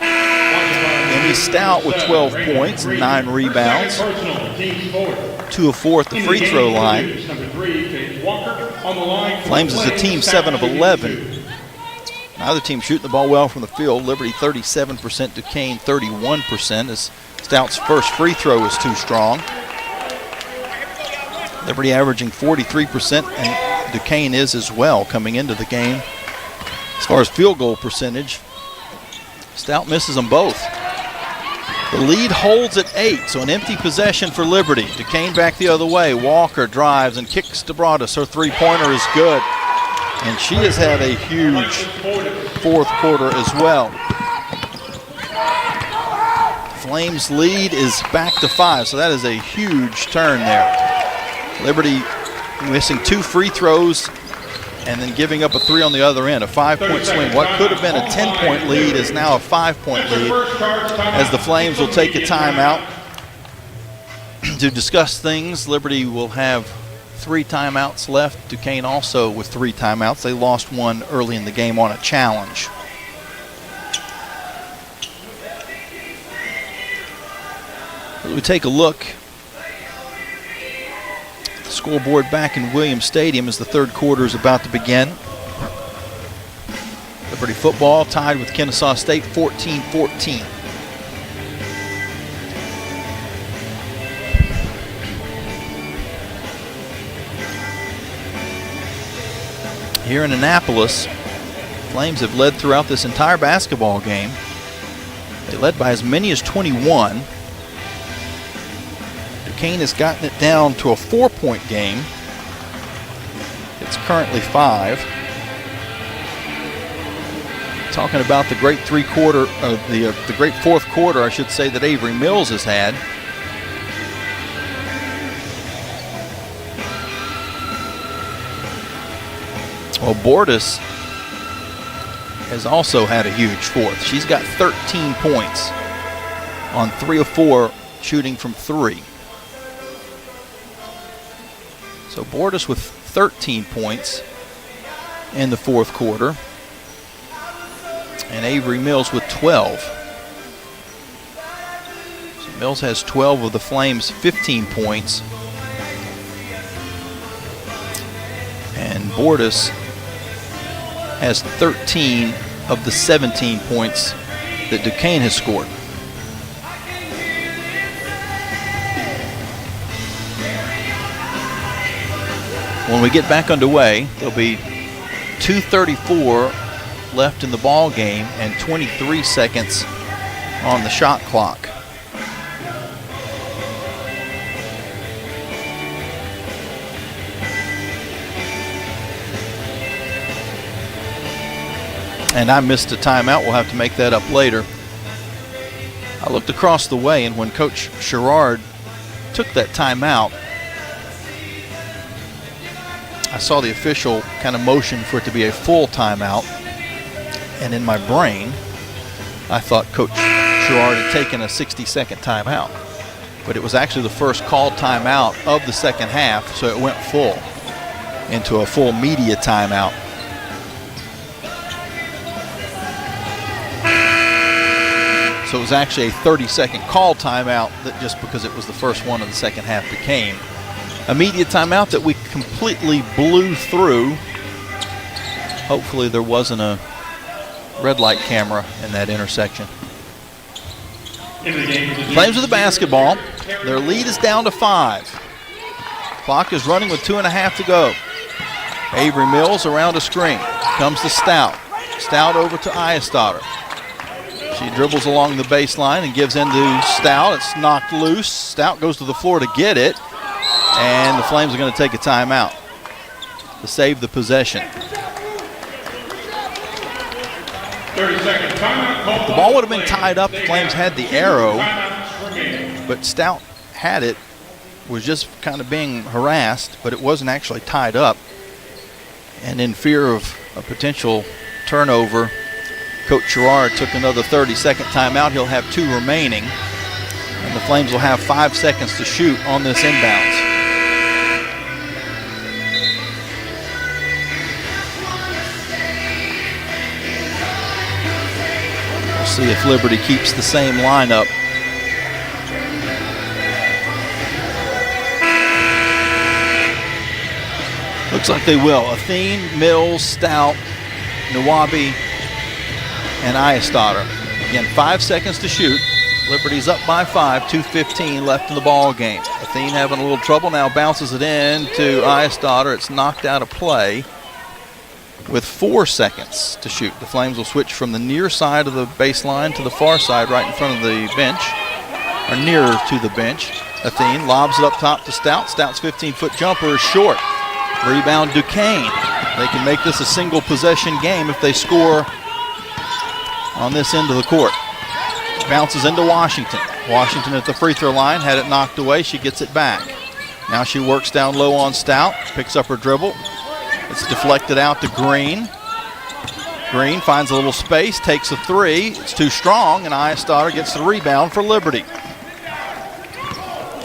Emmy Stout with 12 points and 9 rebounds. 2 of 4 at the free throw line. Flames is a team 7 of 11. Neither team shooting the ball well from the field. Liberty 37%, Duquesne 31%, as Stout's first free throw is too strong. Liberty averaging 43%, and Duquesne is as well coming into the game. As far as field goal percentage, Stout misses them both. The lead holds at 8, so an empty possession for Liberty. Duquesne back the other way. Walker drives and kicks to Broaddus. Her three-pointer is good. And she has had a huge fourth quarter as well. Flames lead is back to 5, so that is a huge turn there. Liberty missing 2 free throws and then giving up a 3 on the other end. A 5-point swing. What could have been a 10-point lead is now a 5-point lead, as the Flames will take a timeout to discuss things. Liberty will have 3 timeouts left. Duquesne also with 3 timeouts. They lost one early in the game on a challenge. As we take a look at the scoreboard back in Williams Stadium as the third quarter is about to begin. Liberty football tied with Kennesaw State 14-14. Here in Annapolis, Flames have led throughout this entire basketball game. They led by as many as 21. Duquesne has gotten it down to a 4-point game. It's currently 5. Talking about the great the great fourth quarter, I should say, that Avery Mills has had. Well, Broaddus has also had a huge fourth. She's got 13 points on 3 of 4 shooting from 3. So Bordas with 13 points in the fourth quarter, and Avery Mills with 12. So Mills has 12 of the Flames' 15 points, and Bordas has 13 of the 17 points that Duquesne has scored. When we get back underway, there'll be 2:34 left in the ball game and 23 seconds on the shot clock. And I missed a timeout. We'll have to make that up later. I looked across the way, and when Coach Sherrard took that timeout, I saw the official kind of motion for it to be a full timeout, and in my brain, I thought Coach Sherrard had taken a 60-second timeout. But it was actually the first called timeout of the second half, so it went full into a full media timeout. So it was actually a 30-second call timeout that just because it was the first one of the second half became a media timeout that we completely blew through. Hopefully there wasn't a red light camera in that intersection. Flames with the basketball. Their lead is down to 5. Clock is running with 2.5 to go. Avery Mills around a screen. Comes to Stout. Stout over to Iastadter. She dribbles along the baseline and gives in to Stout. It's knocked loose. Stout goes to the floor to get it. And the Flames are going to take a timeout to save the possession. 30-second timeout. The ball would have been tied up. The Flames had the arrow, but Stout had it, was just kind of being harassed, but it wasn't actually tied up. And in fear of a potential turnover, Coach Sherrard took another 30-second timeout. He'll have 2 remaining, and the Flames will have 5 seconds to shoot on this inbounds. We'll see if Liberty keeps the same lineup. Looks like they will. Athene, Mills, Stout, Nawabi, and Iastadter. Again, 5 seconds to shoot. Liberty's up by 5, 2:15 left in the ball game. Athene having a little trouble, now bounces it in to Iastadter. It's knocked out of play with 4 seconds to shoot. The Flames will switch from the near side of the baseline to the far side right in front of the bench, or nearer to the bench. Athene lobs it up top to Stout. Stout's 15-foot jumper is short. Rebound Duquesne. They can make this a single possession game if they score on this end of the court. Bounces into Washington. Washington at the free throw line, had it knocked away. She gets it back. Now she works down low on Stout, picks up her dribble. It's deflected out to Green. Green finds a little space, takes a 3. It's too strong, and Iastadter gets the rebound for Liberty.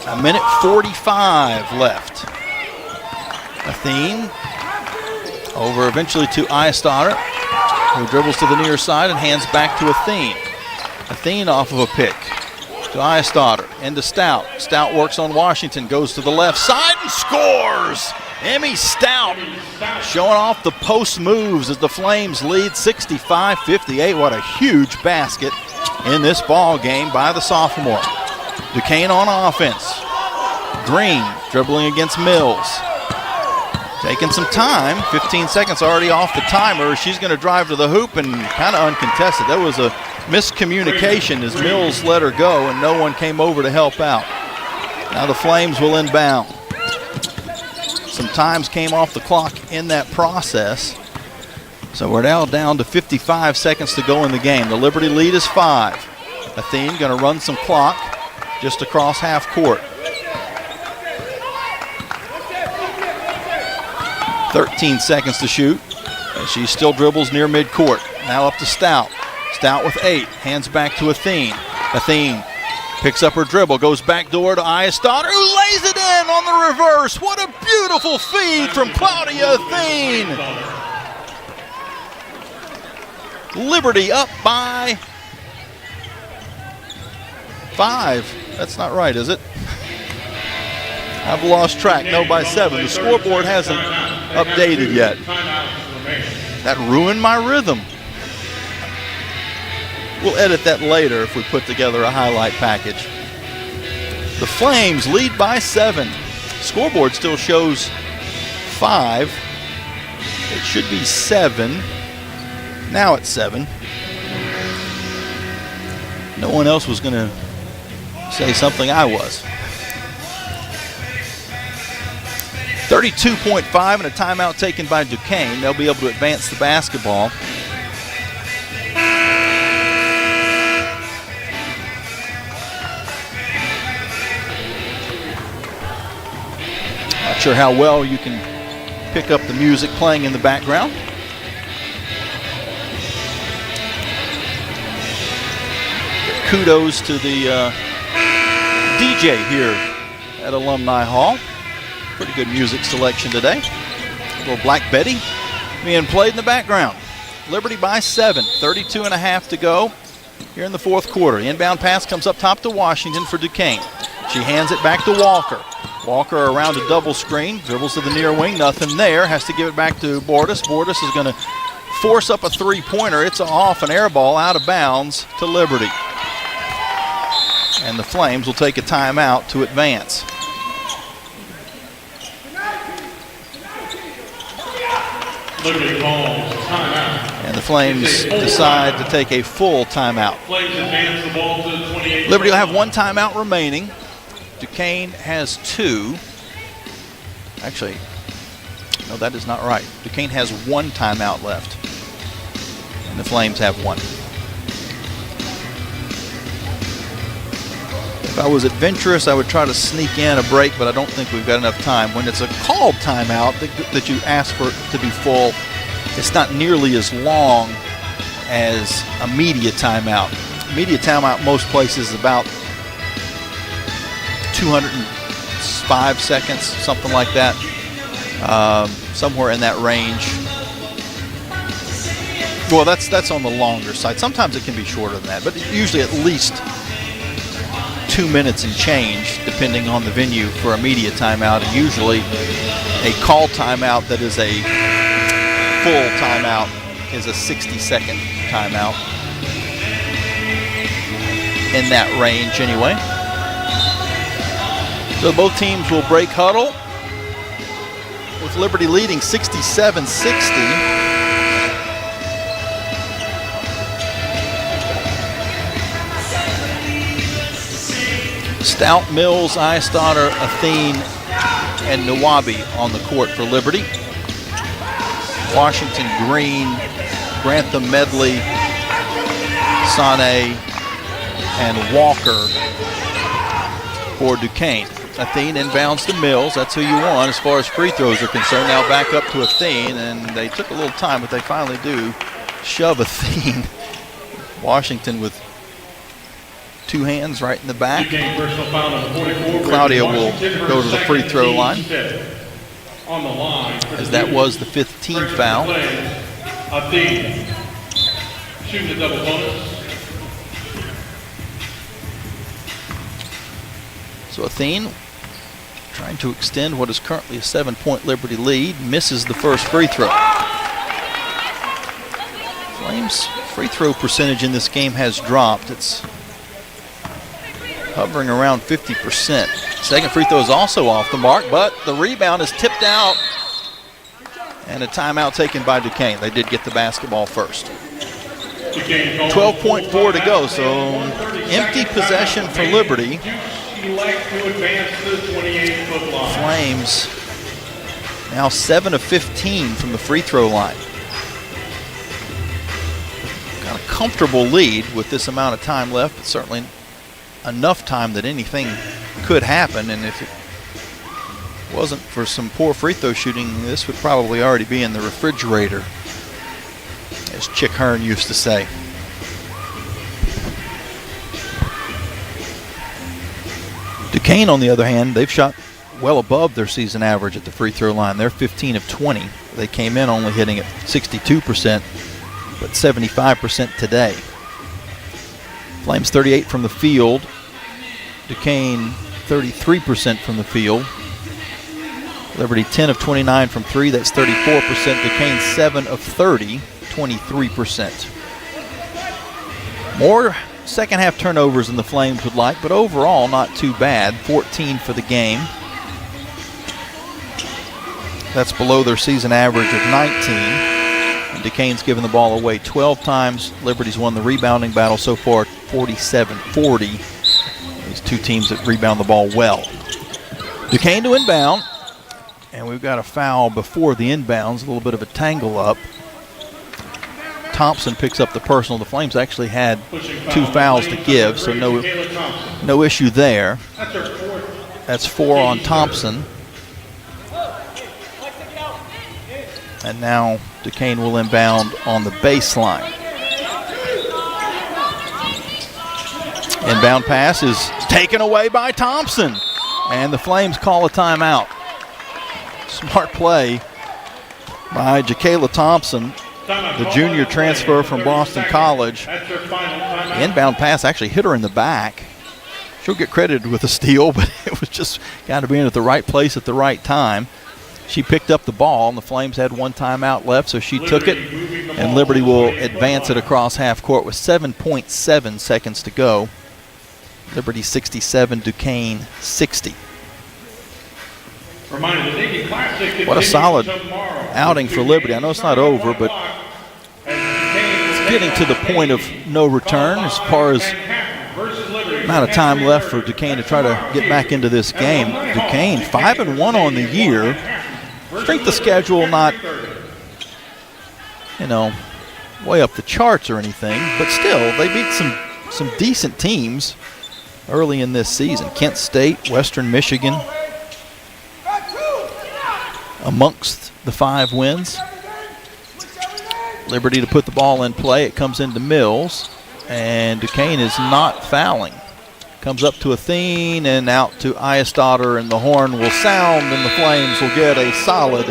1:45 left. Athene over eventually to Iastadter, who dribbles to the near side and hands back to Athene. Athene off of a pick to Iastadter, into Stout. Stout works on Washington, goes to the left side and scores! Emmy Stout showing off the post moves as the Flames lead 65-58. What a huge basket in this ball game by the sophomore. Duquesne on offense. Green dribbling against Mills. Taking some time, 15 seconds already off the timer. She's going to drive to the hoop and kind of uncontested. That was a miscommunication as Mills let her go and no one came over to help out. Now the Flames will inbound. Some times came off the clock in that process. So we're now down to 55 seconds to go in the game. The Liberty lead is 5. Athene going to run some clock just across half court. 13 seconds to shoot. And she still dribbles near midcourt. Now up to Stout. Stout with 8. Hands back to Athene. Athene picks up her dribble. Goes back door to Ayestad, who lays it in on the reverse. What a beautiful feed from Claudia Athene. Liberty up by 5. That's not right, is it? I've lost track. No, by 7. The scoreboard hasn't updated yet. That ruined my rhythm. We'll edit that later if we put together a highlight package. The Flames lead by 7. Scoreboard still shows 5. It should be 7. Now it's 7. No one else was going to say something I was. 32.5 and a timeout taken by Duquesne. They'll be able to advance the basketball. Not sure how well you can pick up the music playing in the background. Kudos to the DJ here at Alumni Hall. Pretty good music selection today. A little Black Betty being played in the background. Liberty by 7, 32.5 to go here in the fourth quarter. The inbound pass comes up top to Washington for Duquesne. She hands it back to Walker. Walker around a double screen, dribbles to the near wing, nothing there. Has to give it back to Bordas. Bordas is going to force up a three-pointer. It's off, an air ball out of bounds to Liberty. And the Flames will take a timeout to advance. Liberty calls timeout. And the Flames decide to take a full timeout. Flames advance the ball to the 28. Liberty will have one timeout remaining. Duquesne has 2. Actually, no, that is not right. Duquesne has 1 timeout left. And the Flames have 1. If I was adventurous, I would try to sneak in a break, but I don't think we've got enough time. When it's a called timeout that you ask for it to be full, it's not nearly as long as a media timeout. Media timeout most places is about 205 seconds, something like that. Somewhere in that range. Well, that's on the longer side. Sometimes it can be shorter than that, but usually at least 2 minutes and change, depending on the venue, for a media timeout. And usually a call timeout that is a full timeout is a 60-second timeout. In that range, anyway. So both teams will break huddle, with Liberty leading 67-60. Stout, Mills, Eyestadter, Athene, and Nawabi on the court for Liberty. Washington, Green, Grantham, Medley, Sané, and Walker for Duquesne. Athene inbounds to Mills. That's who you want as far as free throws are concerned. Now back up to Athene, and they took a little time, but they finally do shove Athene. Washington with 2 hands right in the back. Claudia will go to the free throw line, as that was the 5th team foul. Athene shooting the double bonus. So Athene trying to extend what is currently a 7-point Liberty lead, misses the first free throw. Flames' free throw percentage in this game has dropped. It's hovering around 50%. Second free throw is also off the mark, but the rebound is tipped out, and a timeout taken by Duquesne. They did get the basketball first. 12.4 to go, so empty possession for Liberty. Flames now 7 of 15 from the free throw line. Got a comfortable lead with this amount of time left, but certainly enough time that anything could happen, and if it wasn't for some poor free throw shooting, this would probably already be in the refrigerator as Chick Hearn used to say. Duquesne, on the other hand, they've shot well above their season average at the free throw line. They're 15 of 20. They came in only hitting at 62%, but 75% today. Flames 38 from the field. Duquesne 33% from the field. Liberty 10 of 29 from 3, that's 34%. Duquesne 7 of 30, 23%. More second half turnovers than the Flames would like, but overall not too bad. 14 for the game. That's below their season average of 19. And Duquesne's given the ball away 12 times. Liberty's won the rebounding battle so far, 47-40. These two teams that rebound the ball well. Duquesne to inbound. And we've got a foul before the inbounds, a little bit of a tangle up. Thompson picks up the personal. The Flames actually had 2 fouls to give, so no issue there. That's 4 on Thompson. And now Duquesne will inbound on the baseline. Inbound pass is taken away by Thompson. And the Flames call a timeout. Smart play by Jacayla Thompson, the junior transfer from Boston College. The inbound pass actually hit her in the back. She'll get credited with a steal, but it was just got to be in at the right place at the right time. She picked up the ball, and the Flames had 1 timeout left, so she took it, and Liberty will advance it across half court with 7.7 seconds to go. Liberty 67, Duquesne 60. What a solid outing for Liberty. I know it's not over, but it's getting to the point of no return as far as amount of time left for Duquesne to try to get back into this game. Duquesne 5-1 on the year. Strength of schedule not, way up the charts or anything, but still they beat some decent teams early in this season. Kent State, Western Michigan, amongst the 5 wins. Liberty to put the ball in play. It comes into Mills, and Duquesne is not fouling. Comes up to Athene and out to Eyestader, and the horn will sound, and the Flames will get a solid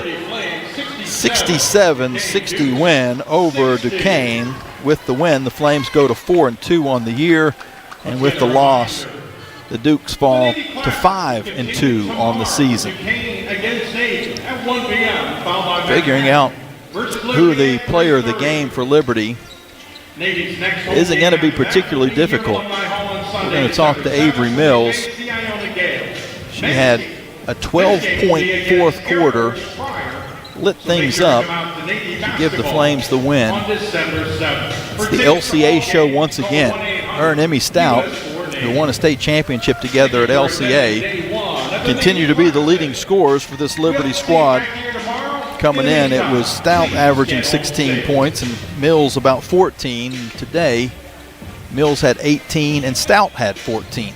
67-60 win over Duquesne. With the win, the Flames go to 4-2 on the year, and with the loss, the Dukes fall to 5-2 on the season. Figuring out who the player of the game for Liberty isn't going to be particularly difficult. We're going to talk to Avery Mills. She had a 12-point fourth quarter, lit things up to give the Flames the win. It's the LCA show once again. Her and Emmy Stout, who won a state championship together at LCA, continue to be the leading scorers for this Liberty squad. Coming in, it was Stout averaging 16 points and Mills about 14. Today, Mills had 18 and Stout had 14.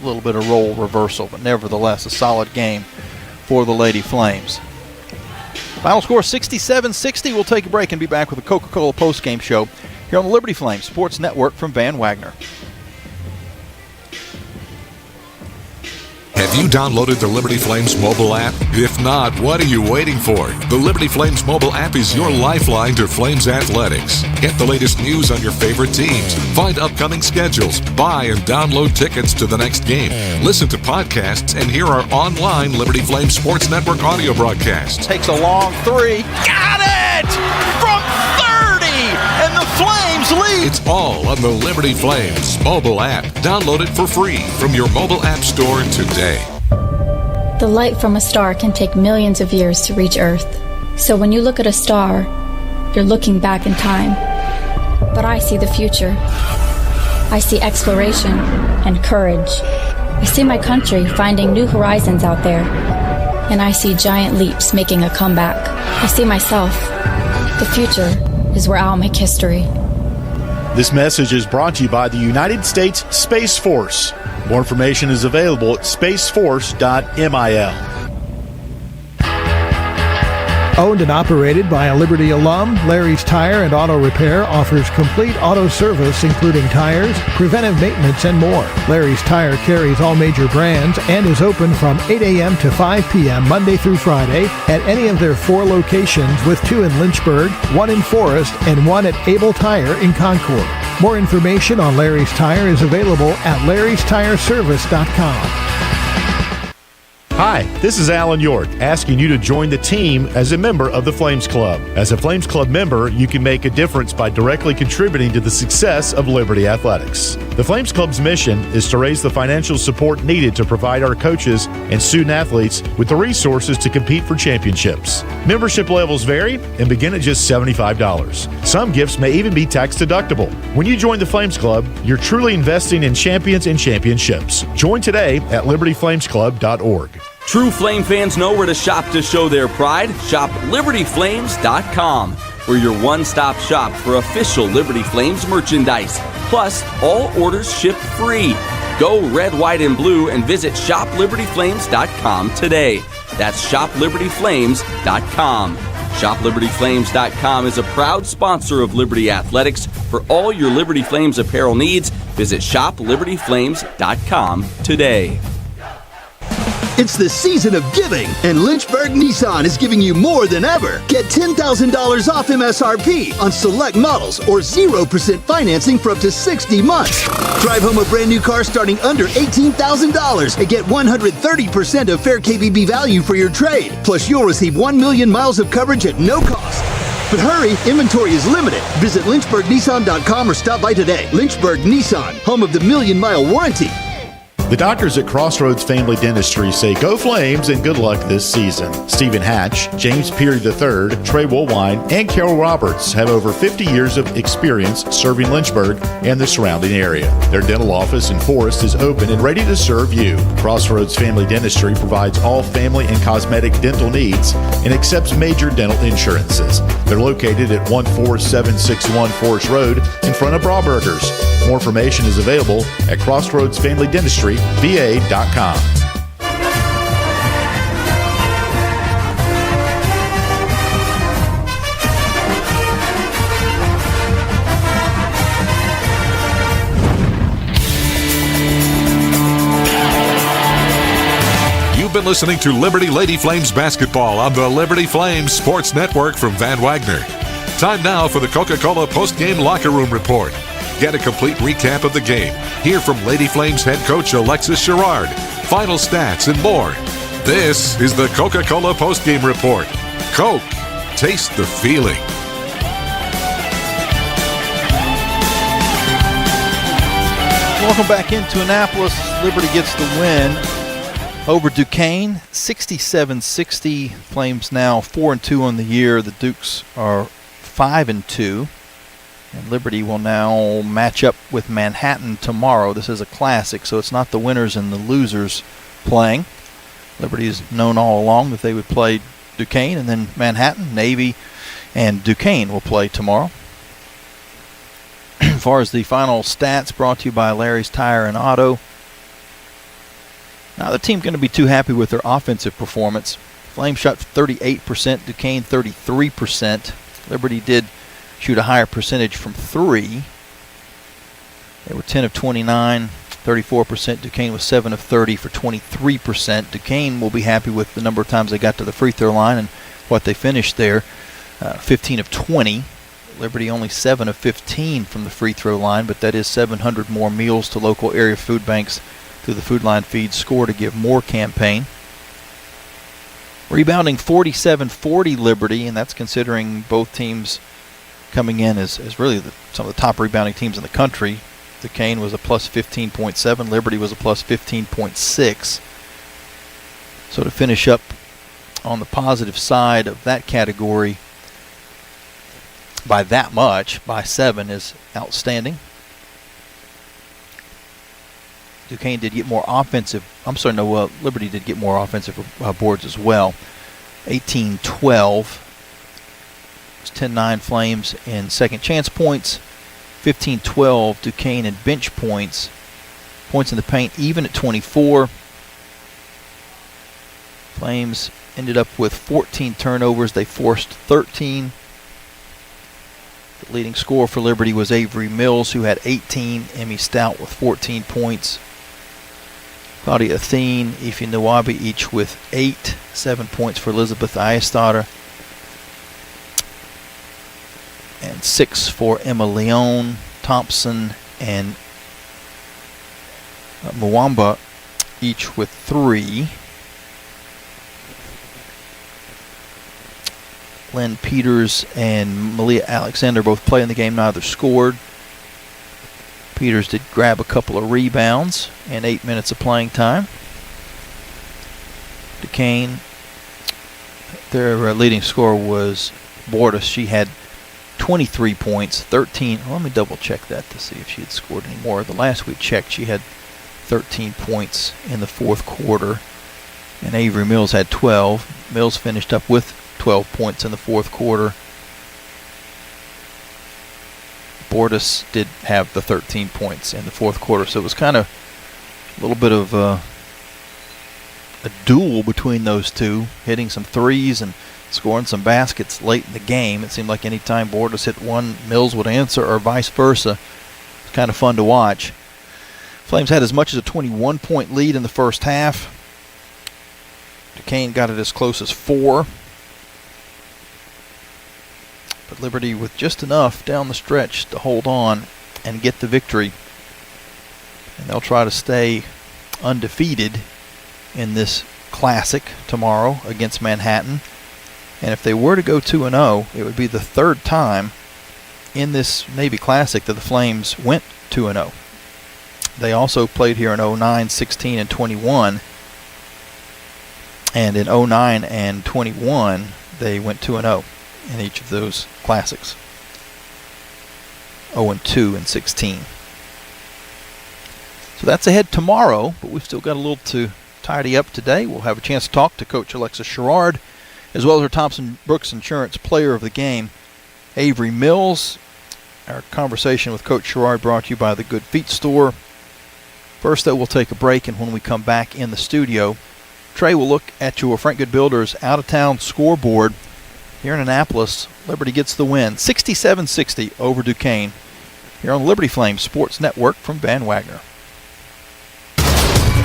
A little bit of role reversal, but nevertheless a solid game for the Lady Flames. Final score 67-60. We'll take a break and be back with the Coca-Cola postgame show here on the Liberty Flames Sports Network from Van Wagner. Have you downloaded the Liberty Flames mobile app? If not, what are you waiting for? The Liberty Flames mobile app is your lifeline to Flames athletics. Get the latest news on your favorite teams, find upcoming schedules, buy and download tickets to the next game, listen to podcasts, and hear our online Liberty Flames Sports Network audio broadcasts. Takes a long 3. Got it! From 30! And the Flames lead! It's all on the Liberty Flames mobile app. Download it for free from your mobile app store today. The light from a star can take millions of years to reach Earth. So when you look at a star, you're looking back in time. But I see the future. I see exploration and courage. I see my country finding new horizons out there. And I see giant leaps making a comeback. I see myself. The future is where I'll make history. This message is brought to you by the United States Space Force. More information is available at spaceforce.mil. Owned and operated by a Liberty alum, Larry's Tire and Auto Repair offers complete auto service including tires, preventive maintenance, and more. Larry's Tire carries all major brands and is open from 8 a.m. to 5 p.m. Monday through Friday at any of their 4 locations, with 2 in Lynchburg, 1 in Forest, and 1 at Able Tire in Concord. More information on Larry's Tire is available at larrystireservice.com. Hi, this is Alan York, asking you to join the team as a member of the Flames Club. As a Flames Club member, you can make a difference by directly contributing to the success of Liberty Athletics. The Flames Club's mission is to raise the financial support needed to provide our coaches and student athletes with the resources to compete for championships. Membership levels vary and begin at just $75. Some gifts may even be tax deductible. When you join the Flames Club, you're truly investing in champions and championships. Join today at libertyflamesclub.org. True Flame fans know where to shop to show their pride. Shop LibertyFlames.com. We're your one-stop shop for official Liberty Flames merchandise. Plus, all orders ship free. Go red, white, and blue and visit ShopLibertyFlames.com today. That's ShopLibertyFlames.com. ShopLibertyFlames.com is a proud sponsor of Liberty Athletics. For all your Liberty Flames apparel needs, visit ShopLibertyFlames.com today. It's the season of giving, and Lynchburg Nissan is giving you more than ever. Get $10,000 off MSRP on select models or 0% financing for up to 60 months. Drive home a brand new car starting under $18,000 and get 130% of fair KBB value for your trade. Plus, you'll receive 1 million miles of coverage at no cost. But hurry, inventory is limited. Visit lynchburgnissan.com or stop by today. Lynchburg Nissan, home of the million-mile warranty. The doctors at Crossroads Family Dentistry say go Flames and good luck this season. Stephen Hatch, James Peary III, Trey Woolwine, and Carol Roberts have over 50 years of experience serving Lynchburg and the surrounding area. Their dental office in Forest is open and ready to serve you. Crossroads Family Dentistry provides all family and cosmetic dental needs and accepts major dental insurances. They're located at 14761 Forest Road in front of Brauburgers. More information is available at CrossroadsFamilyDentistryVA.com. You've been listening to Liberty Lady Flames basketball on the Liberty Flames Sports Network from Van Wagner. Time now for the Coca-Cola post-game locker room report. Get a complete recap of the game. Hear from Lady Flames head coach Alexis Sherrard, final stats, and more. This is the Coca-Cola postgame report. Coke, taste the feeling. Welcome back into Annapolis. Liberty gets the win over Duquesne, 67-60. Flames now 4-2 on the year. The Dukes are 5-2. And Liberty will now match up with Manhattan tomorrow. This is a classic, so it's not the winners and the losers playing. Liberty has known all along that they would play Duquesne, and then Manhattan, Navy, and Duquesne will play tomorrow. As far as the final stats, brought to you by Larry's Tire and Auto. Now the team going to be too happy with their offensive performance. Flames shot 38%, Duquesne 33%. Liberty did shoot a higher percentage from 3. They were 10 of 29, 34%. Duquesne was 7 of 30 for 23%. Duquesne will be happy with the number of times they got to the free throw line and what they finished there, 15 of 20. Liberty only 7 of 15 from the free throw line, but that is 700 more meals to local area food banks through the Food Line Feed Score to Give More campaign. Rebounding 47-40 Liberty, and that's considering both teams coming in as really some of the top rebounding teams in the country. Duquesne was a plus 15.7. Liberty was a plus 15.6. So to finish up on the positive side of that category by that much, by 7, is outstanding. Duquesne did get more offensive. Liberty did get more offensive boards as well. 18-12. 10-9 Flames in second chance points, 15-12 Duquesne in bench points. Points in the paint even at 24. Flames ended up with 14 turnovers. They forced 13. The leading scorer for Liberty was Avery Mills, who had 18. Emmy Stout with 14 points. Claudia Athene, Ify Nawabi each with 8. 7 points for Elizabeth Ayestadter. And 6 for Emma Leone. Thompson and Mwamba each with 3. Lynn Peters and Malia Alexander both play in the game. Neither scored. Peters did grab a couple of rebounds and 8 minutes of playing time. Duquesne, their leading scorer was Bordas. She had 23 points, 13. Well, let me double check that to see if she had scored any more. The last we checked, she had 13 points in the fourth quarter, and Avery Mills had 12. Mills finished up with 12 points in the fourth quarter. Bordas did have the 13 points in the fourth quarter, so it was kind of a little bit of a duel between those two, hitting some threes and scoring some baskets late in the game. It seemed like any time Bordas hit one, Mills would answer, or vice versa. It's kind of fun to watch. Flames had as much as a 21-point lead in the first half. Duquesne got it as close as 4. But Liberty with just enough down the stretch to hold on and get the victory. And they'll try to stay undefeated in this classic tomorrow against Manhattan. And if they were to go 2-0, it would be the third time in this Navy Classic that the Flames went 2-0. They also played here in 09, 16, and 21. And in 09 and 21, they went 2-0 in each of those classics. 0-2 and 16. So that's ahead tomorrow, but we've still got a little to tidy up today. We'll have a chance to talk to Coach Alexis Sherrard, as well as our Thompson Brooks Insurance Player of the Game, Avery Mills. Our conversation with Coach Sherrard brought to you by the Good Feet Store. First, though, we'll take a break, and when we come back in the studio, Trey will look at your Frank Good Builders out-of-town scoreboard. Here in Annapolis, Liberty gets the win, 67-60 over Duquesne, here on the Liberty Flames Sports Network from Van Wagner.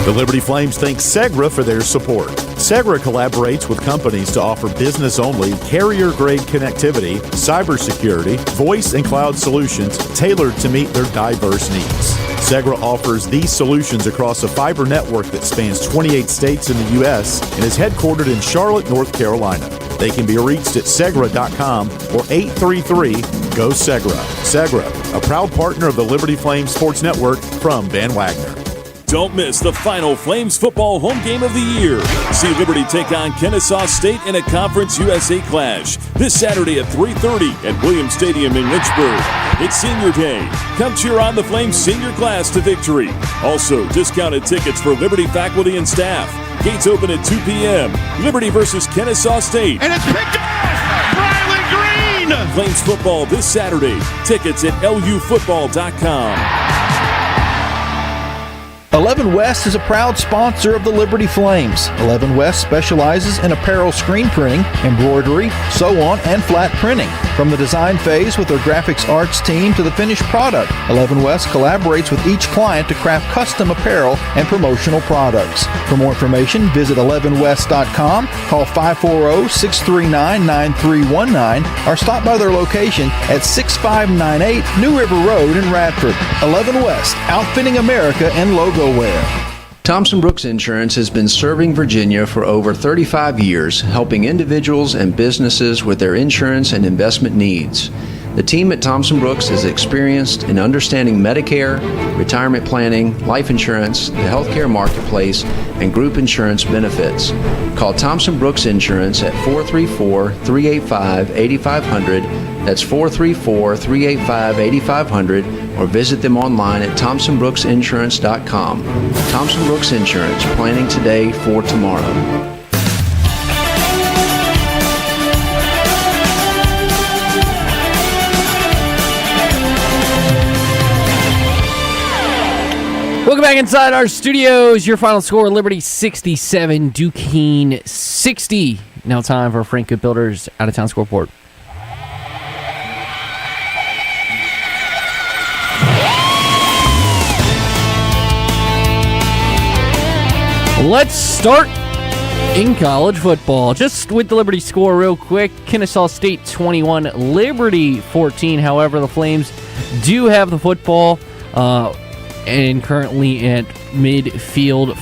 The Liberty Flames thank Segra for their support. Segra collaborates with companies to offer business-only, carrier-grade connectivity, cybersecurity, voice and cloud solutions tailored to meet their diverse needs. Segra offers these solutions across a fiber network that spans 28 states in the U.S. and is headquartered in Charlotte, North Carolina. They can be reached at Segra.com or 833-GO-SEGRA. Segra, a proud partner of the Liberty Flames Sports Network from Van Wagner. Don't miss the final Flames football home game of the year. See Liberty take on Kennesaw State in a Conference USA clash this Saturday at 3:30 at Williams Stadium in Lynchburg. It's senior day. Come cheer on the Flames senior class to victory. Also, discounted tickets for Liberty faculty and staff. Gates open at 2 p.m. Liberty versus Kennesaw State. And it's picked off! Riley Green! Flames football this Saturday. Tickets at lufootball.com. 11 West is a proud sponsor of the Liberty Flames. 11 West specializes in apparel screen printing, embroidery, sew-on, and flat printing. From the design phase with their graphics arts team to the finished product, 11 West collaborates with each client to craft custom apparel and promotional products. For more information, visit 11west.com, call 540-639-9319, or stop by their location at 6598 New River Road in Radford. 11 West, outfitting America and logo wear. Thompson Brooks Insurance has been serving Virginia for over 35 years, helping individuals and businesses with their insurance and investment needs. The team at Thompson Brooks is experienced in understanding Medicare, retirement planning, life insurance, the healthcare marketplace, and group insurance benefits. Call Thompson Brooks Insurance at 434-385-8500. That's 434-385-8500, or visit them online at thompsonbrooksinsurance.com. Thompson Brooks Insurance, planning today for tomorrow. Welcome back inside our studios. Your final score, Liberty 67, Duquesne 60. Now time for Frank Good Builders out-of-town scoreboard. Let's start in college football. Just with the Liberty score real quick. Kennesaw State 21, Liberty 14. However, the Flames do have the football and currently at midfield.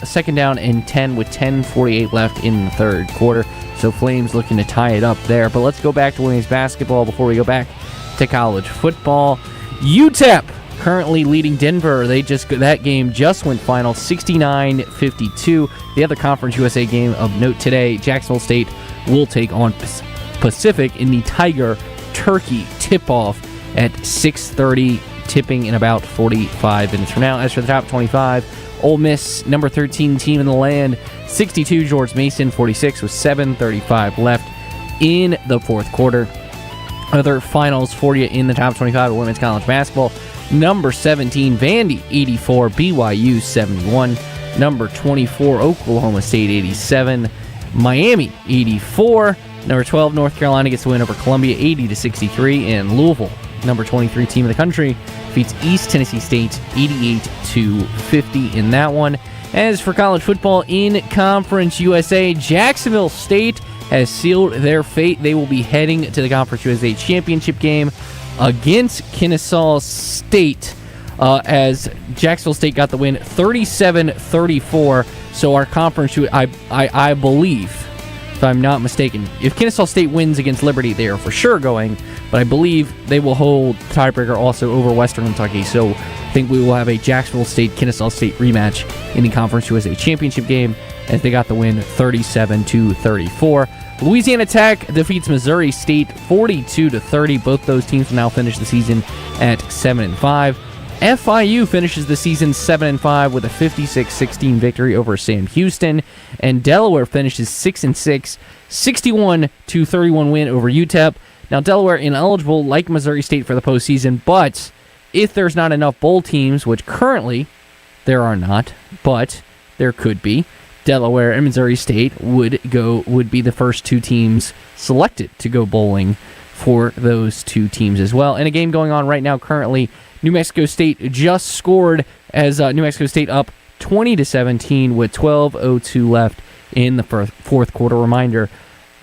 Second down and 10 with 10:48 left in the third quarter. So Flames looking to tie it up there. But let's go back to women's basketball before we go back to college football. UTEP currently leading Denver. That game just went final 69-52. The other Conference USA game of note today, Jacksonville State will take on Pacific in the Tiger Turkey tip-off at 6:30, tipping in about 45 minutes from now. As for the top 25, Ole Miss, number 13 team in the land, 62, George Mason 46 with 7:35 left in the fourth quarter. Other finals for you in the top 25 of women's college basketball. Number 17, Vandy, 84, BYU, 71. Number 24, Oklahoma State, 87. Miami, 84. Number 12, North Carolina gets the win over Columbia, 80-63. And Louisville, number 23 team in the country, defeats East Tennessee State, 88-50 in that one. As for college football in Conference USA, Jacksonville State has sealed their fate. They will be heading to the Conference USA championship game against Kennesaw State, as Jacksonville State got the win 37-34. So our conference, I believe, if I'm not mistaken, if Kennesaw State wins against Liberty, they are for sure going, but I believe they will hold the tiebreaker also over Western Kentucky. So I think we will have a Jacksonville State-Kennesaw State rematch in the Conference USA championship game, as they got the win 37-34. Louisiana Tech defeats Missouri State 42-30. Both those teams will now finish the season at 7-5. FIU finishes the season 7-5 with a 56-16 victory over Sam Houston, and Delaware finishes 6-6, 61-31 win over UTEP. Now Delaware ineligible like Missouri State for the postseason, but if there's not enough bowl teams, which currently there are not, but there could be, Delaware and Missouri State would be the first two teams selected to go bowling for those two teams as well. And a game going on right now currently, New Mexico State just scored as New Mexico State up 20-17 with 12:02 left in the fourth quarter. Reminder,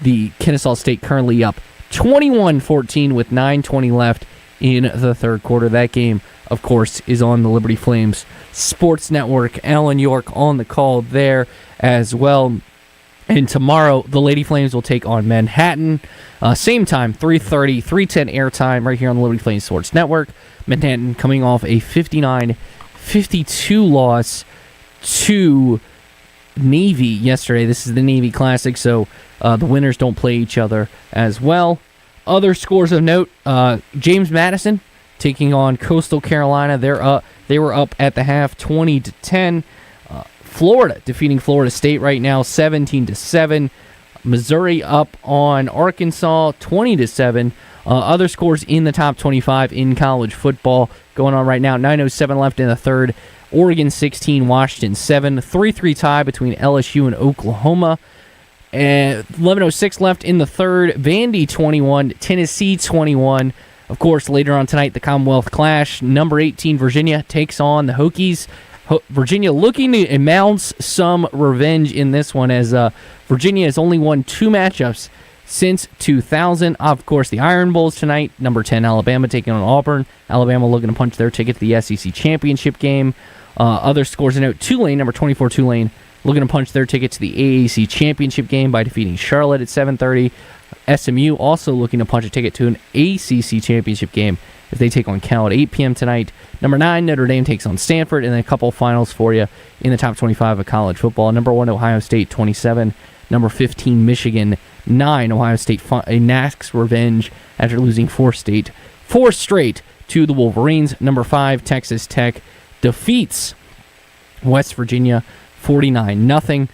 the Kennesaw State currently up 21-14 with 9:20 left in the third quarter. That game, of course, is on the Liberty Flames Sports Network. Alan York on the call there as well. And tomorrow, the Lady Flames will take on Manhattan. Same time, 3:30, 3:10 airtime right here on the Liberty Flames Sports Network. Manhattan coming off a 59-52 loss to Navy yesterday. This is the Navy Classic, so the winners don't play each other as well. Other scores of note, James Madison taking on Coastal Carolina. They were up at the half 20-10. Florida defeating Florida State right now 17-7. Missouri up on Arkansas 20-7. Other scores in the top 25 in college football going on right now. 9:07 left in the third. Oregon 16, Washington 7. 3-3 tie between LSU and Oklahoma. And 11:06 left in the third. Vandy 21, Tennessee 21. Of course, later on tonight, the Commonwealth Clash. Number 18, Virginia takes on the Hokies. Virginia looking to mount some revenge in this one, as Virginia has only won 2 matchups since 2000. Of course, the Iron Bowls tonight. Number 10, Alabama taking on Auburn. Alabama looking to punch their ticket to the SEC championship game. Other scores to note, Tulane, number 24, Tulane, looking to punch their ticket to the AAC championship game by defeating Charlotte at 7:30. SMU also looking to punch a ticket to an ACC championship game as they take on Cal at 8 p.m. tonight. Number 9, Notre Dame takes on Stanford, and then a couple finals for you in the top 25 of college football. Number 1, Ohio State, 27. Number 15, Michigan, 9. Ohio State enacts revenge after losing 4 straight to the Wolverines. Number 5, Texas Tech defeats West Virginia 49-0.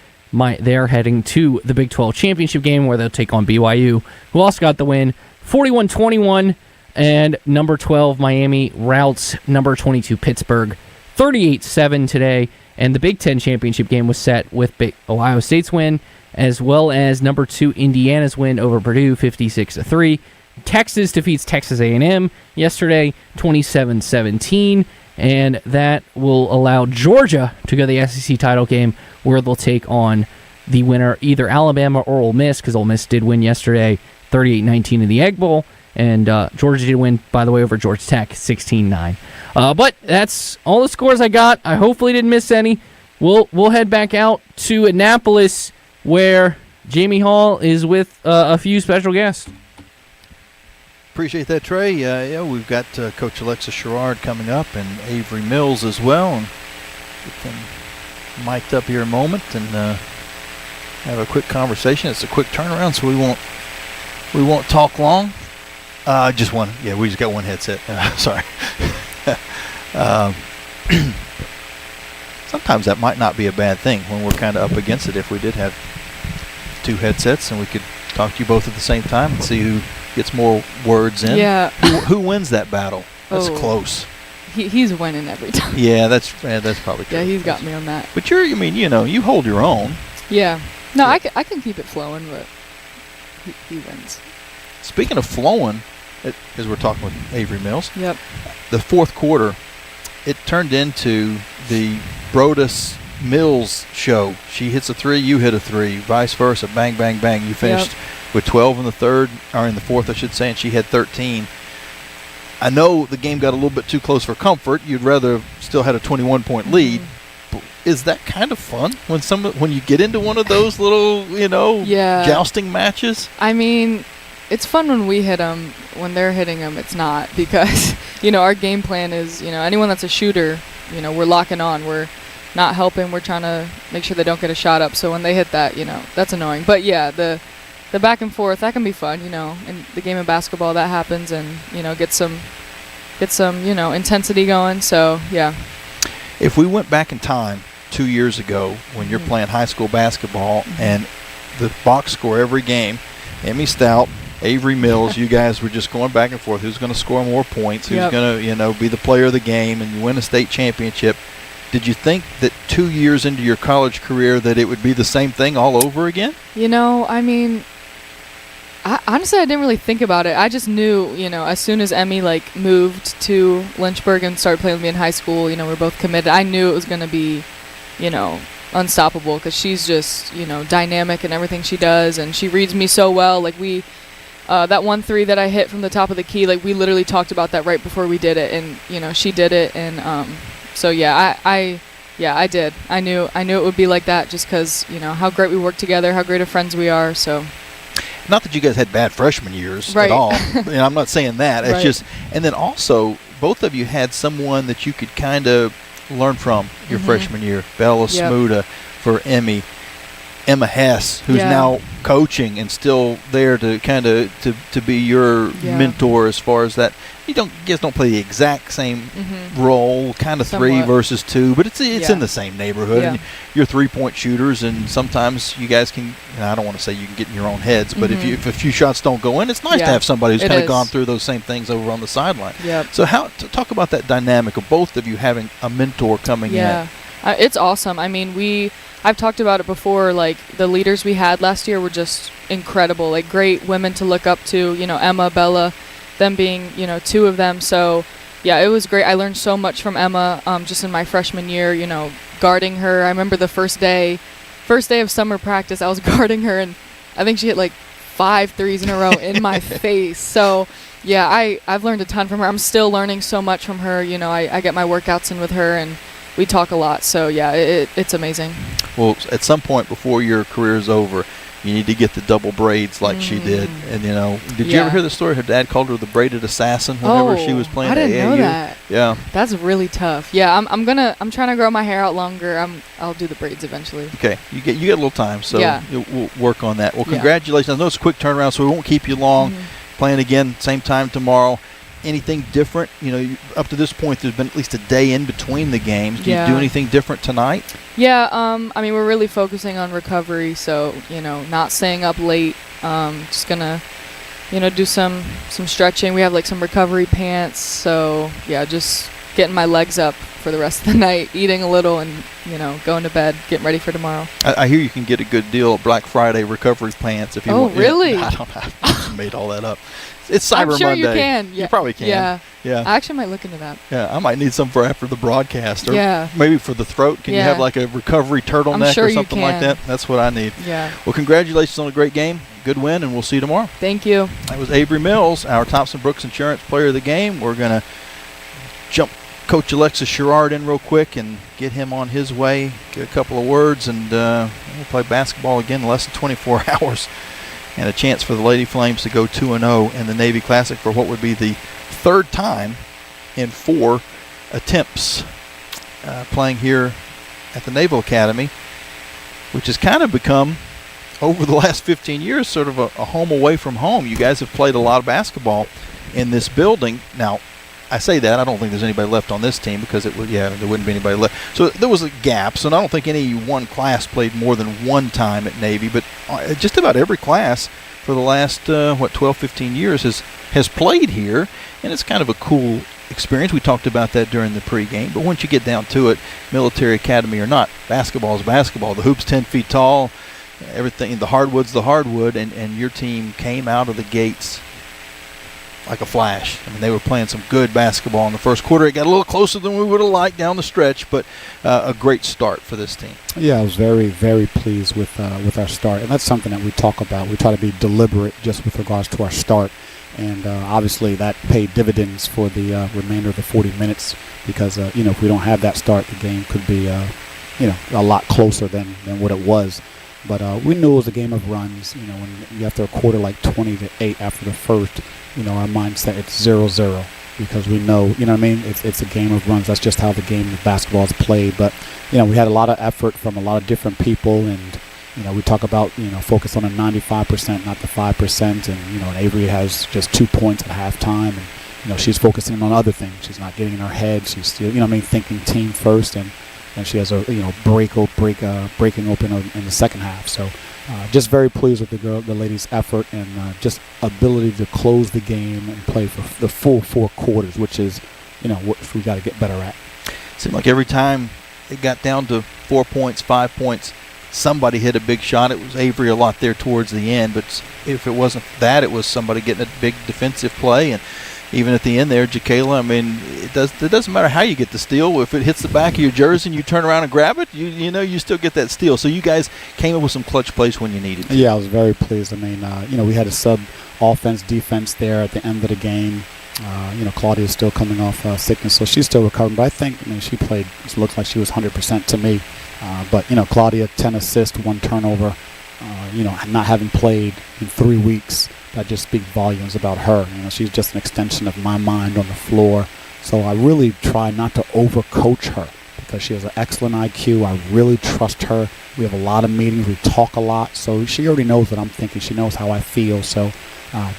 They're heading to the Big 12 championship game where they'll take on BYU, who also got the win 41-21. And number 12, Miami routs number 22, Pittsburgh 38-7 today. And the Big Ten championship game was set with Ohio State's win, as well as number 2 Indiana's win over Purdue, 56-3. Texas defeats Texas A&M yesterday, 27-17, and that will allow Georgia to go to the SEC title game, where they'll take on the winner, either Alabama or Ole Miss, because Ole Miss did win yesterday, 38-19 in the Egg Bowl, and Georgia did win, by the way, over Georgia Tech, 16-9. But that's all the scores I got. I hopefully didn't miss any. We'll head back out to Annapolis, where Jamie Hall is with a few special guests. Appreciate that, Trey. Yeah, we've got Coach Alexa Sherrard coming up and Avery Mills as well. And get them mic'd up here a moment and have a quick conversation. It's a quick turnaround, so we won't talk long. Just one. Yeah, we just got one headset. Sorry. Sometimes that might not be a bad thing when we're kind of up against it. If we did have 2 headsets and we could talk to you both at the same time and see who gets more words in. Yeah. Who wins that battle? That's close. He's winning every time. Yeah, that's probably true. Yeah, he's got me on that. But you hold your own. Yeah. No, I can keep it flowing, but he wins. Speaking of flowing, as we're talking with Avery Mills. Yep. The fourth quarter, it turned into the Brodus Mills show. She hits a 3, you hit a 3, vice versa. Bang, bang, bang. You finished with 12 in the third, or in the fourth, I should say, and she had 13. I know the game got a little bit too close for comfort. You'd rather still had a 21-point lead. But is that kind of fun when you get into one of those little, jousting matches? I mean, it's fun when we hit them. When they're hitting them, it's not, because our game plan is anyone that's a shooter, we're locking on. We're not helping. We're trying to make sure they don't get a shot up. So when they hit that, that's annoying. But yeah, the back and forth, that can be fun. In the game of basketball, that happens, and get some intensity going. So yeah. If we went back in time 2 years ago when you're playing high school basketball and the box score every game, Emmy Stout, Avery Mills, you guys were just going back and forth. Who's going to score more points? Who's going to, be the player of the game, and you win a state championship? Did you think that 2 years into your college career that it would be the same thing all over again? I mean, honestly, I didn't really think about it. I just knew, as soon as Emmy moved to Lynchburg and started playing with me in high school, we're both committed. I knew it was going to be, unstoppable, because she's just, dynamic in everything she does, and she reads me so well. That 1-3 that I hit from the top of the key, we literally talked about that right before we did it, and she did it, and so yeah, I did. I knew it would be like that, just because how great we work together, how great of friends we are. So. Not that you guys had bad freshman years at all. I'm not saying that. It's just, and then also both of you had someone that you could kind of learn from your freshman year. Bella Smuda for Emmy. Emma Hess, who's now coaching and still there to kind of to be your mentor as far as that. You guys don't play the exact same role, kind of Somewhat. 3 versus 2, but it's in the same neighborhood. Yeah. And you're 3-point shooters, and sometimes you guys can. And I don't want to say you can get in your own heads, but if a few shots don't go in, it's nice to have somebody who's kind of gone through those same things over on the sideline. Yep. So talk about that dynamic of both of you having a mentor coming in. It's awesome. I mean, I've talked about it before, the leaders we had last year were just incredible, great women to look up to, Emma, Bella, them being, 2 of them. So, yeah, it was great. I learned so much from Emma just in my freshman year, guarding her. I remember the first day of summer practice, I was guarding her, and I think she hit 5 threes in a row in my face. So, yeah, I've learned a ton from her. I'm still learning so much from her. I get my workouts in with her, and we talk a lot. So, yeah, it's amazing. Well, at some point before your career is over, you need to get the double braids like she did. And, did you ever hear the story? Her dad called her the braided assassin whenever she was playing I didn't AAU. know that. Yeah. That's really tough. Yeah, I'm trying to grow my hair out longer. I'll do the braids eventually. Okay. You get a little time, so we'll work on that. Well, Yeah. congratulations. I know it's a quick turnaround, so we won't keep you long. Playing again, same time tomorrow. Anything different? Up to this point, there's been at least a day in between the games. Do you do anything different tonight? Yeah, I mean, we're really focusing on recovery, so, not staying up late. Just gonna, do some stretching. We have, some recovery pants, so, yeah, just getting my legs up for the rest of the night, eating a little, and going to bed, getting ready for tomorrow. I hear you can get a good deal at Black Friday recovery pants if you want. Oh, really? I don't know. I made all that up. It's Cyber I'm sure Monday. you can. Yeah. You probably can. Yeah. I actually might look into that. Yeah, I might need some for after the broadcast, or Yeah. maybe for the throat. Can you have like a recovery turtleneck sure or you something like can. that? That's what I need. Yeah. Well, congratulations on a great game. Good win, and we'll see you tomorrow. Thank you. That was Avery Mills, our Thompson Brooks Insurance Player of the Game. We're going to jump Coach Alexis Sherrard in real quick and get him on his way, get a couple of words, and we'll play basketball again in less than 24 hours. And a chance for the Lady Flames to go 2-0 in the Navy Classic for what would be the third time in 4 attempts playing here at the Naval Academy, which has kind of become, over the last 15 years, sort of a home away from home. You guys have played a lot of basketball in this building. Now, I say that, I don't think there's anybody left on this team because there wouldn't be anybody left. So there was gaps, and I don't think any one class played more than one time at Navy, but just about every class for the last, 12, 15 years has played here, and it's kind of a cool experience. We talked about that during the pregame, but once you get down to it, military academy or not, basketball is basketball. The hoop's 10 feet tall, everything, the hardwood's the hardwood, and your team came out of the gates like a flash. I mean, they were playing some good basketball in the first quarter. It got a little closer than we would have liked down the stretch, but a great start for this team. Yeah, I was very, very pleased with our start, and that's something that we talk about. We try to be deliberate just with regards to our start, and obviously that paid dividends for the remainder of the 40 minutes because, if we don't have that start, the game could be, a lot closer than what it was. But we knew it was a game of runs. When you after a quarter like 20-8 after the first, our mindset it's 0-0 because we know, it's a game of runs. That's just how the game of basketball is played. But we had a lot of effort from a lot of different people, and we talk about focus on the 95%, not the 5%. And Avery has just 2 points at halftime, and she's focusing on other things. She's not getting in her head. She's still thinking team first, and she has a breaking open in the second half. So just very pleased with the ladies' effort and just ability to close the game and play for the full 4 quarters, which is what we got to get better at. Seemed like every time it got down to 4 points, 5 points, somebody hit a big shot. It was Avery a lot there towards the end, but if it wasn't that, it was somebody getting a big defensive play. And even at the end there, Jacayla, it doesn't matter how you get the steal. If it hits the back of your jersey and you turn around and grab it, you still get that steal. So you guys came up with some clutch plays when you needed to. Yeah, I was very pleased. We had a sub offense defense there at the end of the game. Claudia's still coming off sickness, so she's still recovering. But I think, she played, it looked like she was 100% to me. But Claudia, 10 assists, 1 turnover. Not having played in 3 weeks, that just speaks volumes about her. She's just an extension of my mind on the floor. So I really try not to overcoach her because she has an excellent IQ. I really trust her. We have a lot of meetings. We talk a lot. So she already knows what I'm thinking. She knows how I feel. So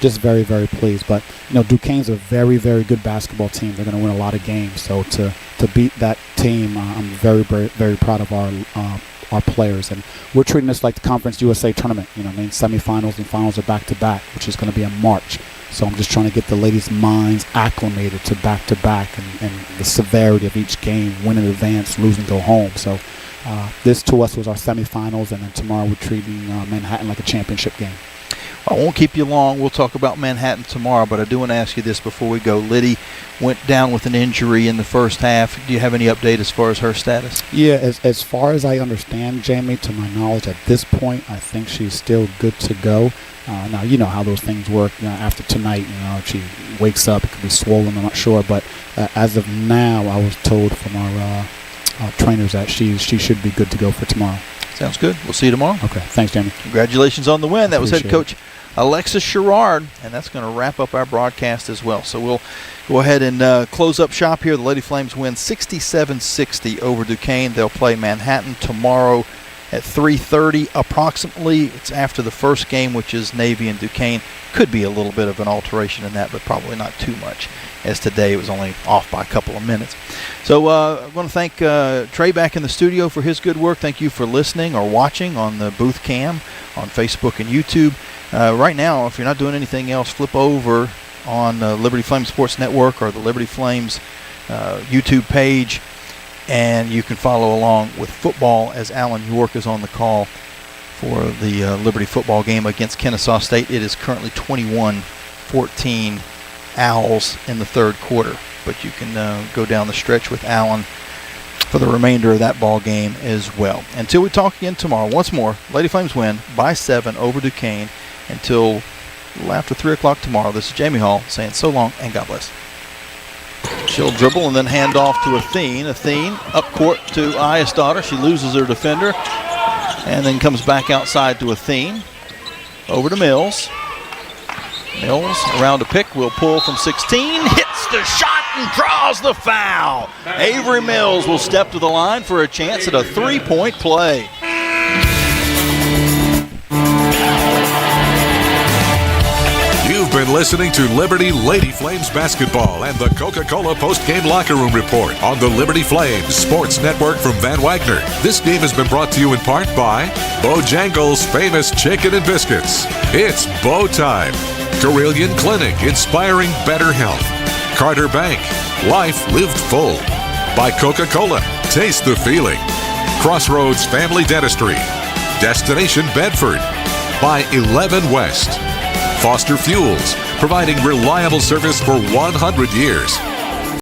just very, very pleased. But, Duquesne's a very, very good basketball team. They're going to win a lot of games. So to beat that team, I'm very, very, very proud of our players, and we're treating this like the Conference USA tournament. Semifinals and finals are back-to-back, which is going to be in March. So I'm just trying to get the ladies' minds acclimated to back-to-back and the severity of each game, win in advance, lose and go home. So this to us was our semifinals, and then tomorrow we're treating Manhattan like a championship game. I won't keep you long. We'll talk about Manhattan tomorrow, but I do want to ask you this before we go. Liddy went down with an injury in the first half. Do you have any update as far as her status? Yeah, as far as I understand, Jamie, to my knowledge at this point, I think she's still good to go. Now, you know how those things work. After tonight, if she wakes up, it could be swollen, I'm not sure. But as of now, I was told from our trainers that she should be good to go for tomorrow. Sounds good. We'll see you tomorrow. Okay. Thanks, Jamie. Congratulations on the win. That was head coach it. Alexis Sherrard, and that's going to wrap up our broadcast as well. So we'll go ahead and close up shop here. The Lady Flames win 67-60 over Duquesne. They'll play Manhattan tomorrow at 3:30 approximately. It's after the first game, which is Navy and Duquesne. Could be a little bit of an alteration in that, but probably not too much, as today it was only off by a couple of minutes. So I want to thank Trey back in the studio for his good work. Thank you for listening or watching on the booth cam on Facebook and YouTube. Right now, if you're not doing anything else, flip over on Liberty Flames Sports Network or the Liberty Flames YouTube page, and you can follow along with football as Alan York is on the call for the Liberty football game against Kennesaw State. It is currently 21-14 Owls in the third quarter, but you can go down the stretch with Alan for the remainder of that ball game as well. Until we talk again tomorrow, once more, Lady Flames win by 7 over Duquesne. Until after 3 o'clock tomorrow, this is Jamie Hall saying so long and God bless. She'll dribble and then hand off to Athene. Athene up court to Ayesdaughter. She loses her defender and then comes back outside to Athene. Over to Mills. Mills around a pick, will pull from 16, hits the shot and draws the foul. Avery Mills will step to the line for a chance at a 3-point play. You've been listening to Liberty Lady Flames basketball and the Coca-Cola post-game locker room report on the Liberty Flames Sports Network from Van Wagner. This game has been brought to you in part by Bojangles' famous chicken and biscuits. It's Bo time. Carillion Clinic, inspiring better health. Carter Bank, life lived full. By Coca-Cola, taste the feeling. Crossroads Family Dentistry. Destination Bedford. By 11 West. Foster Fuels, providing reliable service for 100 years.